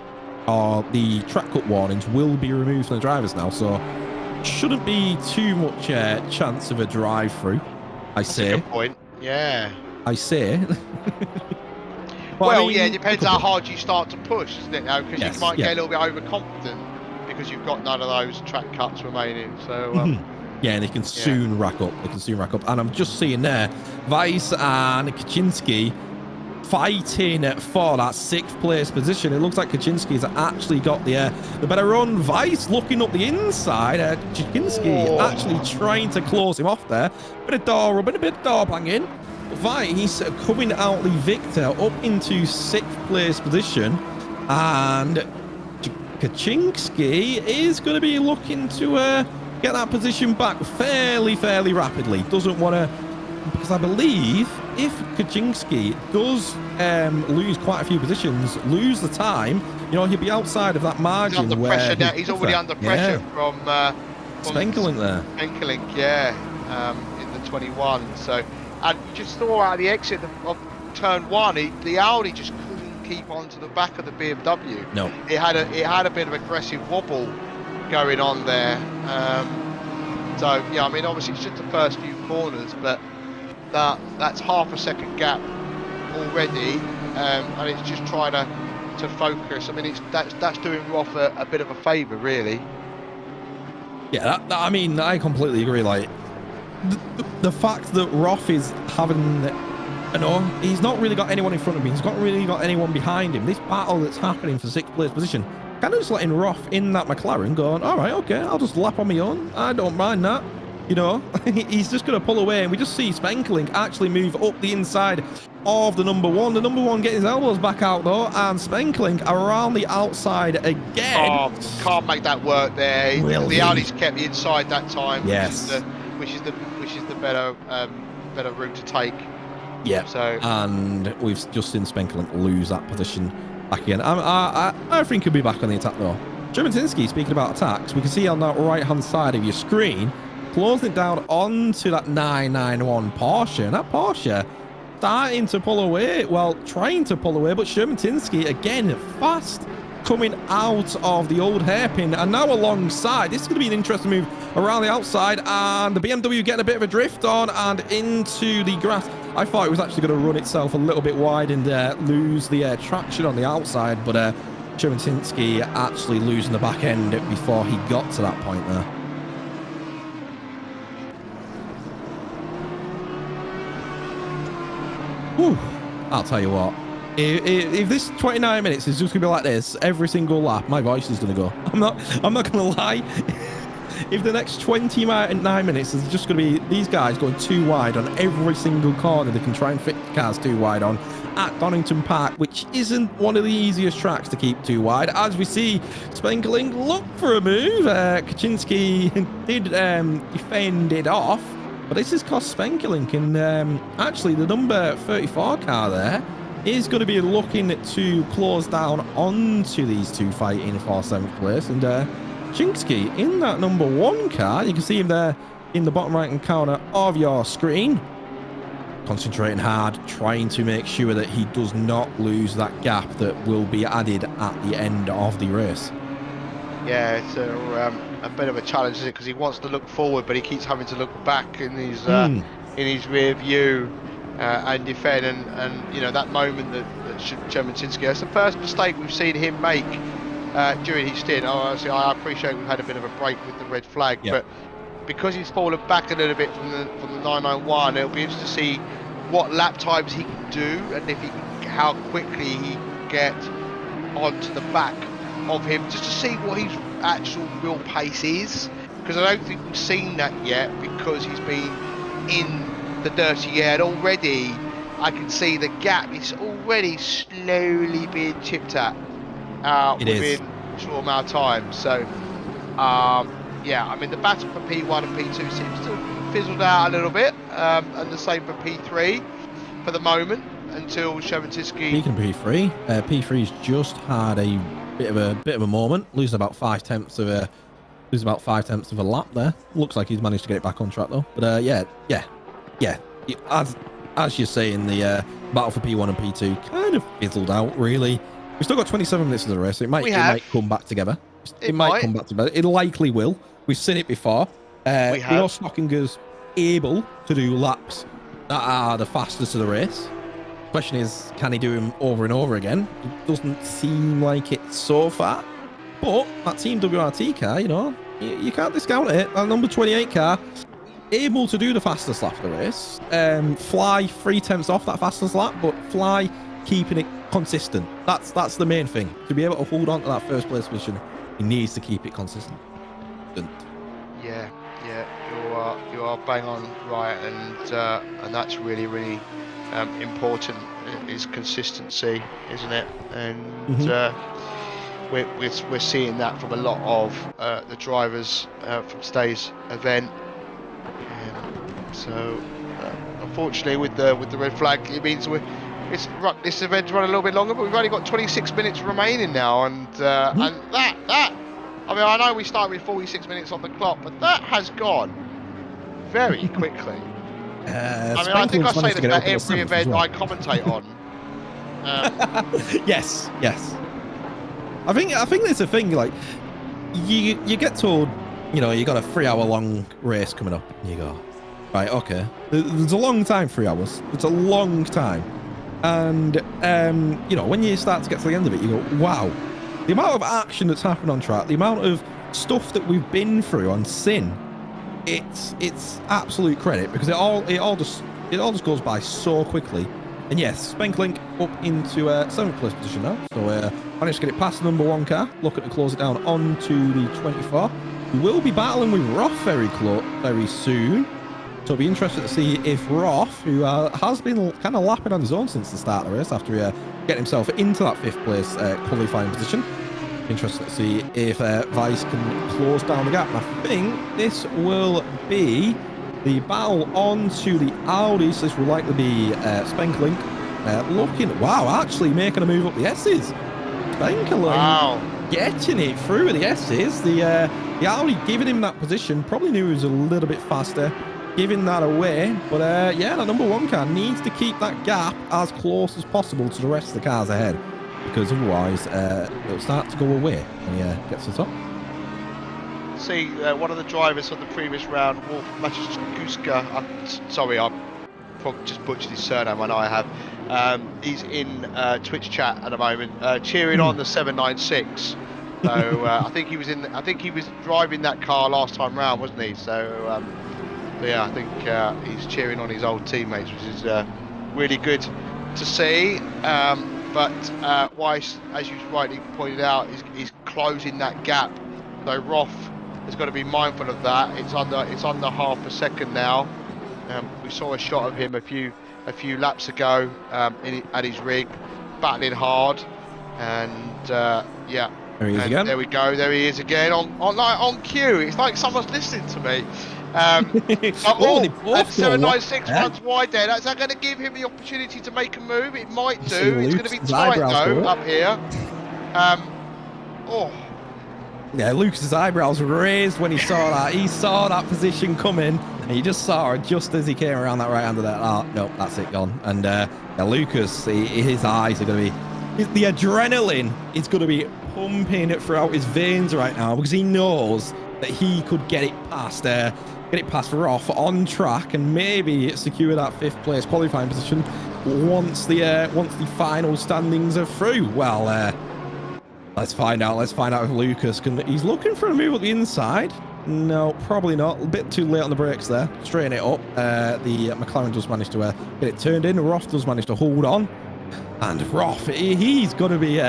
Speaker 1: or the track cut warnings will be removed from the drivers now, so shouldn't be too much chance of a drive through. That's a good point. Yeah. I say.
Speaker 2: Well, I mean, yeah, it depends how hard you start to push, isn't it? Now, because you might get a little bit overconfident because you've got none of those track cuts remaining. So.
Speaker 1: Yeah, and they can soon rack up. And I'm just seeing there, Vice and Kaczynski fighting for that 6th place position. It looks like Kaczynski's actually got the better run. Weiss looking up the inside. Kaczynski actually trying to close him off there. Bit of door rubbing, a bit of door banging. Weiss coming out the victor up into 6th place position. And Kaczynski is going to be looking to get that position back fairly rapidly. Doesn't want to, because I believe if Kaczynski does lose quite a few positions, lose the time, you know, he'll be outside of that margin.
Speaker 2: He's under pressure now. He's already under pressure from
Speaker 1: Spenkelink there.
Speaker 2: Spenkelink, in the 21. So, and you just saw out the exit of turn 1, the Audi just couldn't keep on to the back of the BMW.
Speaker 1: No,
Speaker 2: it had a bit of aggressive wobble going on there. So yeah, I mean, obviously it's just the first few corners, but that's half a second gap already, and it's just trying to focus. I mean, that's doing Roth a bit of a favour, really.
Speaker 1: Yeah, I mean, I completely agree. Like the fact that Roth is having, you know, he's not really got anyone in front of him. He's not really got anyone behind him. This battle that's happening for 6th place position, kind of just letting Roth in that McLaren, going, all right, okay, I'll just lap on my own. I don't mind that. You know, he's just going to pull away, and we just see Spenkelink actually move up the inside of the number 1. The number 1 getting his elbows back out though, and Spenkelink around the outside again.
Speaker 2: Oh, can't make that work there.
Speaker 1: Really?
Speaker 2: The Audi's kept the inside that time.
Speaker 1: Yes.
Speaker 2: Which is the better route to take.
Speaker 1: Yeah.
Speaker 2: So,
Speaker 1: and we've just seen Spenkelink lose that position back again. I think he'll be back on the attack though. Jermatinski, speaking about attacks, we can see on that right hand side of your screen, closing it down onto that 991 Porsche, and that Porsche starting to pull away, well, trying to pull away, but Shermatinsky again fast coming out of the old hairpin, and now alongside. This is going to be an interesting move around the outside, and the BMW getting a bit of a drift on and into the grass. I thought it was actually going to run itself a little bit wide and lose the traction on the outside, but Shermatinsky actually losing the back end before he got to that point there. Whew. I'll tell you what, if this 29 minutes is just gonna be like this every single lap, my voice is gonna go. I'm not gonna lie. If the next 29 minutes is just gonna be these guys going too wide on every single corner they can try and fit cars too wide on at Donington Park, which isn't one of the easiest tracks to keep too wide, as we see Spenkelink look for a move. Kaczynski did defend it off, but this has cost Spenkelink, and actually the number 34 car there is going to be looking to close down onto these two fighting for 7th place. And Kaczynski in that number 1 car, you can see him there in the bottom right hand corner of your screen, concentrating hard, trying to make sure that he does not lose that gap that will be added at the end of the race. Yeah,
Speaker 2: it's a bit of a challenge, isn't it? Because he wants to look forward, but he keeps having to look back in his rear view and defend. And you know, that moment that Shermatinsky, that's the first mistake we've seen him make during his stint. Obviously, I appreciate we've had a bit of a break with the red flag, but because he's fallen back a little bit from the 991, it'll be interesting to see what lap times he can do, and if how quickly he can get onto the back of him, just to see what his actual real pace is, because I don't think we've seen that yet, because he's been in the dirty air, and already I can see the gap is already slowly being chipped at within a short amount of time. So yeah, I mean, the battle for P1 and P2 seems to have fizzled out a little bit, and the same for P3 for the moment, until Shermatinsky.
Speaker 1: Speaking of P3, P3's just had a bit of a moment, losing about 5/10 of a lap there. Looks like he's managed to get it back on track though. But yeah. As you're saying, the battle for P1 and P2 kind of fizzled out. Really, we've still got 27 minutes of the race. So it might come back together. It might come back together. It likely will. We've seen it before. We know Stockinger's able to do laps that are the fastest of the race. Question is, can he do them over and over again? It doesn't seem like it so far, but that Team WRT car, you know, you can't discount it. That number 28 car, able to do the fastest lap of the race, fly 3/10 off that fastest lap, but fly keeping it consistent. That's the main thing. To be able to hold on to that first place position, he needs to keep it consistent.
Speaker 2: Yeah, you are bang on right, and that's really important, is consistency, isn't it? And we're seeing that from a lot of the drivers from today's event. So unfortunately, with the red flag, it means this event's run a little bit longer, but we've only got 26 minutes remaining now, and that. I mean, I know we started with 46 minutes on the clock, but that has gone very quickly. I mean, I think I say that about every event I commentate on.
Speaker 1: Yes. I think there's a thing, like, you get told, you know, you got a 3-hour long race coming up, and you go, right, okay, there's a long time, 3 hours. It's a long time, and you know, when you start to get to the end of it, you go, wow. The amount of action that's happened on track, the amount of stuff that we've been through on Sin, it's absolute credit, because it all just goes by so quickly. And yes, Spenklink up into 7th place position now. So managed to get it past the number 1 car, looking to close it down onto the 24. We will be battling with Roth very soon. So it'll be interesting to see if Roth, who has been kind of lapping on his own since the start of the race after getting himself into that 5th place qualifying position. Interesting to see if Vice can close down the gap. And I think this will be the battle onto the Audis. This will likely be Spenklink actually making a move up the S's. Spenklink getting it through the S's. The Audi giving him that position, probably knew he was a little bit faster, giving that away. But yeah, that number 1 car needs to keep that gap as close as possible to the rest of the cars ahead, because otherwise it'll start to go away when he gets to the top.
Speaker 2: See, one of the drivers on the previous round, Wolf Matuskuska, sorry, I probably just butchered his surname, I know I have. He's in Twitch chat at the moment, cheering on the 796. So I think he was driving that car last time round, wasn't he? So yeah, I think he's cheering on his old teammates, which is really good to see. But Weiss, as you rightly pointed out, is closing that gap. So Roth has got to be mindful of that. It's under half a second now. We saw a shot of him a few laps ago at his rig, battling hard, and yeah.
Speaker 1: There he is again.
Speaker 2: There we go. There he is again on cue. It's like someone's listening to me. 796 runs wide there. That's not going to give him the opportunity to make a move. It might do. It's going to be tight though up here.
Speaker 1: Yeah, Lucas's eyebrows raised when he saw that. He saw that position coming, and he just saw it just as he came around that right hand of that. Oh, no, that's it, gone. And yeah, Lucas, his eyes are going to be... The adrenaline is going to be pumping throughout his veins right now, because he knows that he could get it past Roth on track and maybe secure that 5th place qualifying position once the final standings are through. Well, let's find out if Lucas can. He's looking for a move at the inside. No, probably not. A bit too late on the brakes there. Straighten it up. The McLaren does manage to get it turned in. Roth does manage to hold on. And Roth, he's gonna be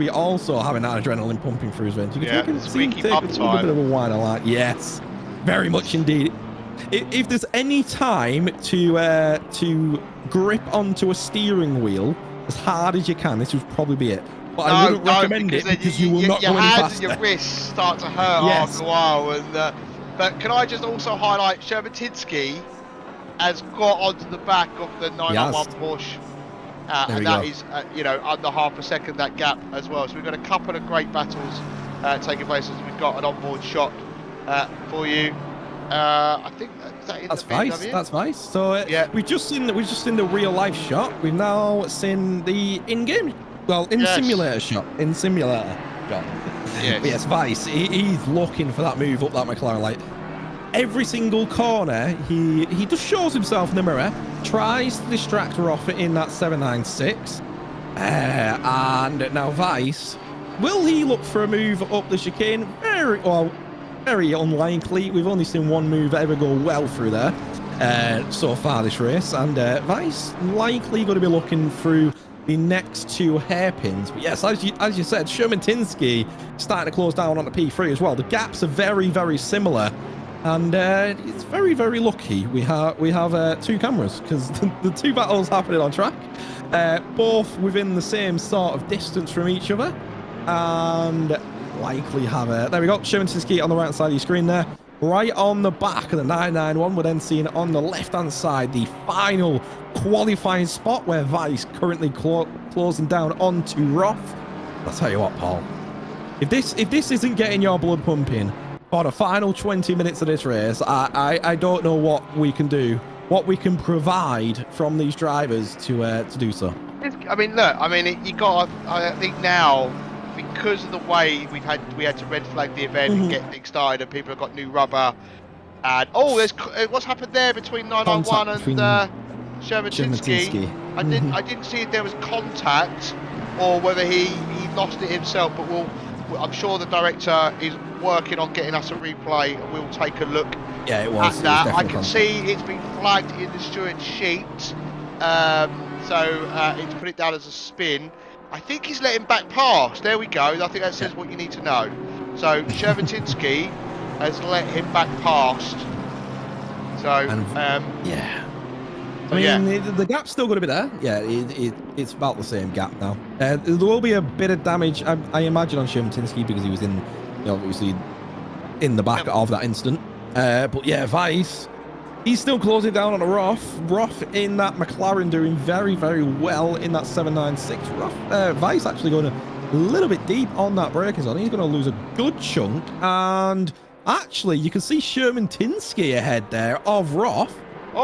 Speaker 1: also having that adrenaline pumping through his veins. You can see him take a little bit of a whine on that. Yes, very much indeed. If there's any time to grip onto a steering wheel as hard as you can, this would probably be it. But I wouldn't recommend it, because you will not go any faster.
Speaker 2: Your hands and your wrists start to hurt after a while. And but can I just also highlight Sherbatitsky has got onto the back of the 991 Porsche. And that is, under half a second, that gap as well. So we've got a couple of great battles taking place, as we've got an onboard shot for you. I think that's
Speaker 1: Vice. That's Vice. So
Speaker 2: yeah,
Speaker 1: we've just seen the real life shot. We've now seen the in-game, simulator shot. In simulator shot.
Speaker 2: Yes.
Speaker 1: Yes, Vice. He's looking for that move up that McLaren. Like every single corner, he just shows himself in the mirror, tries to distract Roth in that 796, and now Vice, will he look for a move up the chicane? Very unlikely. We've only seen one move ever go well through there. so far this race, and Vice likely going to be looking through the next two hairpins. But yes, as you said, Sherman Tinsky starting to close down on the P3 as well. The gaps are very, very similar, and it's very, very lucky we have two cameras, because the two battles happening on track, both within the same sort of distance from each other, and likely have there we go, Sherman Tinsky on the right side of your screen there. Right on the back of the 991, we're then seeing on the left-hand side the final qualifying spot where Vice currently closing down onto Roth. I'll tell you what, Paul. If this isn't getting your blood pumping for the final 20 minutes of this race, I don't know what we can do, what we can provide from these drivers to do so.
Speaker 2: I mean, look. I mean, you got. I think now, because of the way we had to red flag the event and get things started, and people have got new rubber, and there's what's happened there between 991 and Sherman Tinsky. I didn't see if there was contact or whether he lost it himself, but I'm sure the director is working on getting us a replay, and we'll take a look at that. I can see it's been flagged in the steward's sheet, so it's put it down as a spin. I think he's letting back past. There we go. I think that says what you need to know. So Sherman Tinsky has let him back past. So
Speaker 1: the gap's still going to be there. Yeah, it's about the same gap now. There will be a bit of damage, I imagine, on Sherman Tinsky because he was obviously in the back of that incident. But yeah, Vice, he's still closing down on a Roth in that McLaren doing very, very well in that 796. Vice actually going a little bit deep on that braking zone. He's going to lose a good chunk. And actually, you can see Sherman Tinsky ahead there of Roth.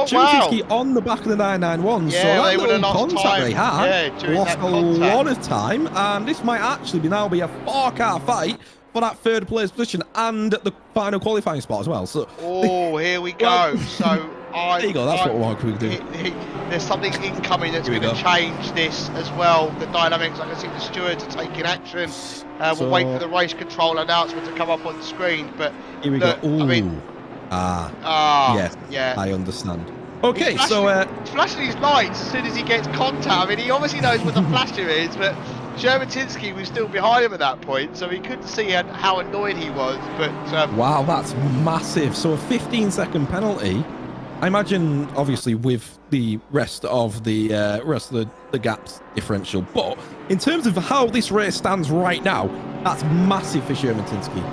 Speaker 1: Sherman Tinsky on the back of the 991.
Speaker 2: Yeah,
Speaker 1: so that
Speaker 2: they would have lost
Speaker 1: contact
Speaker 2: time.
Speaker 1: They had lost a lot of time. And this might actually now be a 4-car fight for that third place position and the final qualifying spot as well. So
Speaker 2: here we go. So
Speaker 1: there you go. That's what we're going to do.
Speaker 2: There's something incoming that's going to change this as well. The dynamics. I can see the stewards are taking action. We'll wait for the race control announcement to come up on the screen. But
Speaker 1: here we go. Ooh.
Speaker 2: I mean,
Speaker 1: yes,
Speaker 2: yeah,
Speaker 1: I understand. Okay,
Speaker 2: he's flashing his lights as soon as he gets contact. I mean, he obviously knows what the flasher is, but Sherman Tinsky was still behind him at that point, so he couldn't see how annoyed he was. But
Speaker 1: wow, that's massive. So a 15-second penalty. I imagine, obviously, with the rest of the gaps differential, but in terms of how this race stands right now, that's massive for Sherman Tinsky.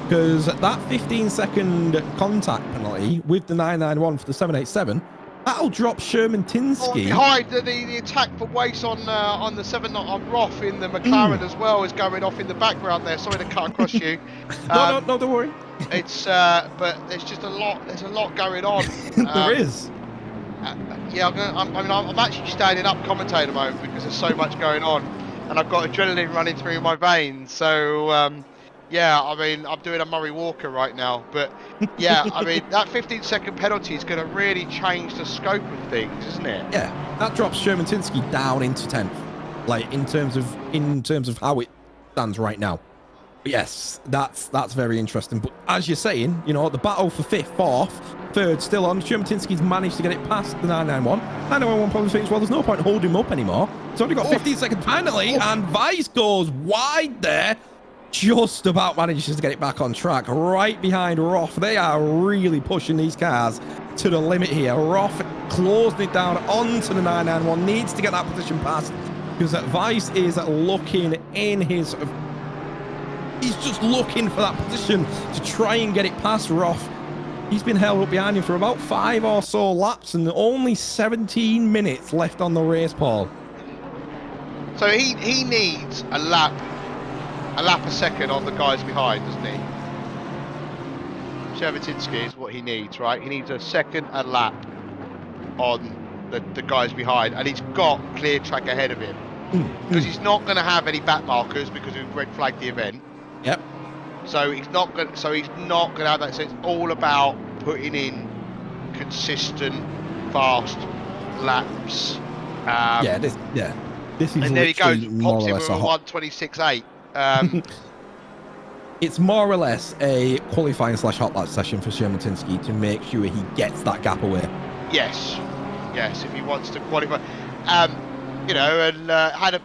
Speaker 1: Because that 15-second contact penalty with the 991 for the 787, that'll drop Sherman Tinsky.
Speaker 2: Behind the attack for Wace on the 7 on Roth in the McLaren as well is going off in the background there. Sorry to cut across you.
Speaker 1: No, don't worry.
Speaker 2: It's but there's just a lot. There's a lot going on.
Speaker 1: There is.
Speaker 2: Yeah, I'm actually standing up commentating at the moment because there's so much going on, and I've got adrenaline running through my veins. So. Yeah, I mean, I'm doing a Murray Walker right now, but yeah, I mean, that 15-second penalty is going to really change the scope of things, isn't it?
Speaker 1: Yeah, that drops Sherman Tinsky down into 10th, like in terms of how it stands right now. But yes, that's very interesting. But as you're saying, the battle for 5th, 4th, 3rd still on. Sherman Tinsky's managed to get it past the 991. 991 probably thinks, well, there's no point holding him up anymore. It's only got 15-second penalty, and Vice goes wide there. Just about manages to get it back on track. Right behind Roth. They are really pushing these cars to the limit here. Roth closing it down onto the 991. Needs to get that position past because Vice is looking in his... He's just looking for that position to try and get it past Roth. He's been held up behind him for about 5 or so laps and only 17 minutes left on the race, Paul.
Speaker 2: So he needs a lap a second on the guys behind, doesn't he? Sherman Tinsky is what he needs, right? He needs a second a lap on the guys behind, and he's got clear track ahead of him. Because he's not going to have any back markers because we've red flagged the event.
Speaker 1: Yep.
Speaker 2: So he's not going to have that. So it's all about putting in consistent, fast laps.
Speaker 1: This is
Speaker 2: and there he goes,
Speaker 1: more
Speaker 2: pops
Speaker 1: or
Speaker 2: in
Speaker 1: less
Speaker 2: with a 1:26.8.
Speaker 1: It's more or less a qualifying / hot lap session for Sherman Tinsky to make sure he gets that gap away.
Speaker 2: Yes, if he wants to qualify. You know, and had a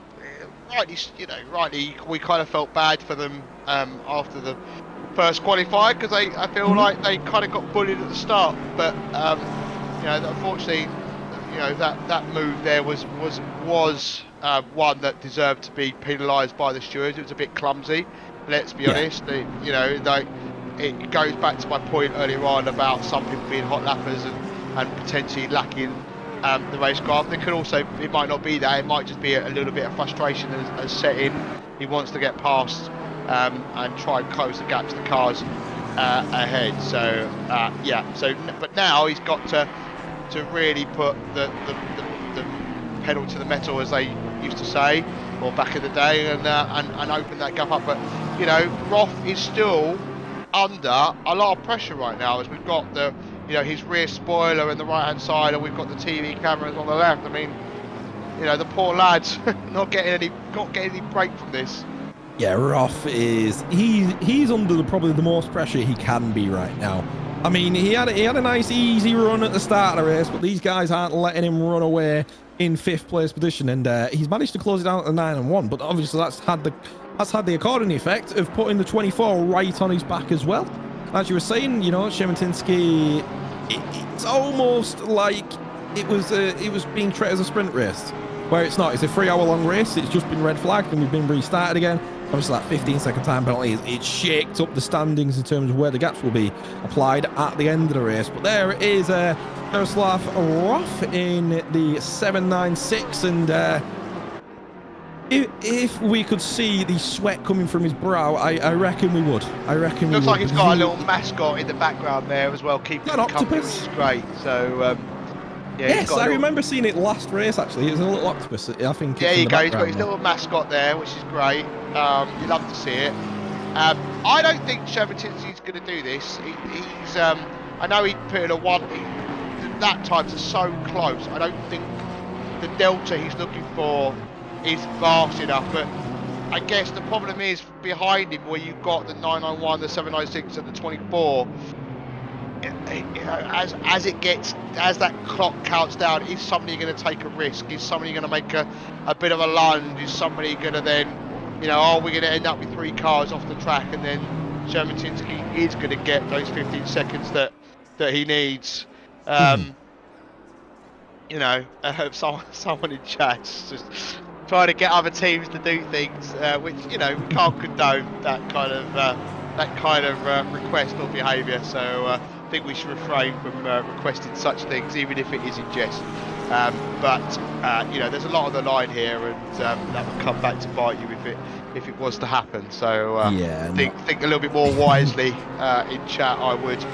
Speaker 2: rightly, we kind of felt bad for them after the first qualifier, because I feel like they kind of got bullied at the start. But you know, unfortunately, you know, that move there was one that deserved to be penalised by the stewards. It was a bit clumsy. Let's be honest. You know, like, it goes back to my point earlier on about some people being hot lappers and potentially lacking the racecraft. There could also, it might not be that, it might just be a little bit of frustration as set in. He wants to get past and try and close the gap to the cars ahead. So yeah, so but now he's got to really put the pedal to the metal, as they used to say, or back in the day, and open that gap up. But you know, Roth is still under a lot of pressure right now, as we've got the, you know, his rear spoiler on the right hand side, and we've got the TV cameras on the left. I mean, you know, the poor lad's not getting any break from this.
Speaker 1: Yeah, Roth is he's under probably the most pressure he can be right now. I mean, he had a nice easy run at the start of the race, but these guys aren't letting him run away in 5th place position, and he's managed to close it down at the 9-1. But obviously that's had the according effect of putting the 24 right on his back as well. As you were saying, you know, Simracing, it's almost like it was being treated as a sprint race, where it's not. It's a 3-hour-long race. It's just been red flagged and we've been restarted again. Obviously, that 15-second time penalty, it shaked up the standings in terms of where the gaps will be applied at the end of the race. But there is Jaroslav Roth in the 796, and if we could see the sweat coming from his brow, I reckon we would.
Speaker 2: Looks like he's got a little mascot in the background there as well, keeping him company, which is great. So yeah,
Speaker 1: yes, I remember seeing it last race. Actually, it was a little octopus. I think.
Speaker 2: There you go. He's got his little mascot there, which is great. You love to see it. I don't think Shevchenko's going to do this. He's I know he put in a one. That times are so close. I don't think the delta he's looking for is vast enough. But I guess the problem is behind him, where you've got the 991, the 796, and the 24. You know, as that clock counts down, is somebody going to take a risk? Is somebody going to make a bit of a lunge? Is somebody going to then, you know, are we going to end up with 3 cars off the track, and then Shevchenko is going to get those 15 seconds that he needs? You know, someone in chat just trying to get other teams to do things, which, you know, we can't condone that kind of request or behaviour. So I think we should refrain from requesting such things, even if it is in jest. But you know, there's a lot on the line here, and that will come back to bite you if it was to happen. So
Speaker 1: yeah,
Speaker 2: think a little bit more wisely in chat, I would.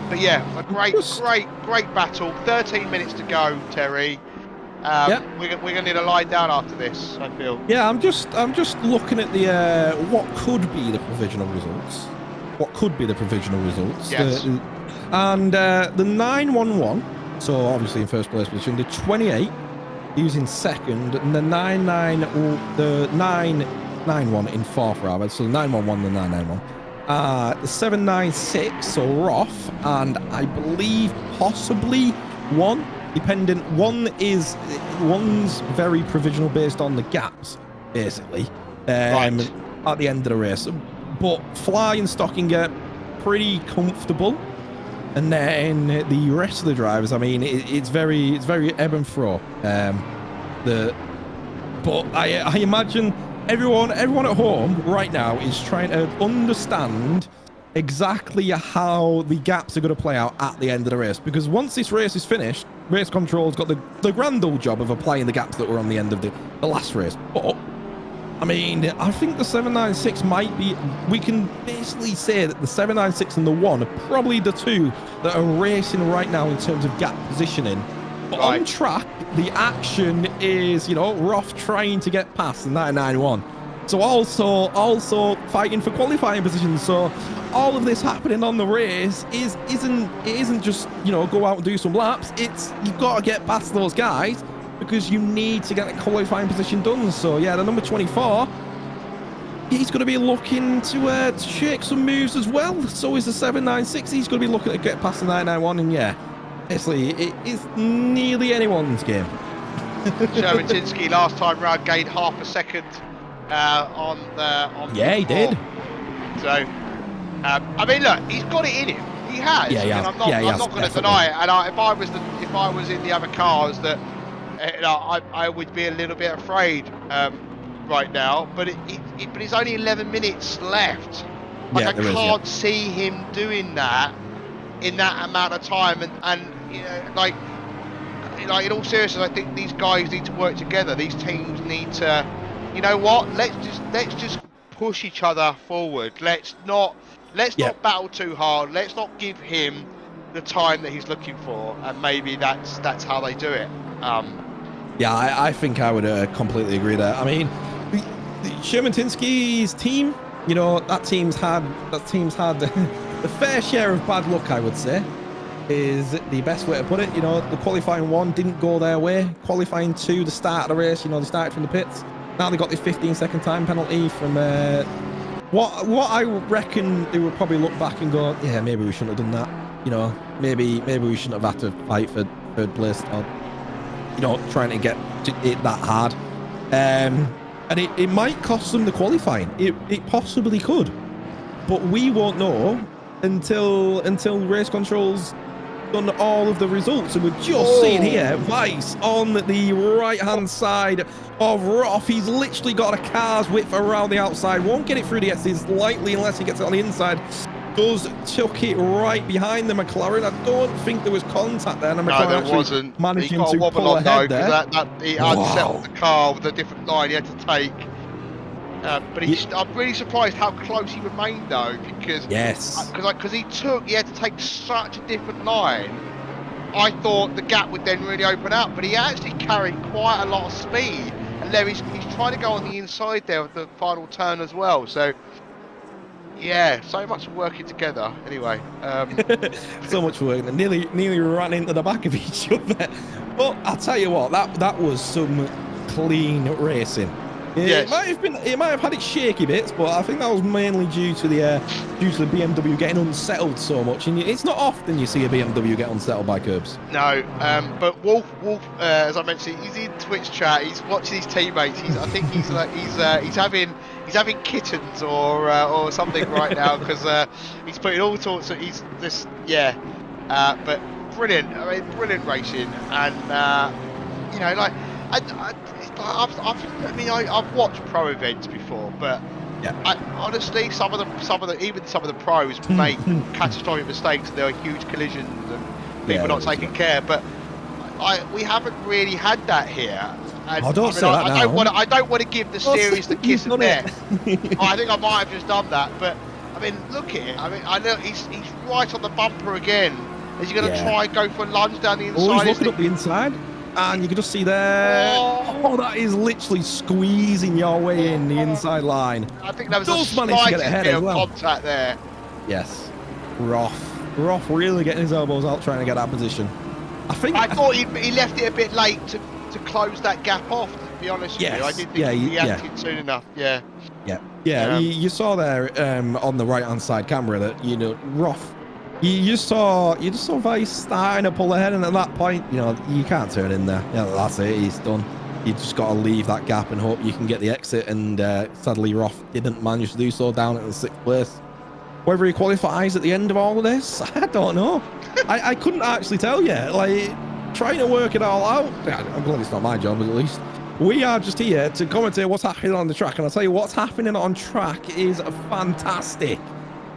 Speaker 2: But yeah, a great battle. 13 minutes to go, Terry.
Speaker 1: Yep.
Speaker 2: We're gonna need a lie down after this, I feel.
Speaker 1: Yeah, I'm just looking at the what could be the provisional results.
Speaker 2: Yes.
Speaker 1: The 911. So obviously in first place position, the 28 using second, and the 991 in fourth rather. So the 911, the 991. The 796, so Roth, and I believe possibly one, dependent. One's very provisional based on the gaps, basically,
Speaker 2: Right.
Speaker 1: at the end of the race. But Fly and Stockinger, pretty comfortable. And then the rest of the drivers, I mean, it's very ebb and flow. But I imagine everyone at home right now is trying to understand exactly how the gaps are going to play out at the end of the race, because once this race is finished, race control's got the grand old job of applying the gaps that were on the end of the last race. But I mean, I think the 796 might be, we can basically say that the 796 and the 1 are probably the 2 that are racing right now in terms of gap positioning. But
Speaker 2: Right.
Speaker 1: on track, the action is, you know, Roth trying to get past the 991. So also fighting for qualifying positions. So all of this happening on the race isn't just, you know, go out and do some laps. It's, you've got to get past those guys, because you need to get a qualifying position done. So yeah, the number 24, he's going to be looking to shake some moves as well. So is the 796. He's going to be looking to get past the 991, and yeah, Honestly, it is nearly anyone's game.
Speaker 2: Shermatinsky last time round gained half a second on
Speaker 1: Yeah, he did.
Speaker 2: So, I mean, look, he's got it in him. He has.
Speaker 1: Yeah, he has.
Speaker 2: I'm not going to deny it. And if I was in the other cars, that I would be a little bit afraid right now. But but it's only 11 minutes left. Like, I can't see him doing that in that amount of time. And you know, like in all seriousness, I think these guys need to work together. These teams need to, you know what? Let's just push each other forward. Let's not battle too hard. Let's not give him the time that he's looking for. And maybe that's how they do it.
Speaker 1: Yeah, I think I would completely agree there. I mean, Shermatinsky's team, you know, that team's had the fair share of bad luck, I would say, is the best way to put it. You know, the qualifying 1 didn't go their way. Qualifying 2, the start of the race, you know, they started from the pits. Now they got this 15-second time penalty from what I reckon they would probably look back and go, yeah, maybe we shouldn't have done that. You know, maybe we shouldn't have had to fight for third place, or, you know, trying to get it that hard. And it might cost them the qualifying. It possibly could, but we won't know until race controls done all of the results. And we're just seeing here Weiss on the right hand side of Roth. He's literally got a car's width around the outside, won't get it through the S's lightly unless he gets it on the inside. Does chuck it right behind the McLaren. I don't think there was contact there, and the McLaren
Speaker 2: there wasn't.
Speaker 1: Managing
Speaker 2: he got
Speaker 1: to
Speaker 2: a wobble
Speaker 1: pull
Speaker 2: on
Speaker 1: ahead
Speaker 2: though,
Speaker 1: there.
Speaker 2: He unsettled the car with a different line he had to take. But I'm really surprised how close he remained though, because he had to take such a different line. I thought the gap would then really open up, but he actually carried quite a lot of speed, and there he's trying to go on the inside there of the final turn as well. So yeah, so much working together. Anyway,
Speaker 1: so much work. Nearly ran into the back of each other. But I'll tell you what, that was some clean racing.
Speaker 2: Yes.
Speaker 1: It might have had its shaky bits, but I think that was mainly due to the BMW getting unsettled so much. And it's not often you see a BMW get unsettled by curbs.
Speaker 2: No, but Wolf, as I mentioned, he's in Twitch chat. He's watching his teammates. I think he's having kittens or something right now, because he's putting all sorts of but brilliant. I mean, brilliant racing, and you know, like I've watched pro events before, but honestly, some of the pros make catastrophic mistakes, and there are huge collisions and people not taking care. But we haven't really had that here. And,
Speaker 1: I
Speaker 2: don't want to give the series the kiss of death. I think I might have just done that, but I mean, look at it. I mean, I know he's right on the bumper again. Is he going to try and go for a lunge down the inside?
Speaker 1: Oh, he's looking up the inside. And you can just see there, that is literally squeezing your way in the inside line.
Speaker 2: I think that was the slightest bit of contact there.
Speaker 1: Yes. Roth really getting his elbows out, trying to get that position.
Speaker 2: I thought he left it a bit late to close that gap off, to be honest with you. I didn't think he acted soon enough.
Speaker 1: You saw there on the right hand side camera that, you know, Roth, you just saw Weiss starting to pull ahead, and at that point, you know, you can't turn in there. Yeah, that's it. He's done. You just got to leave that gap and hope you can get the exit. And sadly, Roth didn't manage to do so, down at the 6th place. Whether he qualifies at the end of all of this, I don't know. I couldn't actually tell you. Like, trying to work it all out. I'm glad it's not my job, at least. We are just here to commentate what's happening on the track, and I'll tell you what's happening on track is fantastic.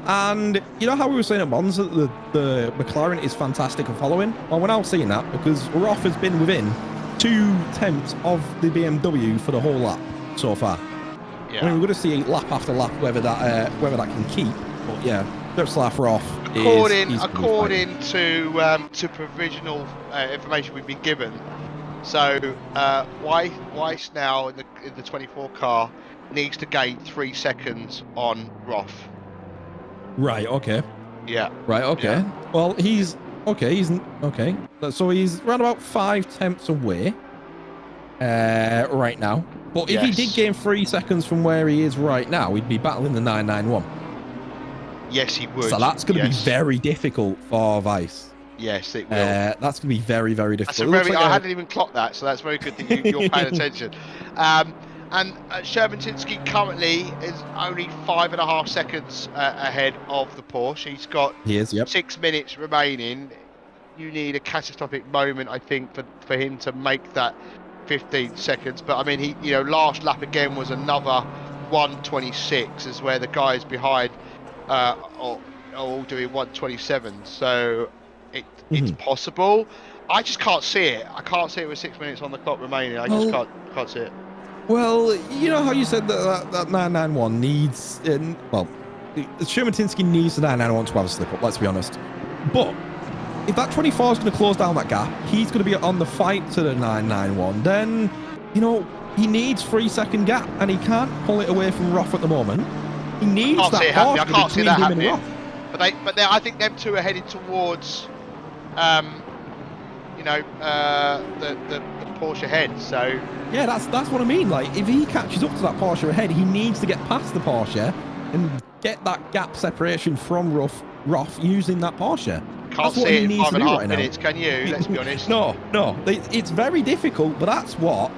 Speaker 1: And you know how we were saying at Monza that the McLaren is fantastic at following? Well, we're now seeing that, because Roth has been within 2/10 of the BMW for the whole lap so far. Yeah. I mean, we're going to see lap after lap whether that can keep. But yeah, Lap Roth.
Speaker 2: According to provisional information we've been given, so Weiss now in the 24 car needs to gain 3 seconds on Roth.
Speaker 1: Right, okay.
Speaker 2: Yeah.
Speaker 1: Right, okay. Yeah. Well, he's okay. So he's around about 5/10 away right now. But if he did gain 3 seconds from where he is right now, he'd be battling the 991.
Speaker 2: Yes, he would.
Speaker 1: So that's going to be very difficult for Weiss.
Speaker 2: Yes, it will.
Speaker 1: That's going to be very, very
Speaker 2: That's
Speaker 1: difficult.
Speaker 2: I hadn't even clocked that, so that's very good that you're paying attention. And Sherman-Tinsky currently is only 5.5 seconds ahead of the Porsche. He's got
Speaker 1: He is, yep.
Speaker 2: 6 minutes remaining. You need a catastrophic moment, I think, for him to make that 15 seconds. But I mean, he last lap again was another 1:26, is where the guys behind are all doing 1:27. So it's possible. I just can't see it. I can't see it with 6 minutes on the clock remaining. I just can't see it.
Speaker 1: Well, you know how you said that 991 needs, Sherman-Tinsky needs the 991 to have a slip up, let's be honest. But if that 24 is going to close down that gap, he's going to be on the fight to the 991, then, he needs 3-second gap, and he can't pull it away from Roth at the moment. He needs that Porsche.
Speaker 2: I can't see that happening.
Speaker 1: But
Speaker 2: I think them two are heading towards, the Porsche ahead. So
Speaker 1: yeah, that's what I mean. Like, if he catches up to that Porsche ahead, he needs to get past the Porsche and get that gap separation from Roth using that Porsche.
Speaker 2: Can't see it in 5.5 minutes, can you? Let's be honest.
Speaker 1: No, it's very difficult, but that's what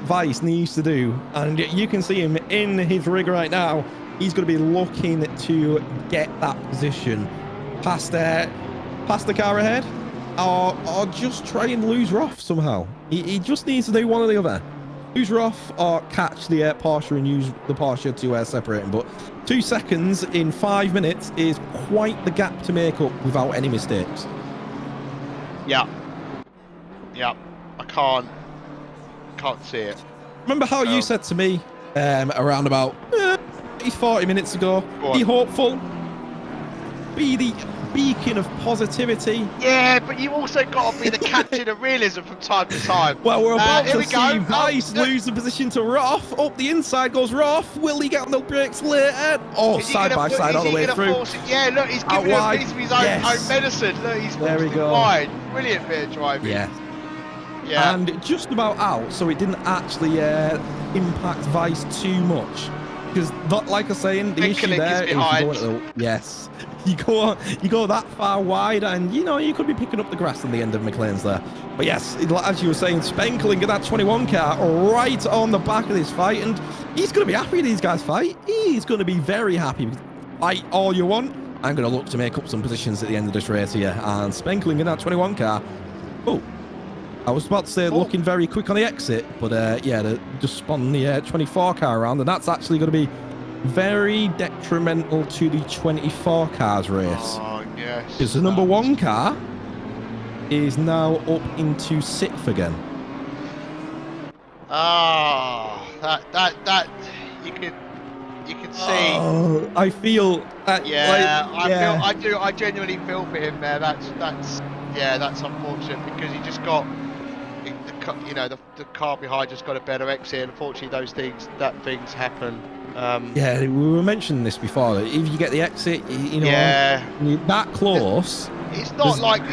Speaker 1: Weiss needs to do. And you can see him in his rig right now. He's going to be looking to get that position past the car ahead, or just try and lose Roth somehow. He just needs to do one or the other. Lose Roth or catch the Porsche and use the Porsche to separate him. But 2 seconds in 5 minutes is quite the gap to make up without any mistakes.
Speaker 2: Yeah. I can't see it.
Speaker 1: Remember how you said to me around about 40 minutes ago, be hopeful, be the beacon of positivity.
Speaker 2: Yeah, but you also got to be the captain of realism from time to time.
Speaker 1: Well, we're about to see Weiss lose the position to Roth. Up the inside goes Roth. Will he get on the brakes later? Oh, side by side all the way through.
Speaker 2: Yeah, look, he's giving him a piece of his own medicine. Look, he's forced it wide. Brilliant bit of driving.
Speaker 1: Yeah. And just about out, so it didn't actually impact Weiss too much. Because, like I was saying, the issue there is you go that far wide, and you could be picking up the grass on the end of McLaren's there. But yes, as you were saying, Spenkeling at that 21 car right on the back of this fight, and he's going to be happy with these guys fight. He's going to be very happy. Fight all you want. I'm going to look to make up some positions at the end of this race here, and Spenkeling in that 21 car. Oh, I was about to say looking very quick on the exit, but they just spun the 24 car around, and that's actually going to be very detrimental to the 24 cars race.
Speaker 2: Oh, yes.
Speaker 1: Because the number 1 car is now up into 6th again.
Speaker 2: That you can see.
Speaker 1: Oh, I feel.
Speaker 2: I genuinely feel for him there. That's unfortunate, because he just got. The car behind just got a better exit. Unfortunately, things happen.
Speaker 1: We were mentioning this before. If you get the exit, that close.
Speaker 2: It's not like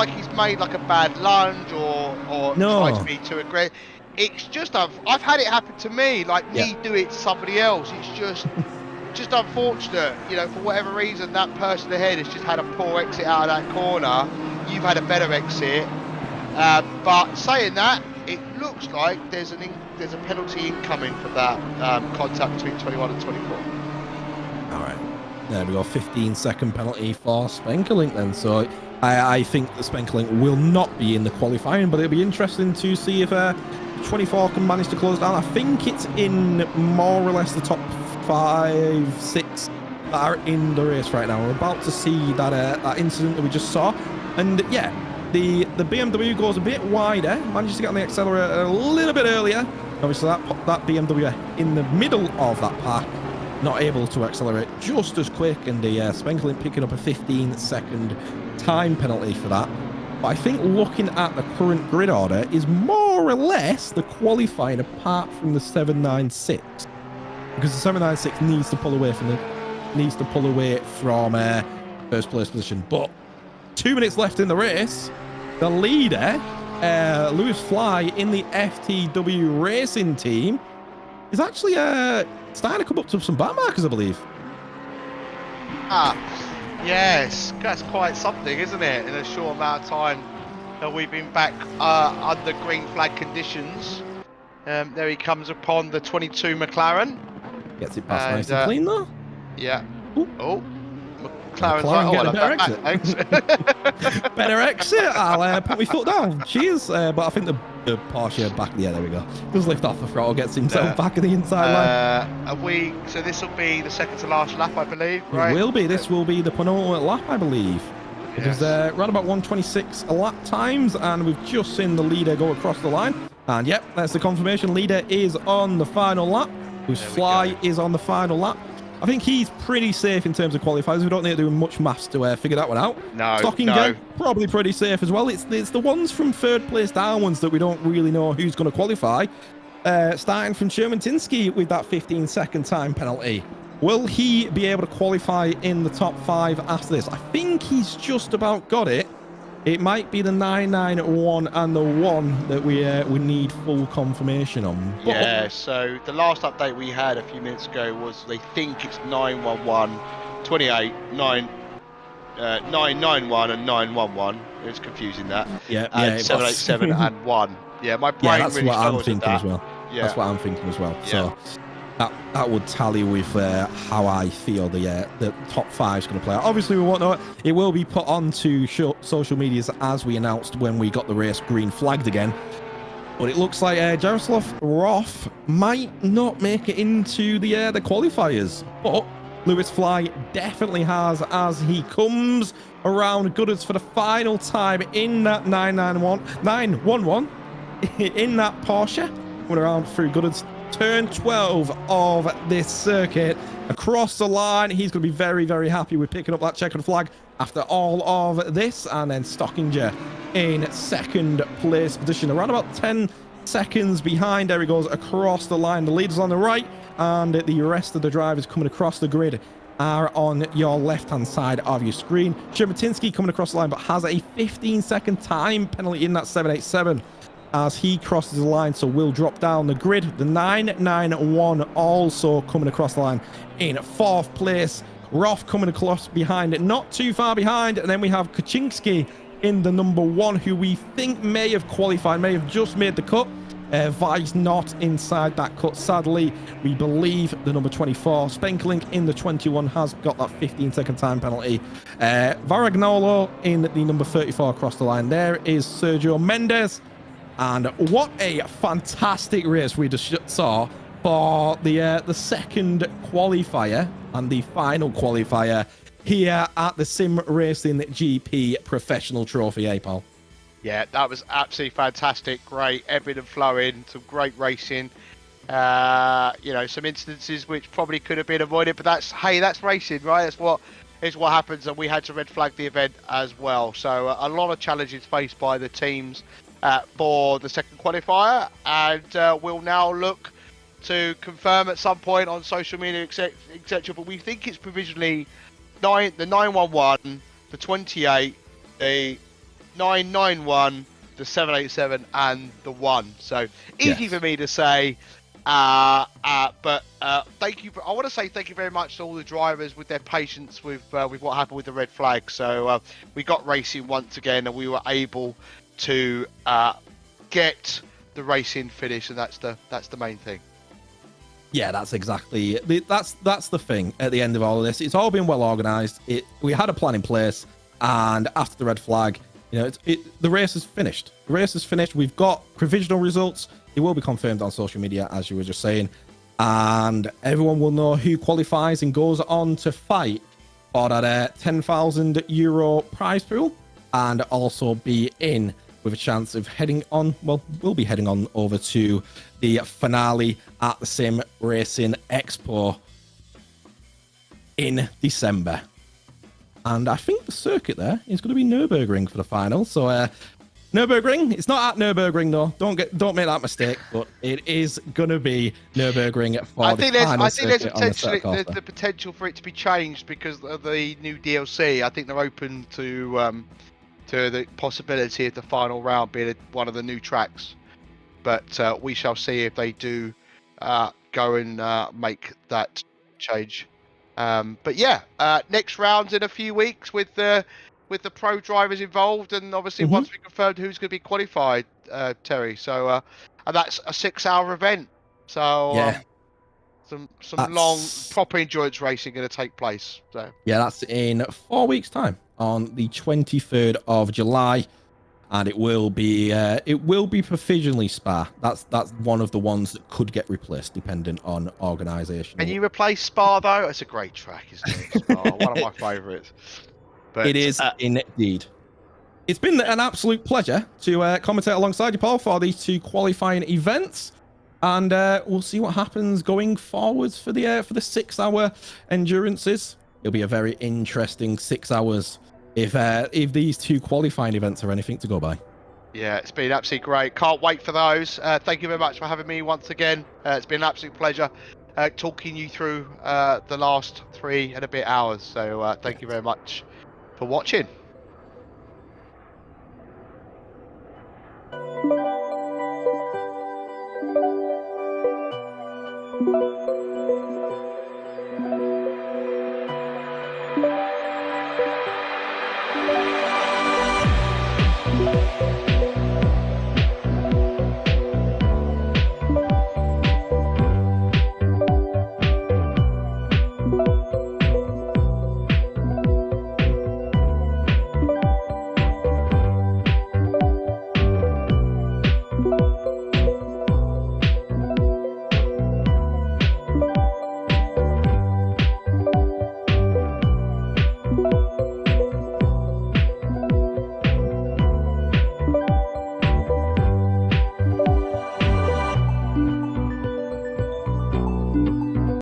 Speaker 2: he's made like a bad lunge or tried to be too aggressive. It's just I've had it happen to me. Like me do it to somebody else. It's just unfortunate. For whatever reason, that person ahead has just had a poor exit out of that corner. You've had a better exit. But saying that, it looks like there's a penalty incoming for that contact between 21 and 24.
Speaker 1: All right, there we go. 15-second penalty for Spenkeling then. So I think the Spenkeling will not be in the qualifying, but it'll be interesting to see if 24 can manage to close down. I think it's in more or less the top 5, 6 that are in the race right now. We're about to see that incident that we just saw, and the BMW goes a bit wider, manages to get on the accelerator a little bit earlier. Obviously, that BMW in the middle of that pack, not able to accelerate just as quick, and the Spenkeling picking up a 15-second time penalty for that. But I think looking at the current grid order is more or less the qualifying, apart from the 796, because the 796 needs to pull away from first place position. But 2 minutes left in the race. The leader, Lewis Fly in the FTW Racing team, is actually starting to come up to some bar markers, I believe.
Speaker 2: Yes, that's quite something, isn't it? In a short amount of time that we've been back under green flag conditions. There he comes upon the 22 McLaren.
Speaker 1: Gets it past
Speaker 2: And
Speaker 1: nice and clean though.
Speaker 2: yeah.
Speaker 1: Ooh.
Speaker 2: Oh,
Speaker 1: The
Speaker 2: McLaren's like,
Speaker 1: McLaren
Speaker 2: oh,
Speaker 1: getting
Speaker 2: well,
Speaker 1: a
Speaker 2: I'll
Speaker 1: better
Speaker 2: go back,
Speaker 1: exit.
Speaker 2: thanks.
Speaker 1: Better exit. I'll put my foot down. Cheers. But I think the Porsche back. Yeah, there we go. Does lift off the throttle, gets himself back at the inside line.
Speaker 2: So this will be the second to last lap, I believe,
Speaker 1: It
Speaker 2: right?
Speaker 1: will be. This will be the penultimate lap, I believe. It is
Speaker 2: Yes.
Speaker 1: right about 126 lap times, and we've just seen the leader go across the line. And yep, that's the confirmation. Leader is on the final lap. Whose fly is on the final lap. I think he's pretty safe in terms of qualifiers. We don't need to do much maths to figure that one out.
Speaker 2: No,
Speaker 1: Stockinger, probably pretty safe as well. It's the ones from third place downwards that we don't really know who's going to qualify. Starting from Sherman-Tinsky with that 15-second time penalty. Will he be able to qualify in the top 5 after this? I think he's just about got it. It might be the 991 and the 1 that we need full confirmation on. But
Speaker 2: yeah, so the last update we had a few minutes ago was they think it's 911, 28, 991 and 911. It's confusing that.
Speaker 1: Yeah,
Speaker 2: and 787 and 1. Yeah, my brain
Speaker 1: that's
Speaker 2: really
Speaker 1: what I'm
Speaker 2: struggles with
Speaker 1: thinking
Speaker 2: that.
Speaker 1: as well.
Speaker 2: Yeah.
Speaker 1: That's what I'm thinking as well.
Speaker 2: Yeah.
Speaker 1: So that would tally with how I feel the top 5 is going to play out. Obviously, we won't know it. It will be put onto social medias as we announced when we got the race green flagged again. But it looks like Jaroslav Roth might not make it into the qualifiers. But Lewis Fly definitely has, as he comes around Gooders for the final time in that 911 in that Porsche. Coming around through Gooders. Turn 12 of this circuit across the line. He's going to be very, very happy with picking up that checkered flag after all of this. And then Stockinger in second place position, around about 10 seconds behind. There he goes across the line. The leader's on the right, and the rest of the drivers coming across the grid are on your left-hand side of your screen. Shermatinsky coming across the line, but has a 15-second time penalty in that 787. As he crosses the line, so will drop down the grid. The 991 also coming across the line in 4th place. Roth coming across behind it, not too far behind. And then we have Kaczynski in the number 1, who we think may have qualified, may have just made the cut. Vice not inside that cut, sadly. We believe the number 24. Spenkelink in the 21 has got that 15-second time penalty. Varagnolo in the number 34 across the line. There is Sergio Mendes. And what a fantastic race we just saw for the second qualifier and the final qualifier here at the Simracing.gP Professional Trophy, Paul.
Speaker 2: Yeah, that was absolutely fantastic. Great, ebbing and flowing, some great racing. Some instances which probably could have been avoided, but that's racing, right? That's what happens, and we had to red flag the event as well. So a lot of challenges faced by the teams for the second qualifier, and we'll now look to confirm at some point on social media, etc. But we think it's provisionally the 911, the 28, the 991, the 787, and the 1. So easy for me to say. But thank you. I want to say thank you very much to all the drivers with their patience with what happened with the red flag. So we got racing once again, and we were able to get the racing finished, and that's the main thing.
Speaker 1: Yeah, that's exactly that's the thing at the end of all of this. It's all been well organized. We had a plan in place, and after the red flag, the race is finished. The race is finished. We've got provisional results. It will be confirmed on social media, as you were just saying, and everyone will know who qualifies and goes on to fight for that €10,000 prize pool, and also be in with a chance of heading on. Well, we'll be heading on over to the finale at the Sim Racing Expo in December. And I think the circuit there is going to be Nürburgring for the final. So Nürburgring, it's not at Nürburgring though. Don't make that mistake. But it is going to be Nürburgring for the final circuit on the circuit course.
Speaker 2: There's the potential for it to be changed because of the new DLC. I think they're open to the possibility of the final round being one of the new tracks. But we shall see if they do go and make that change. But yeah, next round's in a few weeks with the pro drivers involved, and obviously once we confirmed who's going to be qualified, Terry. So and that's a 6-hour event. So
Speaker 1: Yeah,
Speaker 2: some long
Speaker 1: that's
Speaker 2: proper endurance racing going to take place. So
Speaker 1: yeah, that's in 4 weeks' time on the 23rd of July. And it will be provisionally Spa. That's one of the ones that could get replaced depending on organisation.
Speaker 2: can you replace Spa though? It's a great track, isn't it? Spa, one of my favourites. But
Speaker 1: It is indeed. It's been an absolute pleasure to commentate alongside you, Paul, for these 2 qualifying events, and we'll see what happens going forwards for the 6-hour endurances. It'll be a very interesting 6 hours if these 2 qualifying events are anything to go by.
Speaker 2: Yeah, it's been absolutely great. Can't wait for those. Thank you very much for having me once again. It's been an absolute pleasure talking you through the last 3 and a bit hours. So thank you very much for watching.